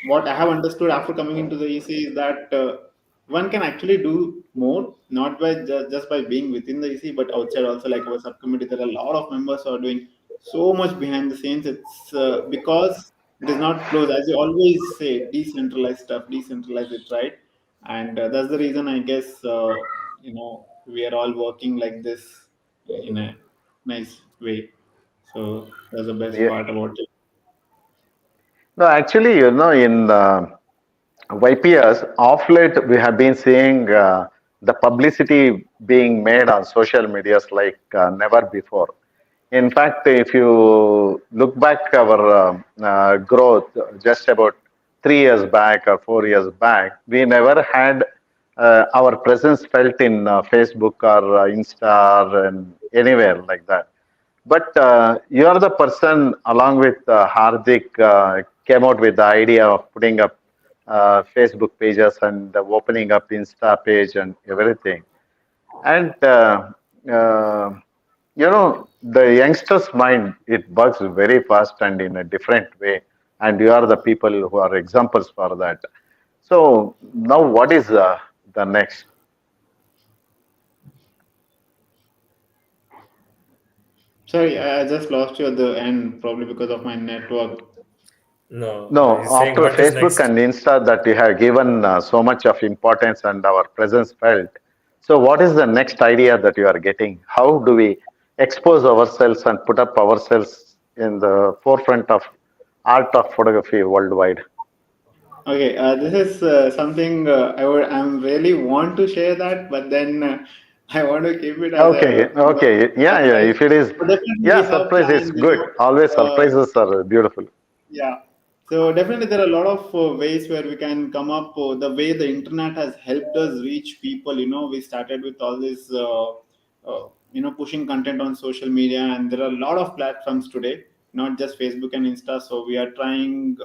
what I have understood after coming into the EC is that one can actually do more, not by just by being within the EC, but outside also. Like our subcommittee, there are a lot of members who are doing so much behind the scenes. It's because it is not close, as you always say, decentralized stuff, decentralize it, right? And that's the reason I guess we are all working like this in a nice way. So that's the best Yeah. part about it. No, actually, in YPS, off late, we have been seeing the publicity being made on social medias like never before. In fact, if you look back our growth just about 3 years back or 4 years back, we never had our presence felt in Facebook or Insta or anywhere like that. But you are the person, along with Hardik, came out with the idea of putting up Facebook pages and opening up Insta page and everything. And uh, you know, the youngsters' mind, it works very fast and in a different way. And you are the people who are examples for that. So now, what is the next? Sorry, I just lost you at the end, probably because of my network. No, No, he's saying after what is Facebook next. and Insta that you have given so much of importance and our presence felt. So, what is the next idea that you are getting? How do we expose ourselves and put up ourselves in the forefront of art of photography worldwide? Okay, this is something I'm really want to share that, but then I want to keep it as Okay, a okay, yeah, yeah. surprise. If it is, But definitely yeah, we have surprise is plans, good. Always uh, surprises are beautiful. yeah. So definitely there are a lot of ways where we can come up. The way the internet has helped us reach people. We started with all this, pushing content on social media, and there are a lot of platforms today, not just Facebook and Insta. So we are trying.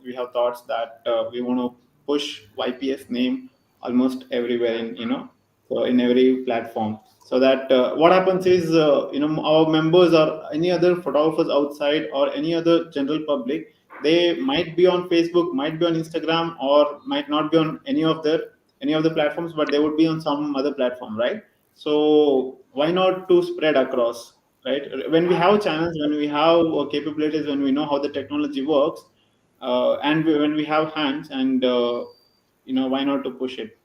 We have thoughts that we want to push YPS name almost everywhere so in every platform, so that what happens is our members or any other photographers outside or any other general public, they might be on Facebook, might be on Instagram, or might not be on any of the platforms, but they would be on some other platform, right? So why not to spread across, right? When we have channels, when we have capabilities, when we know how the technology works, and when we have hands, and why not to push it?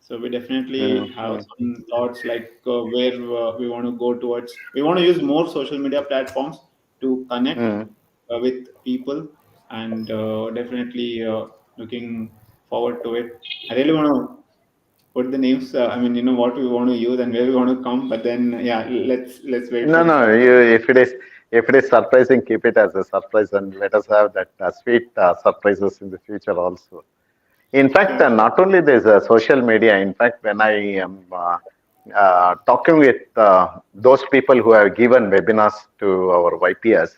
So we definitely have Mm-hmm. some thoughts like where we want to go towards. We want to use more social media platforms to connect with people, and definitely looking forward to it. I really want to put the names. I mean, what we want to use and where we want to come. But then, yeah, let's wait No, for the no. surprise. If it is surprising, keep it as a surprise, and let us have that sweet surprises in the future also. In fact, Sure. not only there's social media. In fact, when I am talking with those people who have given webinars to our YPS,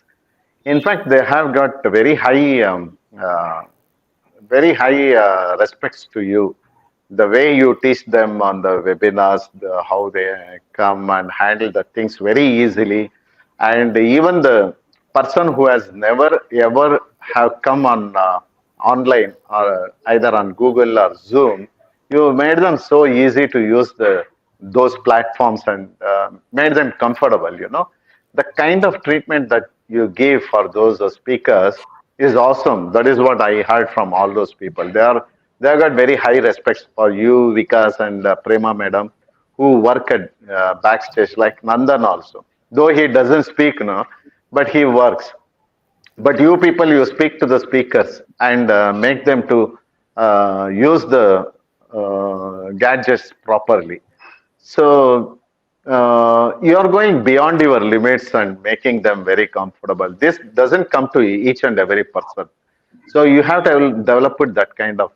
in fact, they have got very high respects to you. The way you teach them on the webinars, how they come and handle the things very easily, and even the person who has never ever have come on online or either on Google or Zoom, you made them so easy to use those platforms and made them comfortable. The kind of treatment that you give for those speakers is awesome. That is what I heard from all those people. They have got very high respects for you, Vikas and Prema Madam, who work at backstage, like Nandan also. Though he doesn't speak, no, but he works. But you people, you speak to the speakers and make them to use the gadgets properly. So you are going beyond your limits and making them very comfortable. This doesn't come to each and every person. So you have to develop that kind of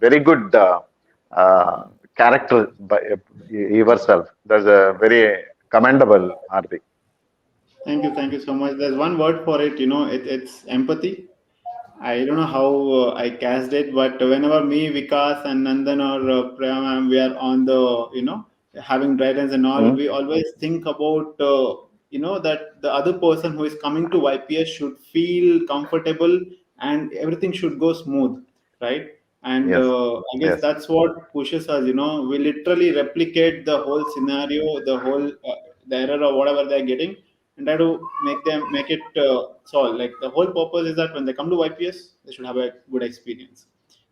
very good uh, character by yourself. That's a very commendable, Hardik. Thank you so much. There's one word for it. It's empathy. I don't know how I cast it, but whenever me, Vikas, and Nandan or Priyam, we are on the, having guidance and all, Hmm? we always think about, that the other person who is coming to YPS should feel comfortable and everything should go smooth, right? And Yes, I guess yes. that's what pushes us. We literally replicate the whole scenario, the error or whatever they're getting, and try to make it solve. Like the whole purpose is that when they come to YPS, they should have a good experience.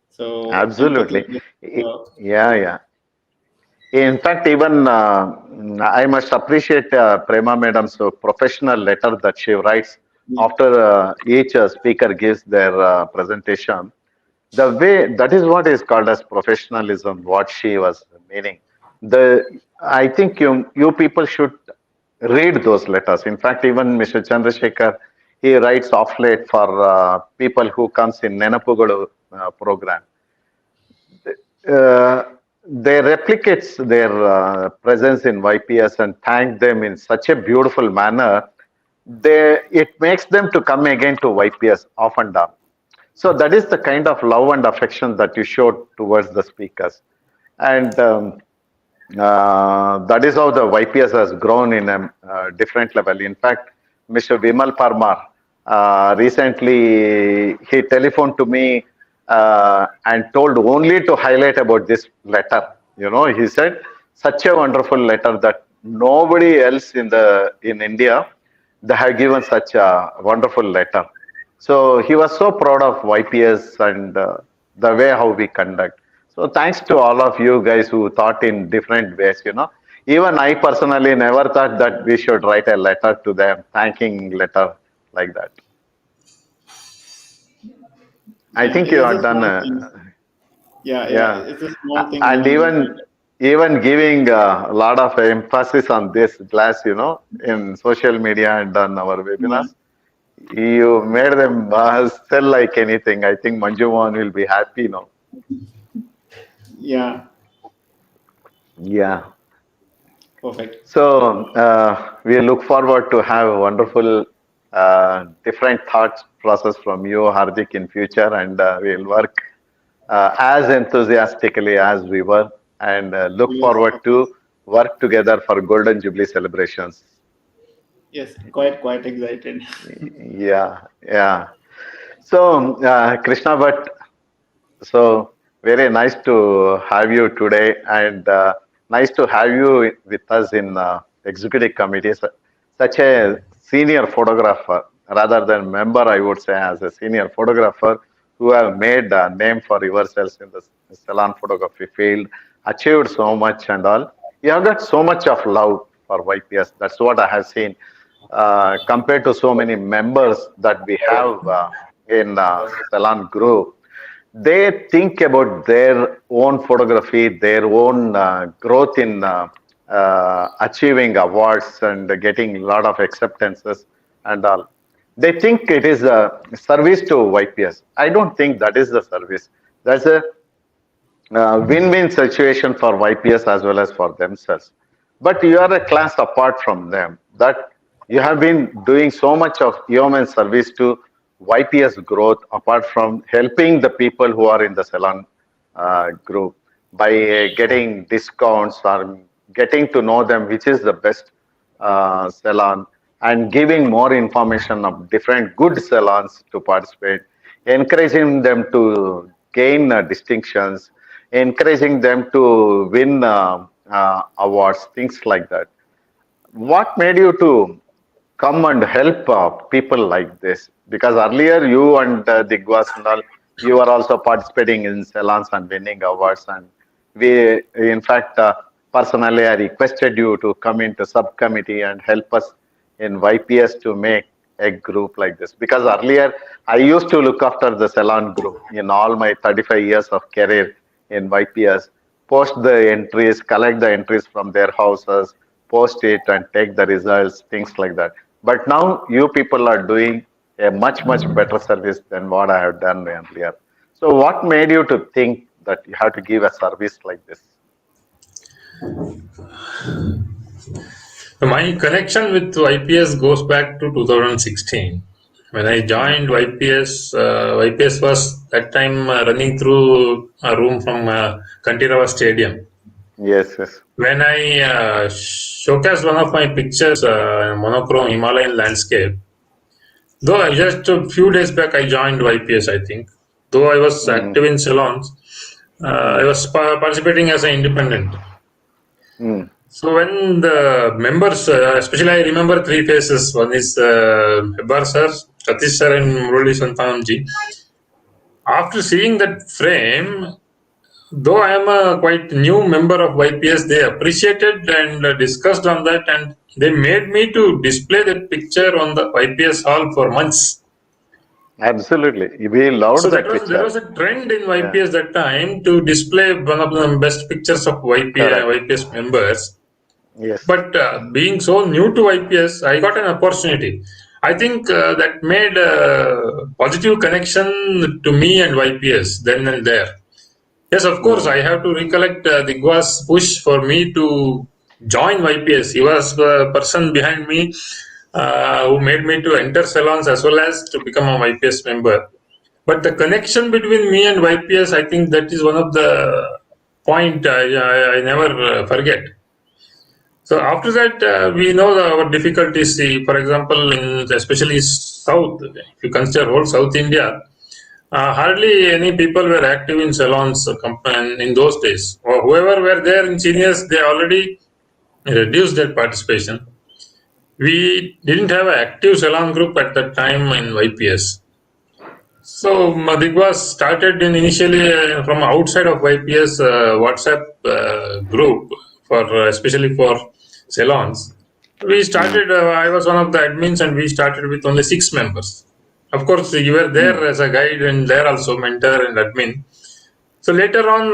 So empathy. Absolutely. Yeah, yeah. In fact, even I must appreciate Prema Madam's professional letter that she writes Yeah. after each speaker gives their presentation. The way that is what is called as professionalism, what she was meaning. I think you people should read those letters. In fact, even Mr. Chandrasekhar, he writes off late for people who comes in Nenapugalu program. uh, they replicates their presence in YPS and thank them in such a beautiful manner. It makes them to come again to YPS off and down. So that is the kind of love and affection that you showed towards the speakers. And That is how the YPS has grown in a different level. In fact, Mr. Vimal Parmar, recently he telephoned to me and told only to highlight about this letter. You know, he said such a wonderful letter that nobody else in India they have given such a wonderful letter. So he was so proud of YPS and the way how we conduct. So thanks to all of you guys who thought in different ways, you know. Even I personally never thought that we should write a letter to them, thanking letter like that. I Yeah, think it you is have a done, small thing. Yeah, yeah, it's a small thing and when we. even giving a lot of emphasis on this glass, you know, in social media and on our Yeah, webinars. You made them sell like anything. I think Manju Mohan will be happy now. yeah, Yeah. perfect. So we look forward to have a wonderful different thoughts process from you, Hardik, in future, and we'll work as enthusiastically as we were, and look Yes, forward of course. to work together for Golden Jubilee celebrations. Yes, quite excited. Yeah, yeah. So Krishna, but so very nice to have you today, and nice to have you with us in executive committee. Such a senior photographer, rather than member, I would say, as a senior photographer who have made a name for yourselves in the salon photography field, achieved so much and all. You have got so much of love for YPS. That's what I have seen. Compared to so many members that we have in Salon Group, they think about their own photography, their own growth in achieving awards and getting a lot of acceptances and all. They think it is a service to YPS. I don't think that is the service. That's a win-win situation for YPS as well as for themselves. But you are a class apart from them. That you have been doing so much of human service to YPS growth, apart from helping the people who are in the salon group by getting discounts or getting to know them, which is the best salon, and giving more information of different good salons to participate, encouraging them to gain distinctions, encouraging them to win awards, things like that. What made you to come and help people like this? Because earlier you and Digwas and all, you were also participating in salons and winning awards. And we, in fact, personally, I requested you to come into subcommittee and help us in YPS to make a group like this. Because earlier, I used to look after the salon group in all my 35 years of career in YPS, post the entries, collect the entries from their houses, post it and take the results, things like that. But now you people are doing a much better service than what I have done earlier. So what made you to think that you have to give a service like this? My connection with YPS goes back to 2016. When I joined YPS, YPS was that time running through a room from Kantirava Stadium. Yes, yes. When I showcased one of my pictures, monochrome Himalayan landscape, though I just a few days back I joined YPS, I think. Though I was Mm, active in salons, I mm, was participating as an independent. mm. So when the members, especially I remember three faces. One is Hebbar sir, Satish sir, and Murali Santanamji. After seeing that frame, though I am a quite new member of YPS, they appreciated and discussed on that, and they made me to display that picture on the YPS hall for months. Absolutely. We So loved that that was there picture. was a trend in Yeah, YPS that time to display one of the best pictures of correct. YPS members. Yes. But being so new to YPS, I got an opportunity. I think that made a positive connection to me and YPS then and there. Yes, of course, Mm, I have to recollect Digwa's push for me to join YPS. He was the person behind me who made me to enter salons as well as to become a YPS member. But the connection between me and YPS, I think that is one of the point I never forget. So after that, we know our difficulties. See, for example, in especially South, if you consider whole South India, hardly any people were active in salons in those days. Or whoever were there in seniors, they already reduced their participation. We didn't have an active salon group at that time in YPS. So Digwas started initially from outside of YPS WhatsApp group for especially for salons. We started. I was one of the admins, and we started with only 6 members. Of course, you were there as a guide and there also mentor and admin. So later on,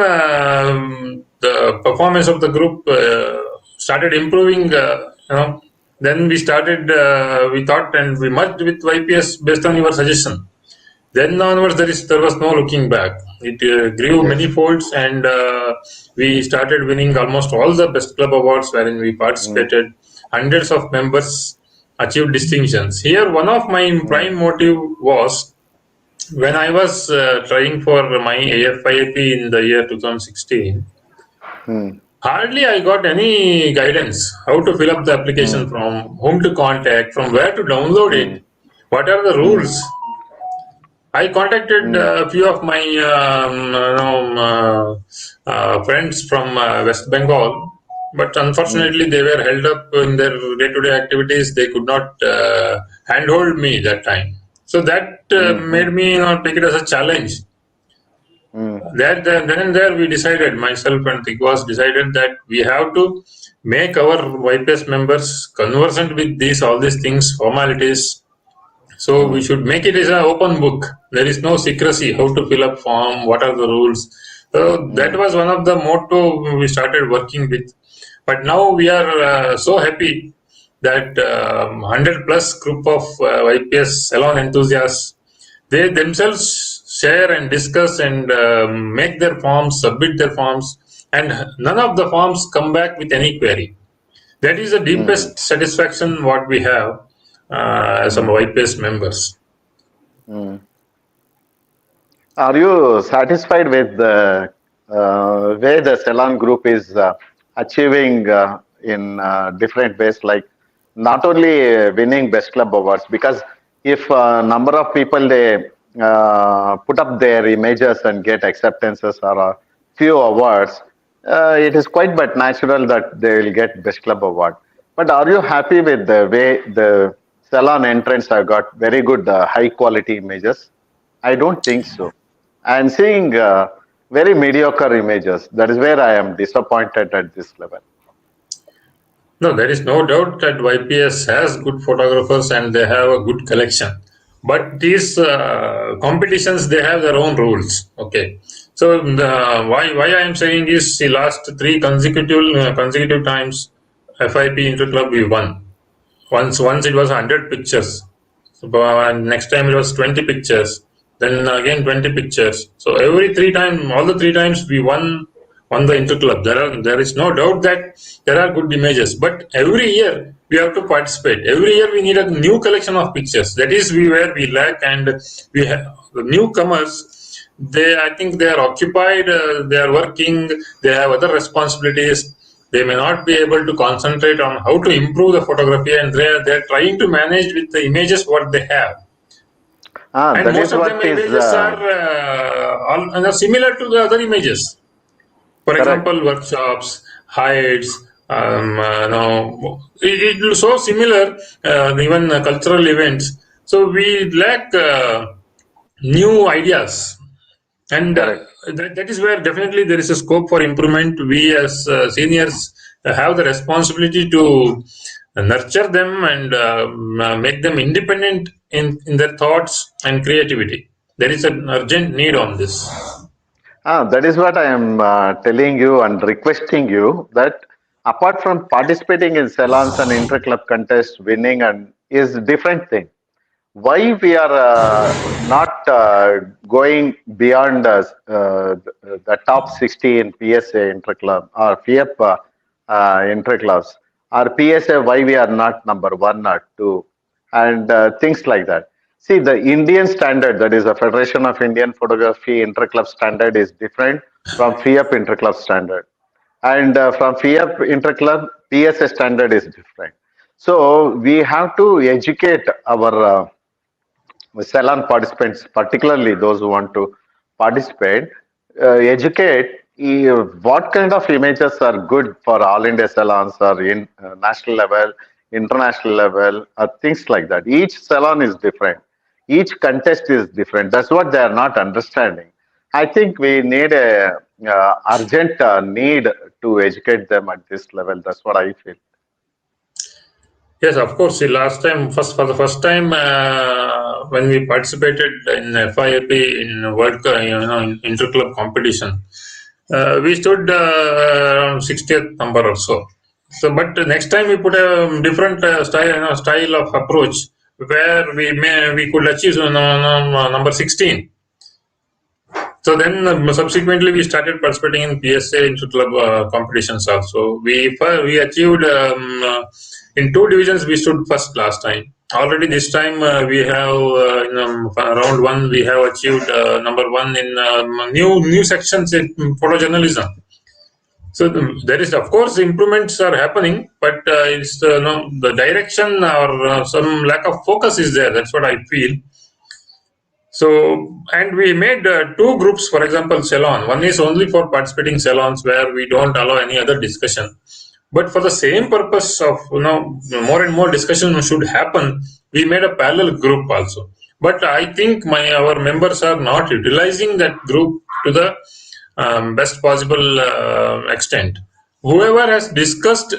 the performance of the group started improving. Then we started. We thought and we merged with YPS based on your suggestion. Then onwards, there was no looking back. It grew many folds, and we started winning almost all the best club awards wherein we participated. Hundreds of members achieved distinctions. Here, one of my prime motive was when I was trying for my AFIAP in the year 2016. Hardly I got any guidance how to fill up the application, from whom to contact, from where to download it, what are the rules. I contacted a few of my friends from West Bengal, but unfortunately they were held up in their day-to-day activities. They could not handhold me that time. So that made me take it as a challenge. Then and there we decided, myself and Tikwas decided that we have to make our YPS members conversant with all these things, formalities. So we should make it as an open book. There is no secrecy, how to fill up form, what are the rules. So that was one of the motto we started working with. But now we are so happy that 100 plus group of YPS salon enthusiasts, they themselves share and discuss and make their forms, submit their forms, and none of the forms come back with any query. That is the deepest satisfaction what we have as some YPS members. Are you satisfied with the way the salon group is achieving in different ways, like not only winning best club awards, because if a number of people they put up their images and get acceptances or a few awards, it is quite but natural that they will get best club award. But are you happy with the way the salon entrants have got very good high quality images? I don't think so. I'm seeing very mediocre images. That is where I am disappointed at this level. No, there is no doubt that YPS has good photographers and they have a good collection. But these competitions, they have their own rules. Okay. So why I am saying is the last 3 consecutive times FIP Interclub we won. Once it was 100 pictures. So, next time it was 20 pictures. Then again 20 pictures. So all the 3 times we won the Interclub. There is no doubt that there are good images. But every year we have to participate. Every year we need a new collection of pictures. That is where we lack, and we have the newcomers. I think they are occupied. They are working. They have other responsibilities. They may not be able to concentrate on how to improve the photography, and they're trying to manage with the images what they have. And most of them images are similar to the other images. For example, workshops, hides, it is so similar, even cultural events. So we lack new ideas. And that is where definitely there is a scope for improvement. We as seniors have the responsibility to nurture them and make them independent in their thoughts and creativity. There is an urgent need on this. That is what I am telling you and requesting you, that apart from participating in salons and inter-club contests, winning and is different thing. Why we are not going beyond the top 60 in PSA inter-club or FIEP inter-clubs, or PSA, why we are not number 1 or 2, and things like that. See, the Indian standard, that is the Federation of Indian Photography Inter-Club standard, is different from FIEP Interclub standard. And from FIEP Interclub, PSA standard is different. So we have to educate our salon participants, particularly those who want to participate, educate what kind of images are good for all India salons or in national level, international level, or things like that. Each salon is different. Each contest is different. That's what they are not understanding. I think we need a urgent need to educate them at this level. That's what I feel. Yes, of course. See, last time, for the first time, when we participated in FIAP in World Cup, in interclub competition, we stood around 60th number or so. So, but next time we put a different style of approach where we could achieve number 16. So then subsequently we started participating in PSA interclub competitions also. We achieved in 2 divisions we stood first last time. Already this time we have in round 1 we have achieved number 1 in new sections in photojournalism. So there is, of course, improvements are happening, but it's the direction or some lack of focus is there. That's what I feel. So, and we made 2 groups, for example, salon. One is only for participating salons where we don't allow any other discussion. But for the same purpose of, more and more discussion should happen, we made a parallel group also. But I think our members are not utilizing that group to the best possible extent. Whoever has discussed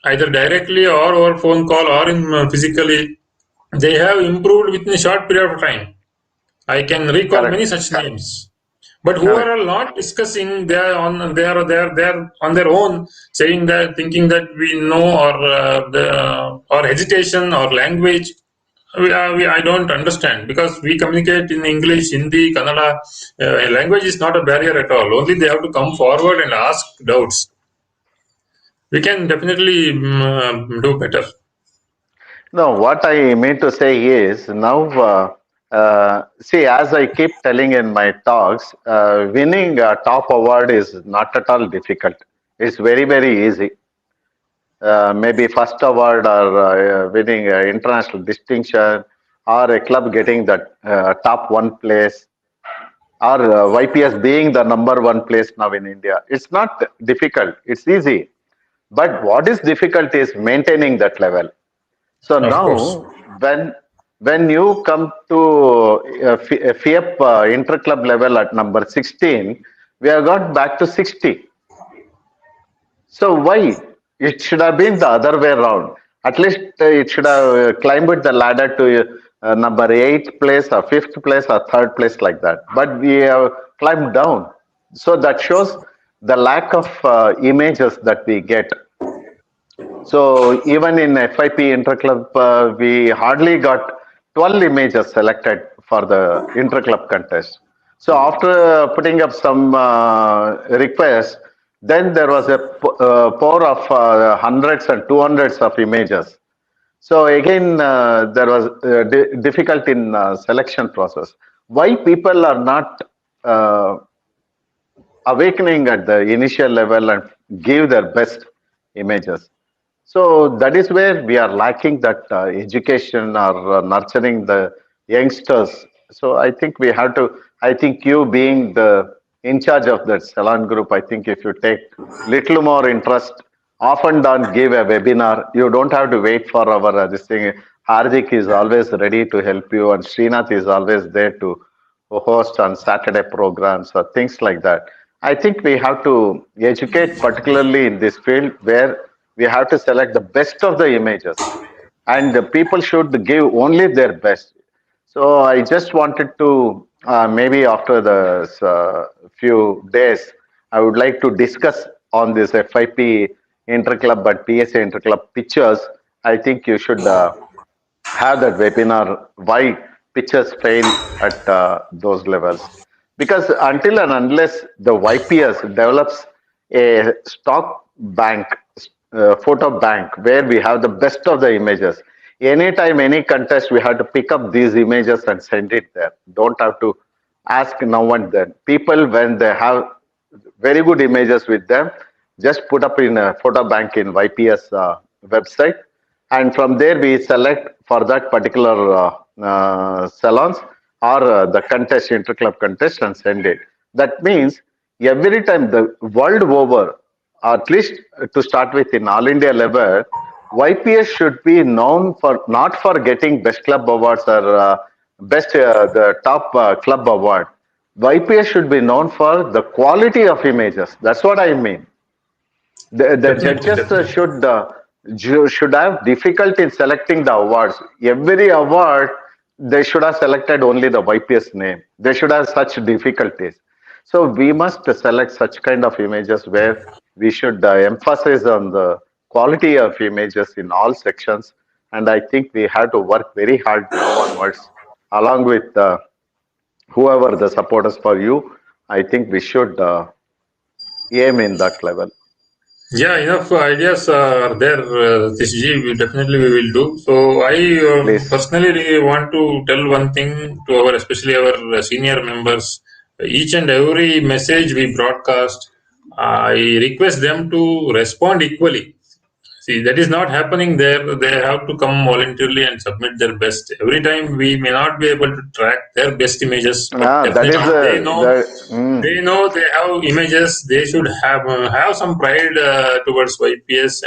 either directly or over phone call or in physically, they have improved within a short period of time. I can recall many such names. But who are not discussing, they are on their own, saying that, thinking that we know, or hesitation or language. I don't understand, because we communicate in English, Hindi, Kannada. Language is not a barrier at all. Only they have to come forward and ask doubts. We can definitely do better. No, what I mean to say is now. See, as I keep telling in my talks, winning a top award is not at all difficult. It's very, very easy. Maybe first award or winning international distinction, or a club getting the top 1 place, or YPS being the number 1 place now in India. It's not difficult. It's easy. But what is difficult is maintaining that level. So now, when you come to FIEP interclub level at number 16, we have got back to 60. So why? It should have been the other way around. At least it should have climbed the ladder to number 8th place or 5th place or 3rd place like that. But we have climbed down. So that shows the lack of images that we get. So even in FIP Interclub, we hardly got 12 images selected for the Interclub contest. So after putting up some requests, then there was a pour of hundreds and 200s of images. So again, there was difficulty in selection process. Why people are not awakening at the initial level and give their best images? So that is where we are lacking that education or nurturing the youngsters. So I think we have to, I think you being the in charge of that salon group, I think if you take little more interest, often done, give a webinar. You don't have to wait for our this thing. Hardik is always ready to help you, and Srinath is always there to host on Saturday programs or things like that. I think we have to educate, particularly in this field where we have to select the best of the images, and the people should give only their best. So I just wanted to maybe after the few days, I would like to discuss on this FIP interclub but PSA interclub pictures. I think you should have that webinar why pictures fail at those levels, because until and unless the YPS develops a stock bank, photo bank where we have the best of the images, anytime any contest we have to pick up these images and send it there. Don't have to ask now and then. People, when they have very good images with them. Just put up in a photo bank in YPS website, and from there we select for that particular salons or the contest, interclub contest, and send it. That means every time the world over, at least to start with in all India level, YPS should be known for not for getting best club awards or best the top club award. YPS should be known for the quality of images. That's what I mean. The Definitely, judges definitely. should have difficulty in selecting the awards. Every award they should have selected only the YPS name. They should have such difficulties. So we must select such kind of images where we should emphasize on the quality of images in all sections. And I think we have to work very hard now onwards, along with whoever the supporters for you. I think we should aim in that level. Yeah, enough ideas are there, this G. We will do. So I Please. personally really want to tell one thing to our, especially our senior members. Each and every message we broadcast, I request them to respond equally. See, that is not happening there. They have to come voluntarily and submit their best. Every time we may not be able to track their best images, but That is definitely they know they have images. They should have some pride towards YPS,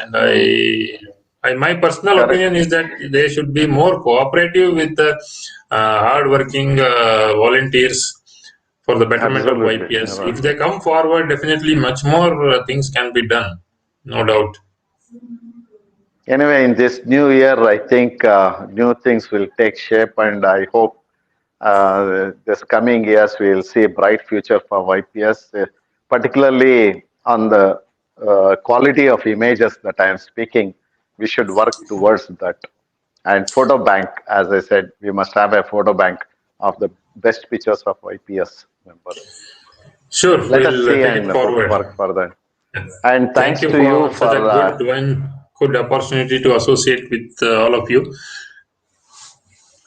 and my personal correct. opinion is that they should be more cooperative with the hardworking volunteers for the betterment of Absolutely. YPS. You're If they come forward, definitely much more things can be done, no doubt. Anyway, in this new year, I think new things will take shape, and I hope this coming years we will see a bright future for YPS, particularly on the quality of images that I am speaking. We should work towards that. And photo bank, as I said, we must have a photo bank of the best pictures of YPS members. Sure, Let us we'll see take it and forward. work further. And Thank thanks you to you for such a for good opportunity to associate with all of you.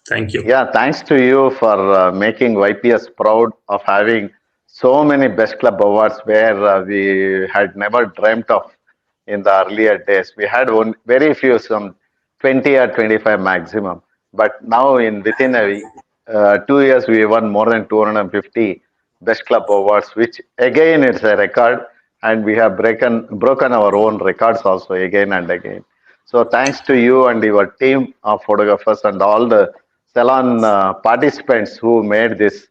Thank you. yeah, thanks to you for making YPS proud of having so many best club awards where we had never dreamt of in the earlier days. We had very few, some 20 or 25 maximum. But now in within 2 years, we won more than 250 best club awards, which again it's a record, and we have broken our own records also again and again. So thanks to you and your team of photographers and all the salon participants who made this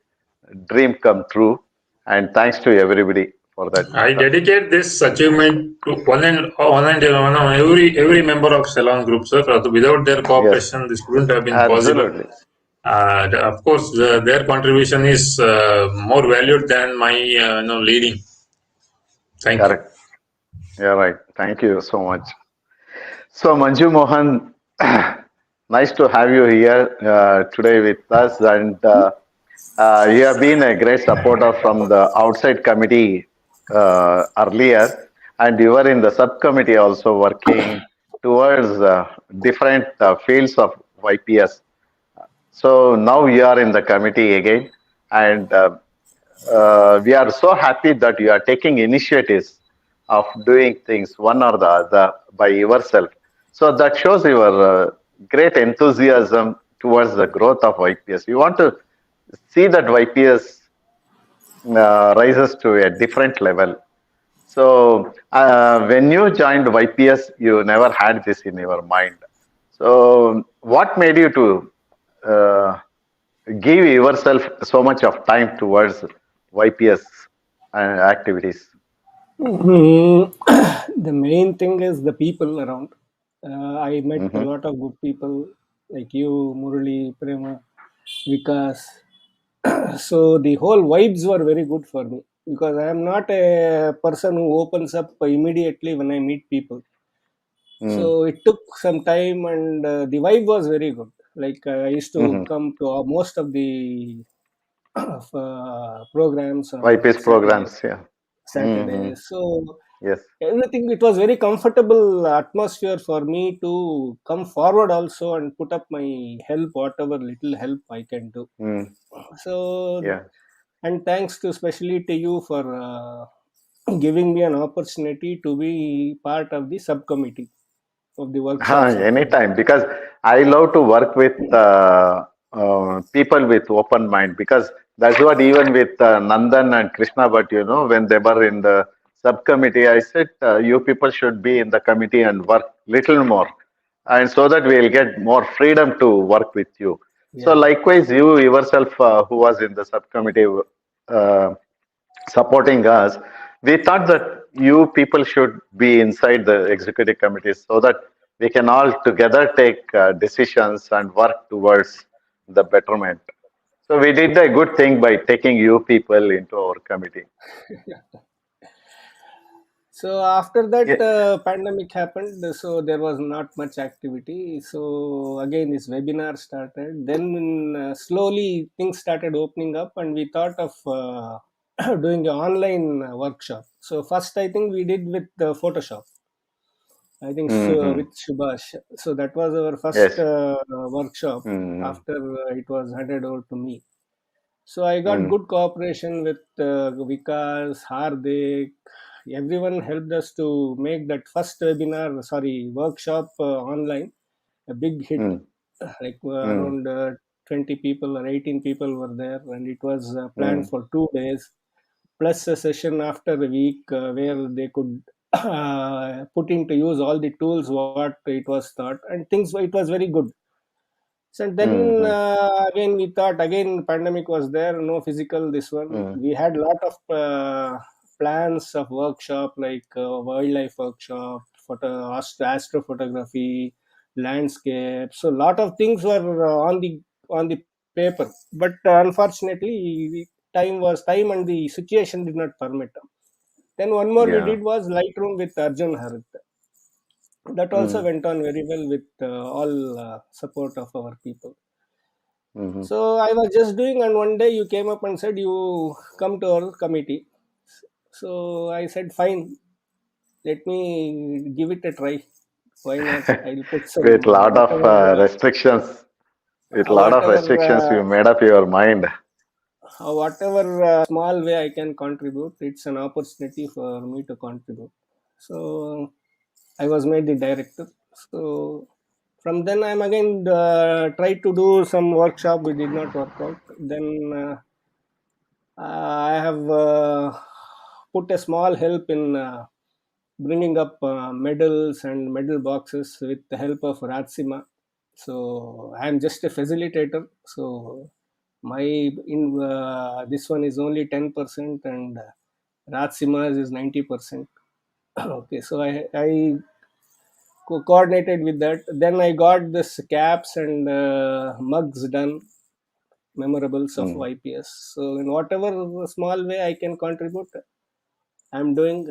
dream come true. And thanks to everybody for that I matter. dedicate this achievement to one and every member of Salon Group, sir. Without their Yes, cooperation, this wouldn't have been possible. absolutely. Of course, their contribution is more valued than my leading. Thank you. Correct. You're right. Thank you so much. So, Manju Mohan, nice to have you here today with us. And you have been a great supporter from the outside committee earlier, and you were in the subcommittee also working towards different fields of YPS. So now you are in the committee again, and we are so happy that you are taking initiatives of doing things one or the other by yourself. So that shows your great enthusiasm towards the growth of YPS. You want to see that YPS rises to a different level. So when you joined YPS, you never had this in your mind. So what made you to give yourself so much of time towards YPS activities? The main thing is the people around. I met a Mm-hmm. lot of good people like you, Murali, Prema, Vikas. So the whole vibes were very good for me because I am not a person who opens up immediately when I meet people. So it took some time, and the vibe was very good. Like I used to Mm-hmm. come to most of the programs on YPS programs, yeah. Mm-hmm. Saturdays. So Yes. everything, it was very comfortable atmosphere for me to come forward also and put up my help, whatever little help I can do. Mm. So, Yeah. and thanks to especially to you for giving me an opportunity to be part of the subcommittee of the workshop subcommittee. Anytime, because I love to work with people with open mind, because that's what even with Nandan and Krishna, but when they were in the subcommittee, I said, you people should be in the committee and work little more, and so that we'll get more freedom to work with you. So Yeah. likewise, you yourself, who was in the subcommittee, uh, supporting us, we thought that you people should be inside the executive committee so that we can all together take decisions and work towards the betterment. So we did a good thing by taking you people into our committee. So after that, Yeah. pandemic happened. So there was not much activity. So again, this webinar started. Then slowly things started opening up, and we thought of doing an online workshop. So first, I think we did with Photoshop. I think so, Hmm. with Subhash. So that was our first Yes. workshop Hmm. after it was handed over to me. So I got Hmm. good cooperation with Vikas, Hardik. Everyone helped us to make that first webinar, sorry, workshop online a big hit. Hmm. Like Hmm. around 20 people or 18 people were there, and it was Hmm. planned for 2 days, plus a session after a week where they could put into use all the tools what it was taught, and things. It was very good. So then Hmm. again we thought again pandemic was there, no physical this one. Hmm. We had lot of plans of workshop like wildlife workshop, astrophotography, landscape. So lot of things were on the paper, but unfortunately time and the situation did not permit. Then one more we Yeah. did was Lightroom with Arjun Harit. That also Hmm. went on very well with all support of our people. Hmm. So I was just doing, and one day you came up and said you come to our committee. So I said, fine, let me give it a try. Why not? I'll put some With lot of whatever, restrictions, with lot of whatever, restrictions, you made up your mind. small way I can contribute. It's an opportunity for me to contribute. So I was made the director. So from then I'm again tried to do some workshop. We did not work out. Then I have put a small help in bringing up medals and medal boxes with the help of Ratsima. So I am just a facilitator. So my in this one is only 10%, and Ratsima's is 90%. Okay, so I coordinated with that. Then I got this caps and mugs done, memorables of Hmm. YPS. So in whatever small way I can contribute, I'm doing.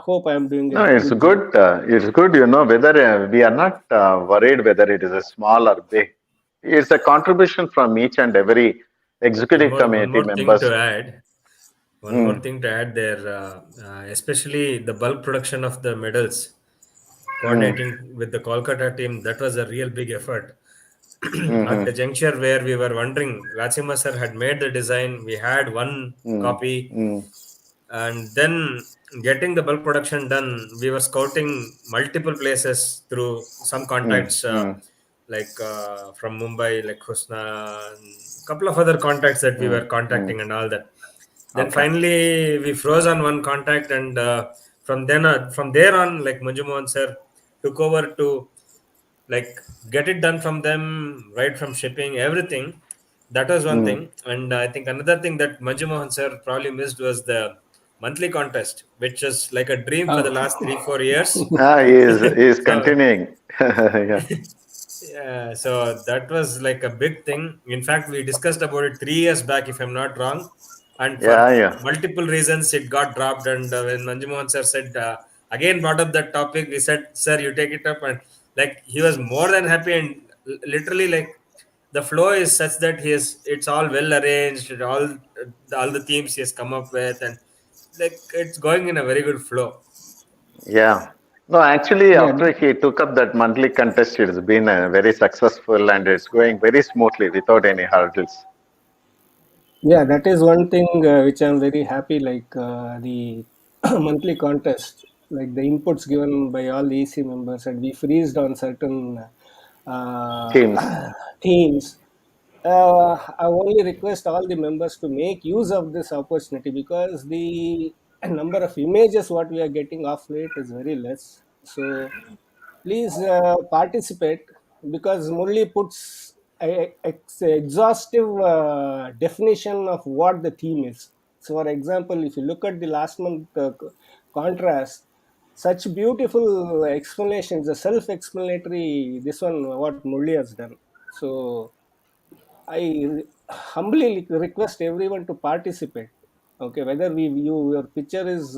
Hope I'm doing a No, it's good job. good. It's good, whether we are not worried whether it is a small or big. It's a contribution from each and every One executive more, one committee more thing members. to add. One more Hmm. thing to add there, especially the bulk production of the medals, Hmm. coordinating with the Kolkata team, that was a real big effort. At Hmm. the juncture where we were wondering, Rachima sir had made the design, we had one Hmm. copy, Hmm. and then getting the bulk production done, we were scouting multiple places through some Hmm. contacts, Hmm. like from Mumbai, like Husna, and a couple of other contacts that we Hmm. were Hmm. contacting and all that. Then Okay. finally we froze on one contact, and from there on, like Manju Mohan sir took over to like get it done from them, right from shipping everything. That was one Hmm. thing, and I think another thing that Manju Mohan sir probably missed was the monthly contest, which is like a dream for the Oh. last 3-4 years. He is So continuing. Yeah. yeah, so that was like a big thing. In fact, we discussed about it 3 years back, if I'm not wrong. And Yeah. for Yeah. multiple reasons, it got dropped. And when Manju Mohan sir said, again brought up that topic, we said, sir, you take it up. And like he was more than happy. And literally, like the flow is such that it's all well arranged, all the themes he has come up with. And like it's going in a very good flow. Yeah. No, actually, Yeah, after he took up that monthly contest, it's been very successful and it's going very smoothly without any hurdles. yeah, that is one thing which I'm very happy. Like the monthly contest, like the inputs given by all the EC members, and we freezed on certain Teams. themes. I only request all the members to make use of this opportunity, because the number of images what we are getting off late is very less. So please participate, because Murli puts a exhaustive definition of what the theme is. So, for example, if you look at the last month contrast, such beautiful explanations, the self-explanatory, this one what Murli has done. So I humbly request everyone to participate. Okay, whether your picture is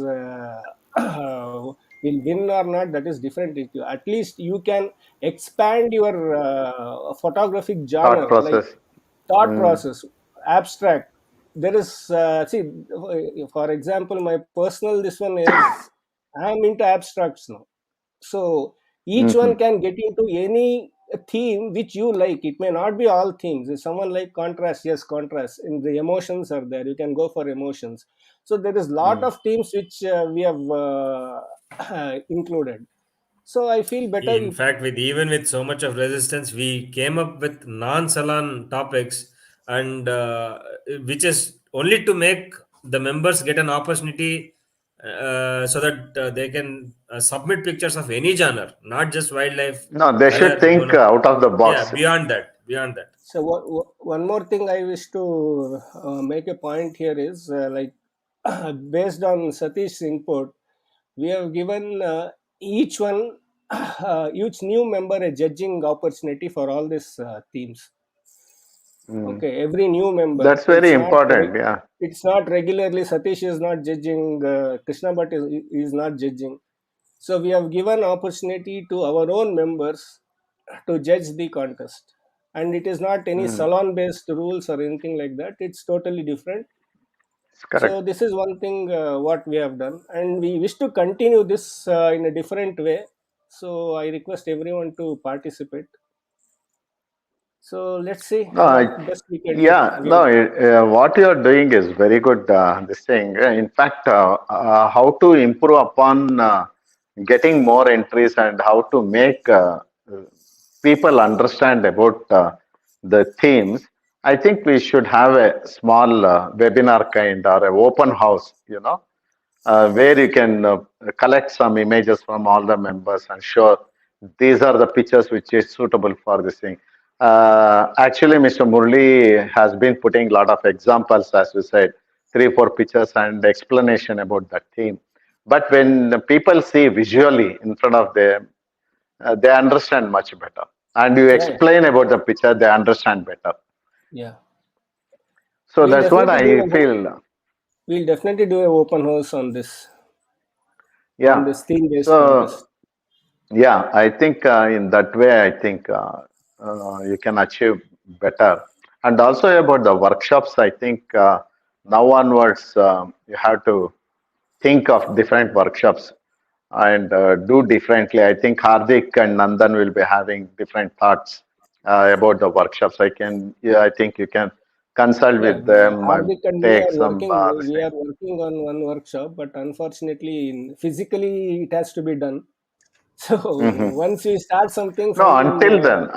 will win or not, that is different. At least you can expand your photographic Thought genre, like process. thought Mm, process, abstract. There is see, for example, my personal this one is I am into abstracts now. So each mhm. one can get into any theme which you like. It may not be all themes. If someone like contrast, yes, contrast. In the emotions are there, you can go for emotions. So there is lot Mm. of themes which we have included. So I feel better In if, fact, with even with so much of resistance, we came up with non-salon topics, and which is only to make the members get an opportunity, so that they can submit pictures of any genre, not just wildlife, No, they should other think out of the yeah, box. beyond that. so one more thing I wish to make a point here is like based on Satish's input, we have given each one each new member a judging opportunity for all these themes. Mm. Okay, every new member, That's very important. Yeah. it's not regularly. Satish is not judging, Krishna Bhatt is not judging. So we have given opportunity to our own members to judge the contest, and it is not any Mm. salon based rules or anything like that. It's totally different. It's So correct. this is one thing what we have done, and we wish to continue this in a different way. So I request everyone to participate. So let's see No, what best we can do. yeah, Again, no, what you're doing is very good. This thing, in fact, how to improve upon getting more entries and how to make people understand about the themes. I think we should have a small webinar kind or an open house, where you can collect some images from all the members and show these are the pictures which is suitable for this thing. Actually, Mr. Murli has been putting a lot of examples, as you said, 3, 4 pictures and explanation about that theme. But when the people see visually in front of them, they understand much better. And you yeah, yeah, explain about the picture, they understand better. yeah. So We'll that's what definitely do I a feel. we'll definitely do a open house on Yeah. this theme based So contest. yeah, I think in that way, I think you can achieve better. And also about the workshops, I think now onwards, you have to think of different workshops and do differently. I think Hardik and Nandan will be having different thoughts about the workshops. Yeah, I think you can consult Yeah, with them and Hardik and me take are some working. this We thing. are working on one workshop, but unfortunately, physically it has to be done. So Mhm. once we start something, No, sometime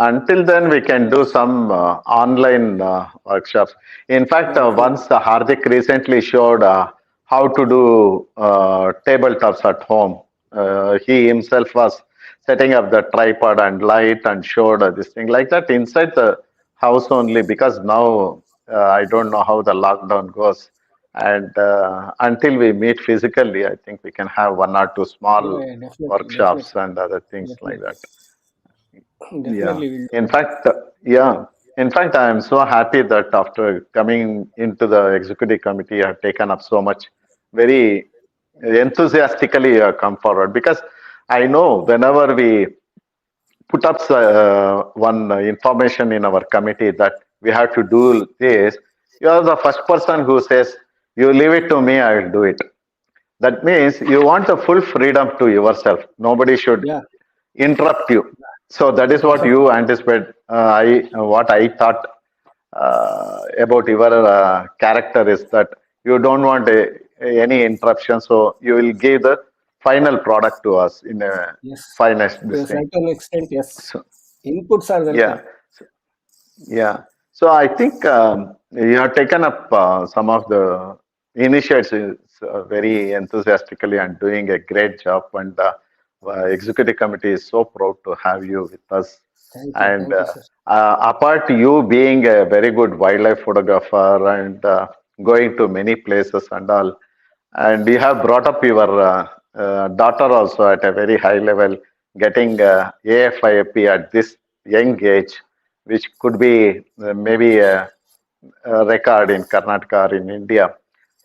until then, we can do some online workshops. In fact, yeah, once Hardik recently showed how to do tabletops at home. He himself was setting up the tripod and light and showed this thing like that inside the house only, because now I don't know how the lockdown goes. And until we meet physically, I think we can have 1 or 2 yeah, small yeah, definitely, workshops and other things like definitely, that. Yeah. definitely we'll do In that. fact, yeah. In fact, I am so happy that after coming into the executive committee, I have taken up so much, very enthusiastically come forward, because I know whenever we put up one information in our committee that we have to do this, you are the first person who says, "You leave it to me, I will do it." That means you want the full freedom to yourself. Nobody should Yeah, interrupt you. So that is what you anticipate. What I thought about your character is that you don't want any interruption. So you will give the final product to us in a Yes. finest To a this thing. certain extent, yes. So Inputs are yeah. welcome. Yeah. So I think you have taken up some of the initiatives very enthusiastically and doing a great job. And the executive committee is so proud to have you with us. And Thank you, sir. apart you being a very good wildlife photographer and going to many places and all, and you have brought up your daughter also at a very high level, getting AFIP at this young age, which could be maybe a record in Karnataka or in India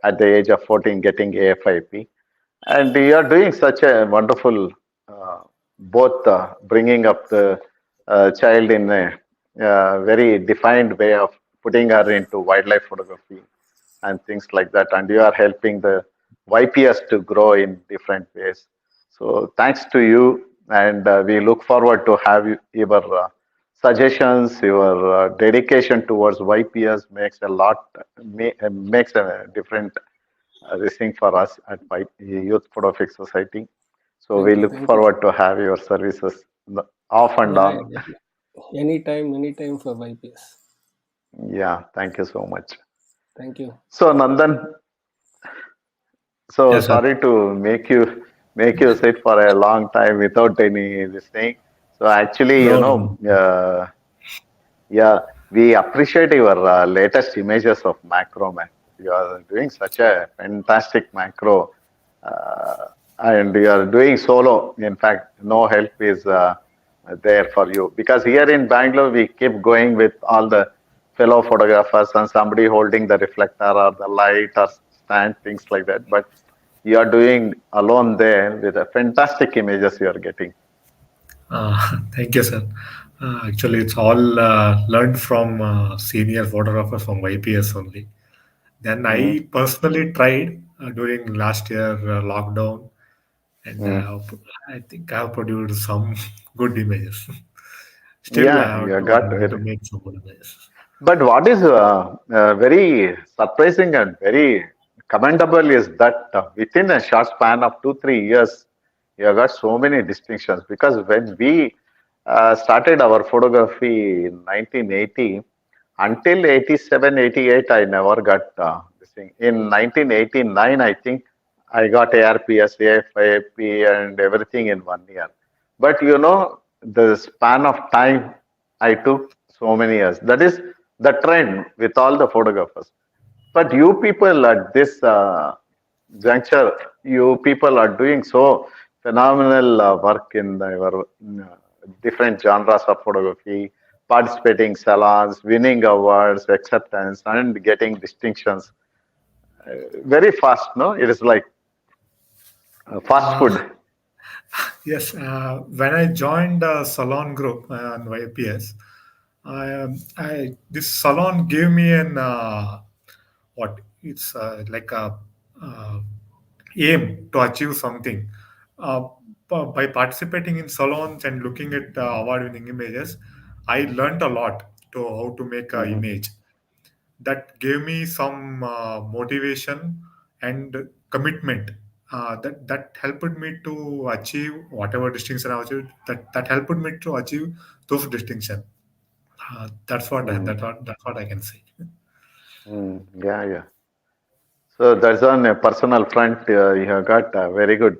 at the age of 14 getting AFIP. And you are doing such a wonderful, both bringing up the child in a very defined way of putting her into wildlife photography and things like that. And you are helping the YPS to grow in different ways. So thanks to you, and we look forward to have your suggestions, your dedication towards YPS makes a lot, makes a different this thing for us at Youth Photographic Society. So we look Thank you. forward to have your services off and on. Anytime for YPS. Yeah, thank you so much. Thank you. So Nandan, so Yes, sir. sorry to make you sit for a long time without any this thing. So actually, you No. know, yeah, we appreciate your latest images of macro, man. You are doing such a fantastic macro, and you are doing solo. In fact, no help is there for you because here in Bangalore we keep going with all the fellow photographers and somebody holding the reflector or the light or stand, things like that. But you are doing alone there with a fantastic images you are getting. Thank you, sir. Actually, it's all learned from senior photographers from YPS only. Then I Mm-hmm. personally tried during last year lockdown, and Mm. I think I have produced some good images. Still, Yeah, you I got have to it. make some good images. But what is very surprising and very commendable is that within a short span of 2 3 years, you have got so many distinctions. Because when we started our photography in 1980, until 87, 88, I never got this thing. In 1989, I think I got ARPS, AFIP, and everything in 1 year. But you know, the span of time I took so many years. That is the trend with all the photographers. But you people at this juncture, you people are doing so phenomenal work in your different genres of photography, participating salons, winning awards, acceptance, and getting distinctions very fast. No, it is like fast Uh, food. yes, when I joined Salon Group on YPS, this salon gave me an what it's like a uh, aim to achieve something. Uh, by participating in salons and looking at award-winning images, I learned a lot to how to make an Mm-hmm. image. That gave me some motivation and commitment. That helped me to achieve whatever distinction I achieved. That helped me to achieve those distinction. That's what I can say. Yeah, yeah. So that's on a personal front. You have got very good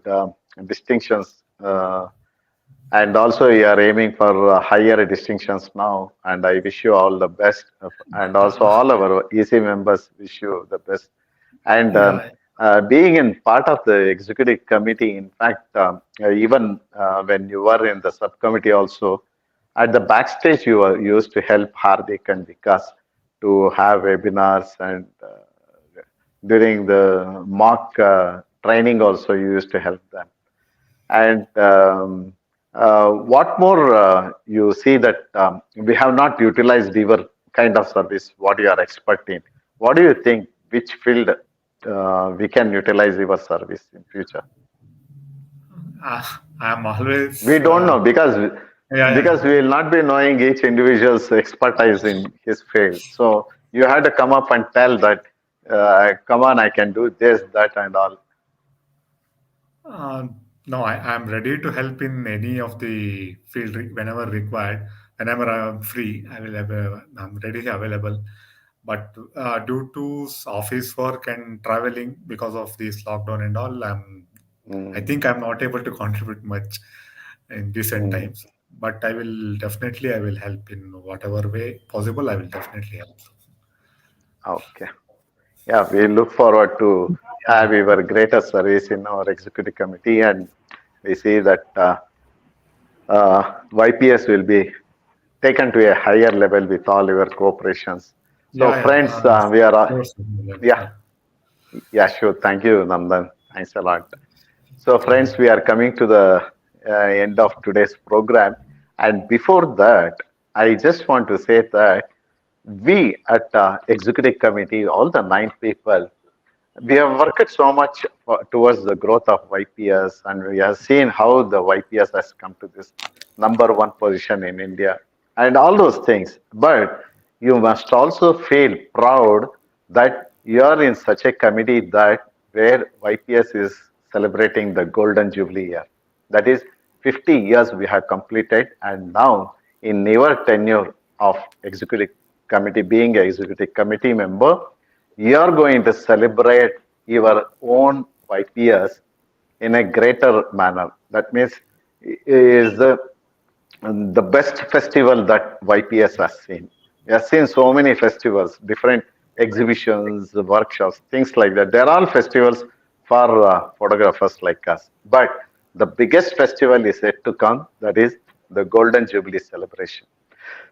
distinctions, and also you are aiming for higher distinctions now. And I wish you all the best. And also all our EC members wish you the best. And Yeah. being in part of the executive committee, in fact, even when you were in the subcommittee also, at the backstage you were used to help Hardik and Vikas to have webinars and during the mock training also you used to help them. And what more you see that we have not utilized your kind of service, what you are expert in? What do you think, which field we can utilize your service in future? I'm We always don't know because yeah. we will not be knowing each individual's expertise in his field. So you had to come up and tell that come on, I can do this, that, and all. Uh, no, I'm ready to help in any of the field whenever required. Whenever I'm free, I'm readily available. But due to office work and traveling because of this lockdown and all, I Mm, think I'm not able to contribute much in recent mm, times. But I will help in whatever way possible. I will definitely help. okay. Yeah, we look forward to have your greater service in our executive committee, and we see that YPS will be taken to a higher level with all your cooperations. So, Yeah, yeah. friends, we are, Sure, sir. yeah, Yeah. yeah, sure. Thank you, Nandan. Thanks a lot. So, friends, we are coming to the end of today's program. And before that, I just want to say that we at executive committee, all the 9 people, we have worked so much towards the growth of YPS, and we have seen how the YPS has come to this number one position in India and all those things. But you must also feel proud that you are in such a committee that where YPS is celebrating the golden jubilee year. That is 50 years we have completed, and now in your tenure of executive committee, being an executive committee member, you are going to celebrate your own YPS in a greater manner. That means is the best festival that YPS has seen. We have seen so many festivals, different exhibitions, workshops, things like that. They're all festivals for photographers like us. But the biggest festival is yet to come. That is the Golden Jubilee celebration.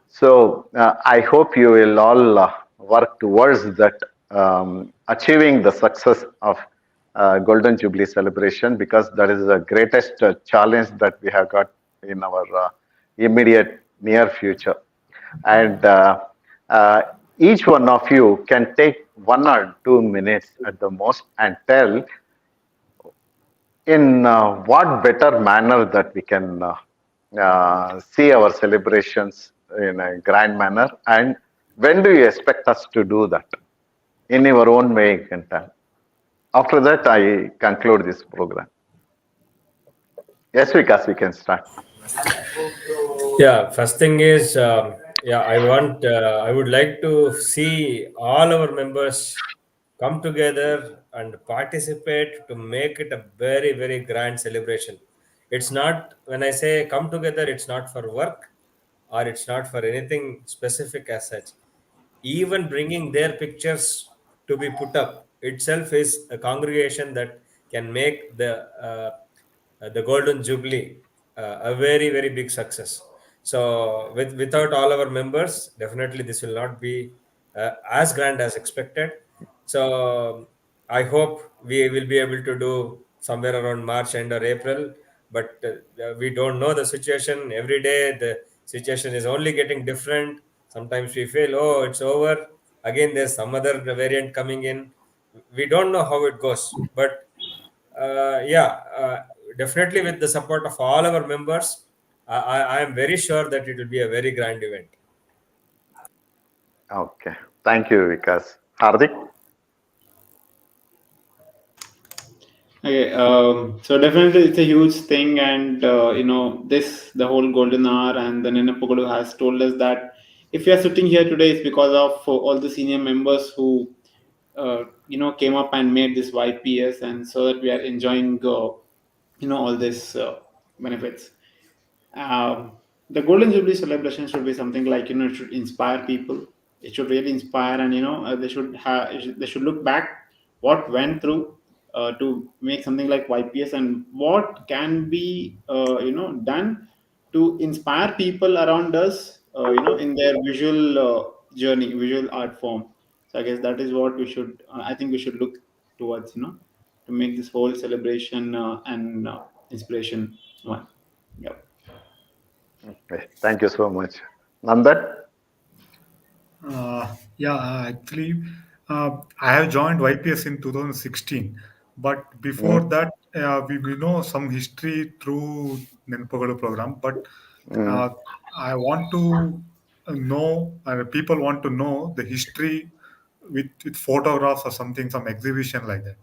So I hope you will all work towards that, achieving the success of Golden Jubilee celebration, because that is the greatest challenge that we have got in our immediate near future. And each one of you can take 1 or 2 minutes at the most and tell in what better manner that we can see our celebrations in a grand manner, and when do you expect us to do that in your own way you can tell. After that I conclude this program. Yes, Vikas, we can start. Yeah, first thing is, yeah, I would like to see all our members come together and participate to make it a very, very grand celebration. It's not, when I say come together, it's not for work or it's not for anything specific as such. Even bringing their pictures to be put up itself is a congregation that can make the golden jubilee a very, very big success. So without all our members, definitely this will not be as grand as expected. So I hope we will be able to do somewhere around March end or April, but we don't know the situation. Every day the situation is only getting different. Sometimes we feel, oh, it's over. Again, there's some other variant coming in. We don't know how it goes, but yeah, definitely with the support of all our members, I am very sure that it will be a very grand event. Okay, thank you, Vikas. Hardik. Okay, so definitely it's a huge thing, and this the whole golden hour and the Nenapugalu has told us that if we are sitting here today, it's because of all the senior members who came up and made this YPS, and so that we are enjoying all these benefits. The Golden Jubilee celebration should be something like it should inspire people. It should really inspire, and they should look back what went through to make something like YPS, and what can be done to inspire people around us, in their visual journey, visual art form. So I guess that is what we should. I think we should look towards, to make this whole celebration and inspiration one. Yep. Okay, thank you so much. Nandan. Yeah, actually, I have joined YPS in 2016, but before Mm, that, we know some history through Nenpagalu program. But mm, uh, I want to know, people want to know the history with photographs or something, some exhibition like that,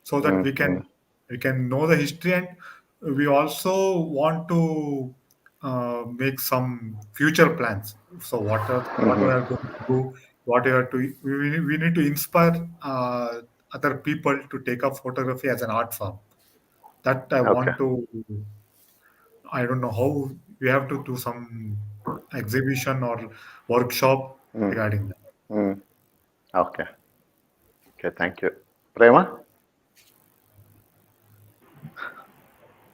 so that we can know the history, and we also want to make some future plans. So what we are going to do, what we are to we need to inspire other people to take up photography as an art form. That I Okay. want to. I don't know how we have to do some exhibition or workshop regarding that. Mm. Okay. Okay. Thank you. Prema?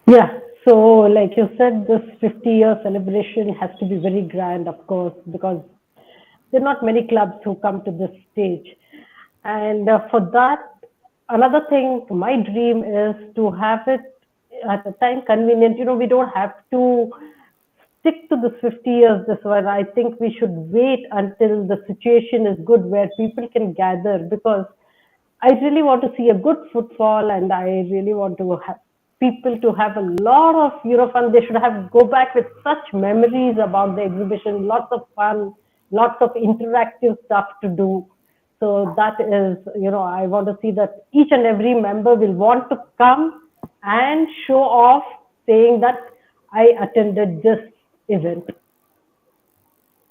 Yeah. So, like you said, this 50-year celebration has to be very grand, of course, because there are not many clubs who come to this stage. And for that, another thing, my dream is to have it at a time convenient. We don't have to stick to this 50 years this one. I think we should wait until the situation is good where people can gather, because I really want to see a good footfall, and I really want to have people to have a lot of fun. They should have go back with such memories about the exhibition, lots of fun, lots of interactive stuff to do. So that is, I want to see that each and every member will want to come and show off, saying that I attended this event.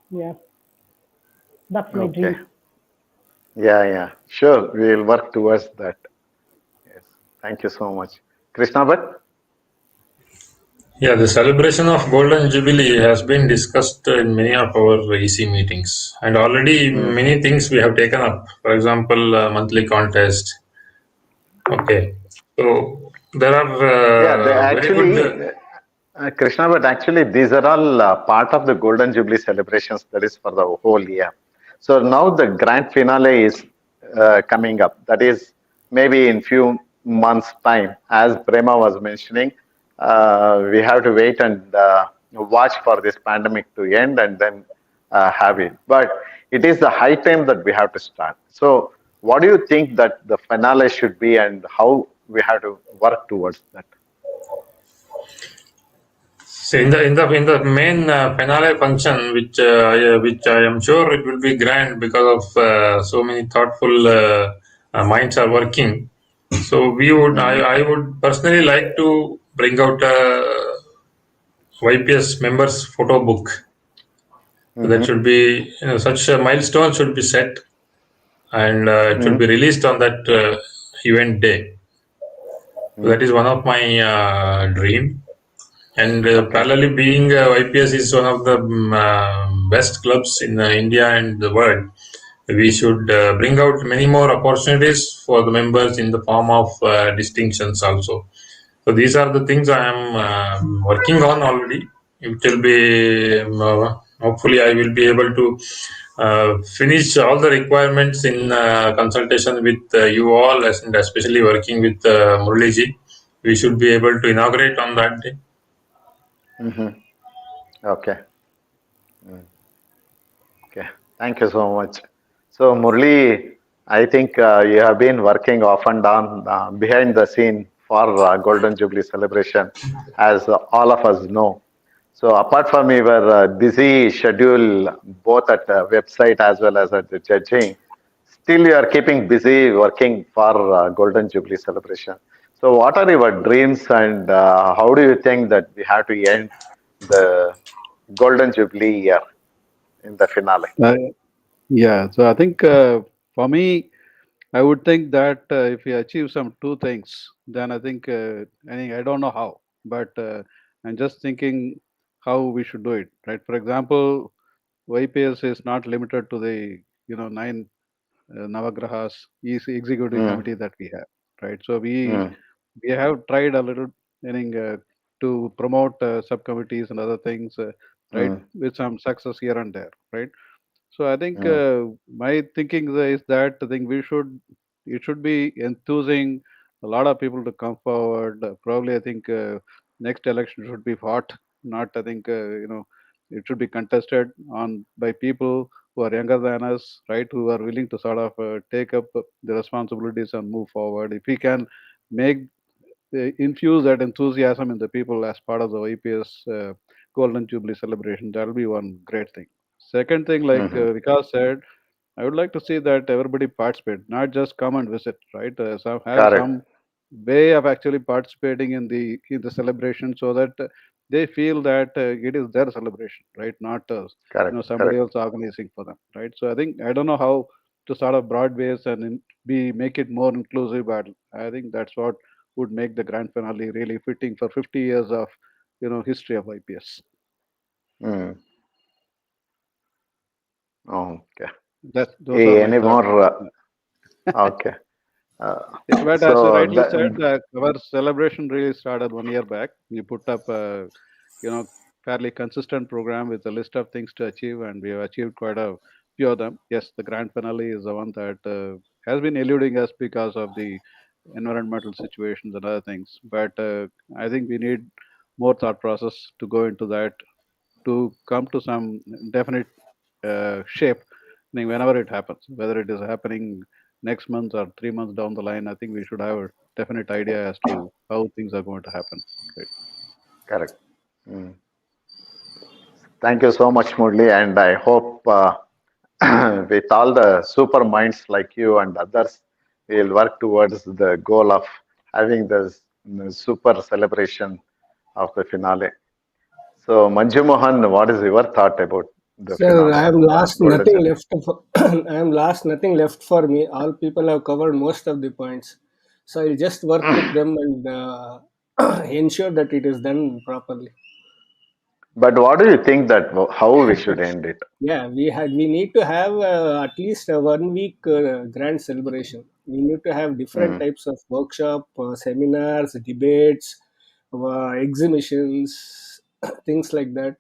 Yeah, that's my Okay. dream. Yeah, yeah. Sure. We'll work towards that. Yes. Thank you so much. Krishna Bhatt? Yeah, the celebration of Golden Jubilee has been discussed in many of our EC meetings, and already many things we have taken up. For example, monthly contest. Okay, so there are Yeah, they very good. actually, Krishna, but actually, these are all part of the Golden Jubilee celebrations that is for the whole year. So now the grand finale is coming up. That is maybe in few months' time. As Prema was mentioning, we have to wait and watch for this pandemic to end and then have it. But it is the high time that we have to start. So, what do you think that the finale should be, and how we have to work towards that? So in the main finale function, which I am sure it will be grand because of so many thoughtful minds are working. So I would personally like to bring out a YPS members photo book. So that should be such a milestone should be set, and it should be released on that event day. So that is one of my dream. And Okay. parallelly, being YPS is one of the best clubs in India and the world, we should bring out many more opportunities for the members in the form of distinctions also. So these are the things I am working on already. It will be hopefully I will be able to finish all the requirements in consultation with you all, and especially working with Murliji. We should be able to inaugurate on that day. Okay. Okay. Thank you so much. So, Murli, I think you have been working off and down behind the scene for Golden Jubilee celebration, as all of us know. So, apart from your busy schedule, both at the website as well as at the judging, still you are keeping busy working for Golden Jubilee celebration. So, what are your dreams, and how do you think that we have to end the Golden Jubilee year in the finale? Uh, yeah, so I think for me, I would think that if we achieve some two things, then I don't know how, but I'm just thinking how we should do it, right? For example, YPS is not limited to the nine Navagrahas executive committee that we have, right? So we have tried a little, meaning to promote subcommittees and other things, right, with some success here and there, right? So I think my thinking is that I think it should be enthusing a lot of people to come forward. Probably I think next election should be fought, not I think it should be contested on by people who are younger than us, right? Who are willing to sort of take up the responsibilities and move forward. If we can make infuse that enthusiasm in the people as part of the YPS Golden Jubilee celebration, that'll be one great thing. Second thing, like Vikas said, I would like to see that everybody participate, not just come and visit, right? Some have Correct. some way of actually participating in the celebration, so that they feel that it is their celebration, right? Not Correct. somebody Correct. else organizing for them, right? So I think I don't know how to sort of broad base and be make it more inclusive, but I think that's what would make the grand finale really fitting for 50 years of history of YPS. Mm. Okay. Those are my Any thoughts. more? Okay. Uh, Yeah, but as you so rightly said, the our celebration really started 1 year back. We put up a, fairly consistent program with a list of things to achieve, and we have achieved quite a few of them. Yes, the grand finale is the one that has been eluding us because of the environmental situations and other things. But I think we need more thought process to go into that to come to some definite shape. I think whenever it happens, whether it is happening next month or 3 months down the line, I think we should have a definite idea as to how things are going to happen. Right. correct. Mm. Thank you so much, Murli, and I hope with all the super minds like you and others, we'll work towards the goal of having this super celebration of the finale. So, Manju Mohan, what is your thought about the Sir, finale I of am last Golden nothing Jubilee? left for, I am last nothing left for me. All people have covered most of the points. So I'll just work with them and ensure that it is done properly. But what do you think that how we should end it? Yeah, we need to have at least a 1 week grand celebration. We need to have different Mm, types of workshop, seminars, debates, exhibitions, things like that.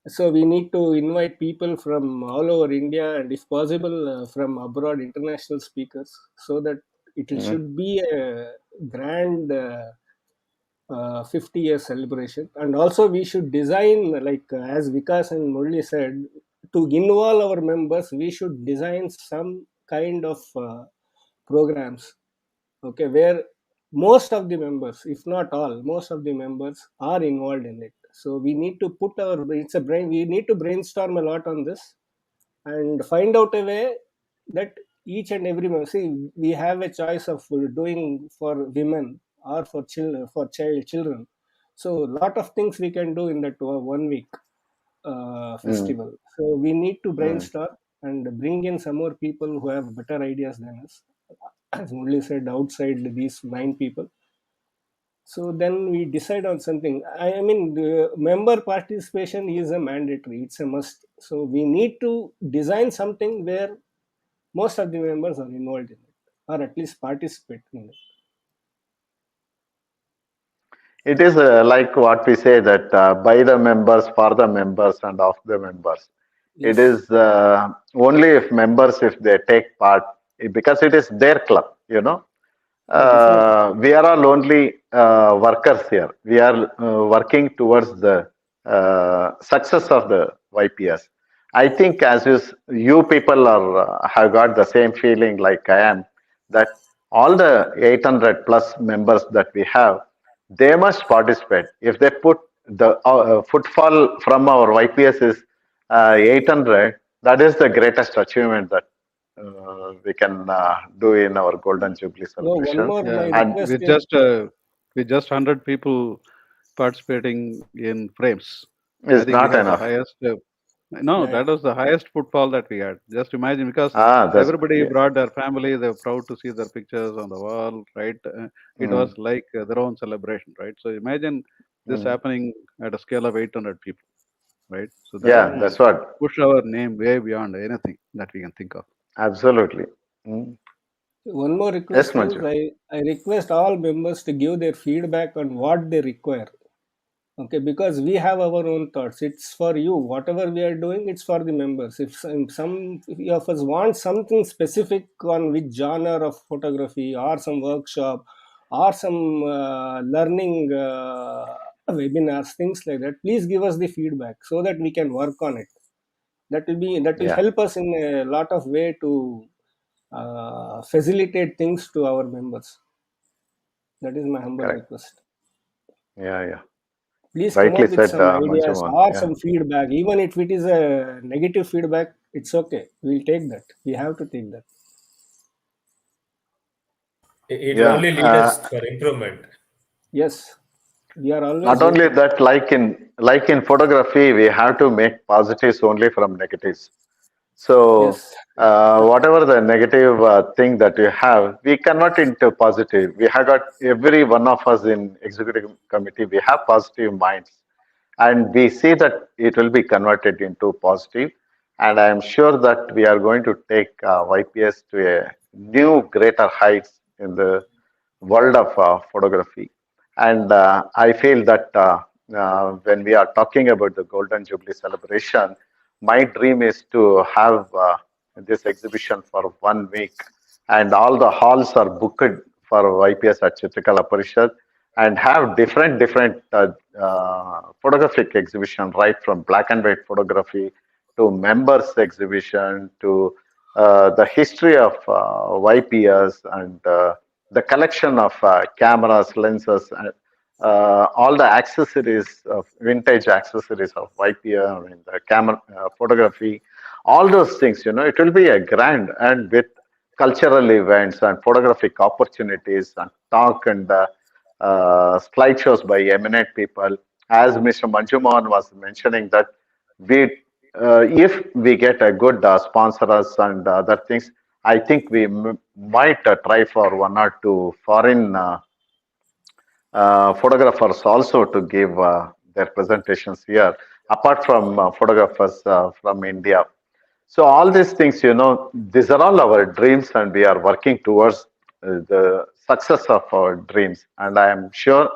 So we need to invite people from all over India and, if possible, from abroad, international speakers, so that it mm, should be a grand 50-year celebration. And also, we should design, like as Vikas and Murli said, to involve our members. We should design some kind of programs, okay, where most of the members, if not all, most of the members are involved in it. So we need to put our it's a brain we need to brainstorm a lot on this and find out a way that each and every member, see, we have a choice of doing for women or for children, children. So a lot of things we can do in that 1 week mm, festival. So we need to mm. brainstorm and bring in some more people who have better ideas than us. As only said, outside these 9 people. So then we decide on something. I mean, the member participation is a mandatory, it's a must. So we need to design something where most of the members are involved in it, or at least participate in it. It is like what we say that by the members, for the members, and of the members. It Yes, is only if members, if they take part, because it is their club, definitely. we are all only workers here. We are working towards the success of the YPS. I think as is, you people are have got the same feeling like I am, that all the 800 plus members that we have, they must participate. If they put the footfall from our YPS is 800, that is the greatest achievement that we can do in our Golden Jubilee No, one celebration. more, my Yeah, And request is, with just 100 people participating in frames, I it's think we not have the enough. highest. No, yeah, yeah. that was the highest footfall that we had. Just imagine, because Ah, that's everybody yeah. brought their family. They were proud to see their pictures on the wall, right? It was Mm, like their own celebration, right? So imagine this mm. happening at a scale of 800 people, right? So that Yeah, will that's what. push our name way beyond anything that we can think of. Absolutely. Mm. One more Yes, request is, Manju. I request all members to give their feedback on what they require. Okay, because we have our own thoughts. It's for you. Whatever we are doing, it's for the members. If some of us want something specific on which genre of photography, or some workshop, or some learning webinars, things like that, please give us the feedback so that we can work on it. That will Yeah, help us in a lot of way to facilitate things to our members. That is my humble correct. request. Yeah, yeah. Please come Rightly up with said, some Manju ideas Mohan. or Yeah. some feedback. Even if it is a negative feedback, it's okay. We'll take that. We have to take that. It will Yeah. only lead us for improvement. Yes, we are always Not only open. that, like in photography, we have to make positives only from negatives. So Yes, whatever the negative thing that you have, we convert into positive. We have got every one of us in executive committee. We have positive minds, and we see that it will be converted into positive. And I am sure that we are going to take YPS to a new, greater heights in the world of photography. And I feel that when we are talking about the Golden Jubilee celebration, my dream is to have this exhibition for 1 week, and all the halls are booked for YPS at Chitrikala Parishad, and have different photographic exhibition, right from black and white photography to members exhibition to the history of YPS and the collection of cameras, lenses, all the accessories of vintage accessories of YPS, I mean the camera, photography, all those things. It will be a grand and with cultural events and photographic opportunities and talk and slideshows by eminent people. As Mr. Manju Mohan was mentioning that we, if we get a good sponsors and other things, I think we might try for one or two foreign photographers also to give their presentations here, apart from photographers from India. So all these things, these are all our dreams, and we are working towards the success of our dreams. And I am sure,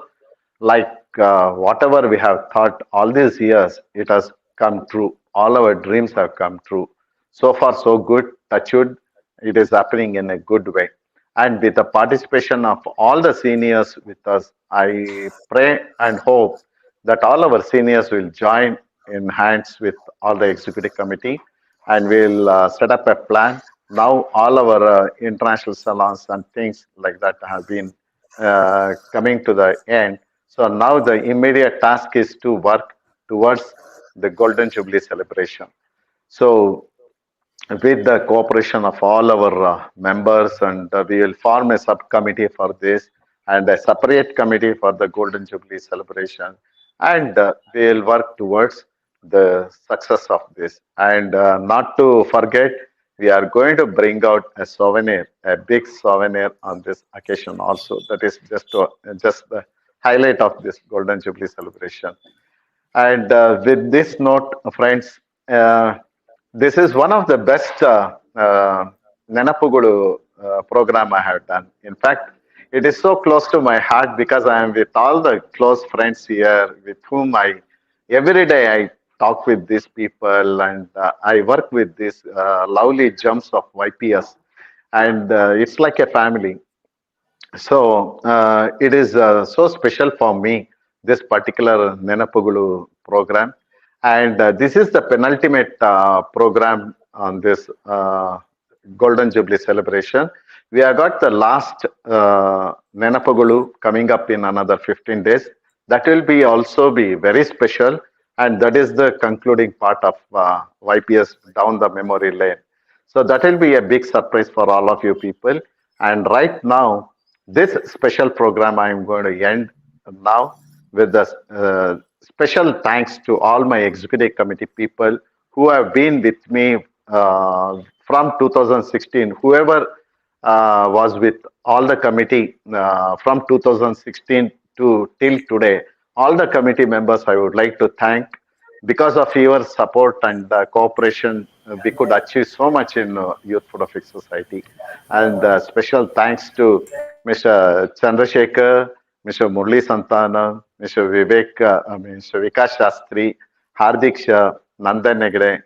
like whatever we have thought all these years, it has come true. All our dreams have come true. So far, so good. Touch wood, it is happening in a good way. And with the participation of all the seniors with us, I pray and hope that all our seniors will join in hands with all the executive committee, and we'll set up a plan. Now all our international salons and things like that have been coming to the end. So now the immediate task is to work towards the Golden Jubilee celebration. So with the cooperation of all our members, and we will form a subcommittee for this and a separate committee for the Golden Jubilee celebration, and we will work towards the success of this. And not to forget, we are going to bring out a souvenir, a big souvenir on this occasion also. That is just the highlight of this Golden Jubilee celebration. And with this note, friends, this is one of the best Nenapugalu program I have done. In fact, it is so close to my heart because I am with all the close friends here with whom every day I talk with these people, and I work with these lovely gems of YPS. And it's like a family. So it is so special for me, this particular Nenapugulu program. And this is the penultimate program on this Golden Jubilee celebration. We have got the last Nenapugulu coming up in another 15 days. That will be also be very special. And that is the concluding part of YPS down the memory lane. So that will be a big surprise for all of you people. And right now, this special program I am going to end now with the special thanks to all my executive committee people who have been with me from 2016. Whoever was with all the committee from 2016 to till today, all the committee members I would like to thank. Because of your support and cooperation, we could achieve so much in Youth Photographic Society. And special thanks to Mr. Chandrasekhar, Mr. Murli Santana, Mr. Mr. Vikas Shastri, Hardik Shah, Nandan Negre,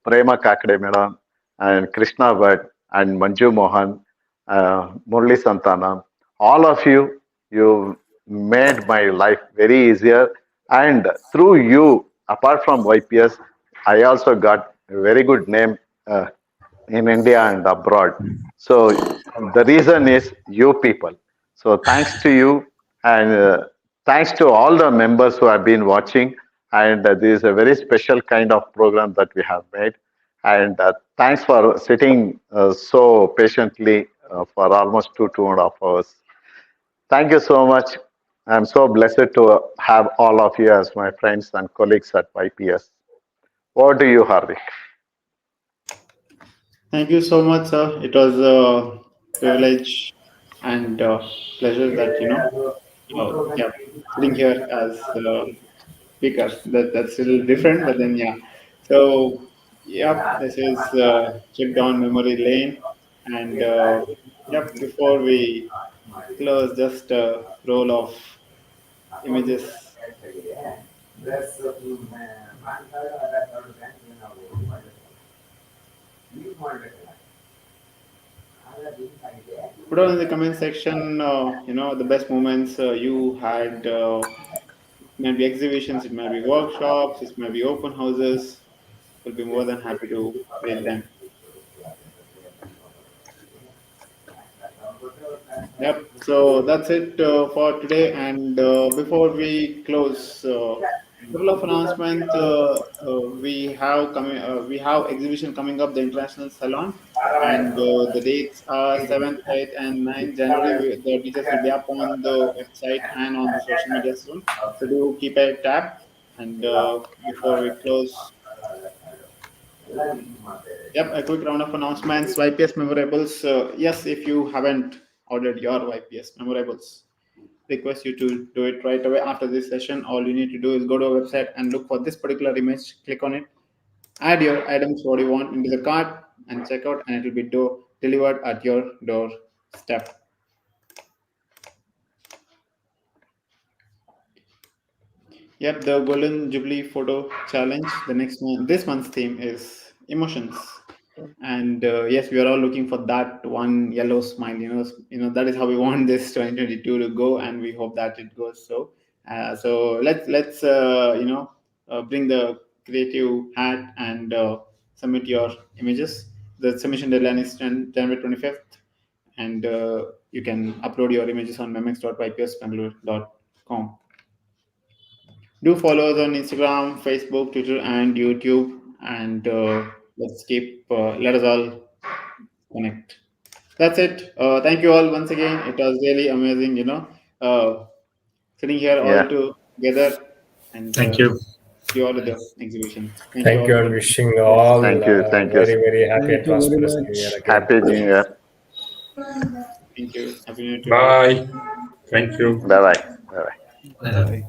Prema Kakade Madam, and Krishna Bhatt, and Manju Mohan, Murli Santana. All of you, you made my life very easier. And through you, apart from YPS, I also got a very good name in India and abroad. So the reason is you people. So thanks to you, and thanks to all the members who have been watching. And this is a very special kind of program that we have made. And thanks for sitting so patiently for almost 2.5 hours. Thank you so much. I'm so blessed to have all of you as my friends and colleagues at YPS. Over to you, Hardik. Thank you so much, sir. It was a privilege and pleasure that yeah, sitting here as speaker. That's a little different, but then yeah. So yep, this is trip down memory lane, and yep. Before we close, just a roll of images. Put on in the comment section, the best moments you had. It might be exhibitions, it might be workshops, it might be open houses. We'll be more than happy to read them. Yep. So that's it for today. And before we close, couple of announcements. We have exhibition coming up, the International Salon, and the dates are 7th, 8th, and 9th January. The details will be up on the website and on the social media soon. So do keep a tab. And before we close, yep, a quick round of announcements. YPS memorables. Yes, if you haven't ordered your YPS memorables, request you to do it right away after this session. All you need to do is go to our website and look for this particular image, click on it, add your items what you want into the cart and check out, and it will be delivered at your doorstep. Yep, the Golden Jubilee photo challenge. This month's theme is emotions, and yes, we are all looking for that one yellow smile. That is how we want this 2022 to go, and we hope that it goes so. So let's bring the creative hat and submit your images. The submission deadline is January 25th, and you can upload your images on memex.ypsbangalore.com. Do follow us on Instagram, Facebook, Twitter, and YouTube, and let us all connect. That's it. Thank you all once again. It was really amazing, sitting here all Yeah. together and Thank you. see all of the exhibition. Thank you Thank all you, for and wishing all Thank you. Thank you. very, very happy and Thank you very prosperous New much. Year again. Happy New Year. Thank you. Happy New Year to all. Bye. Thank you. Bye bye. Bye bye. Bye.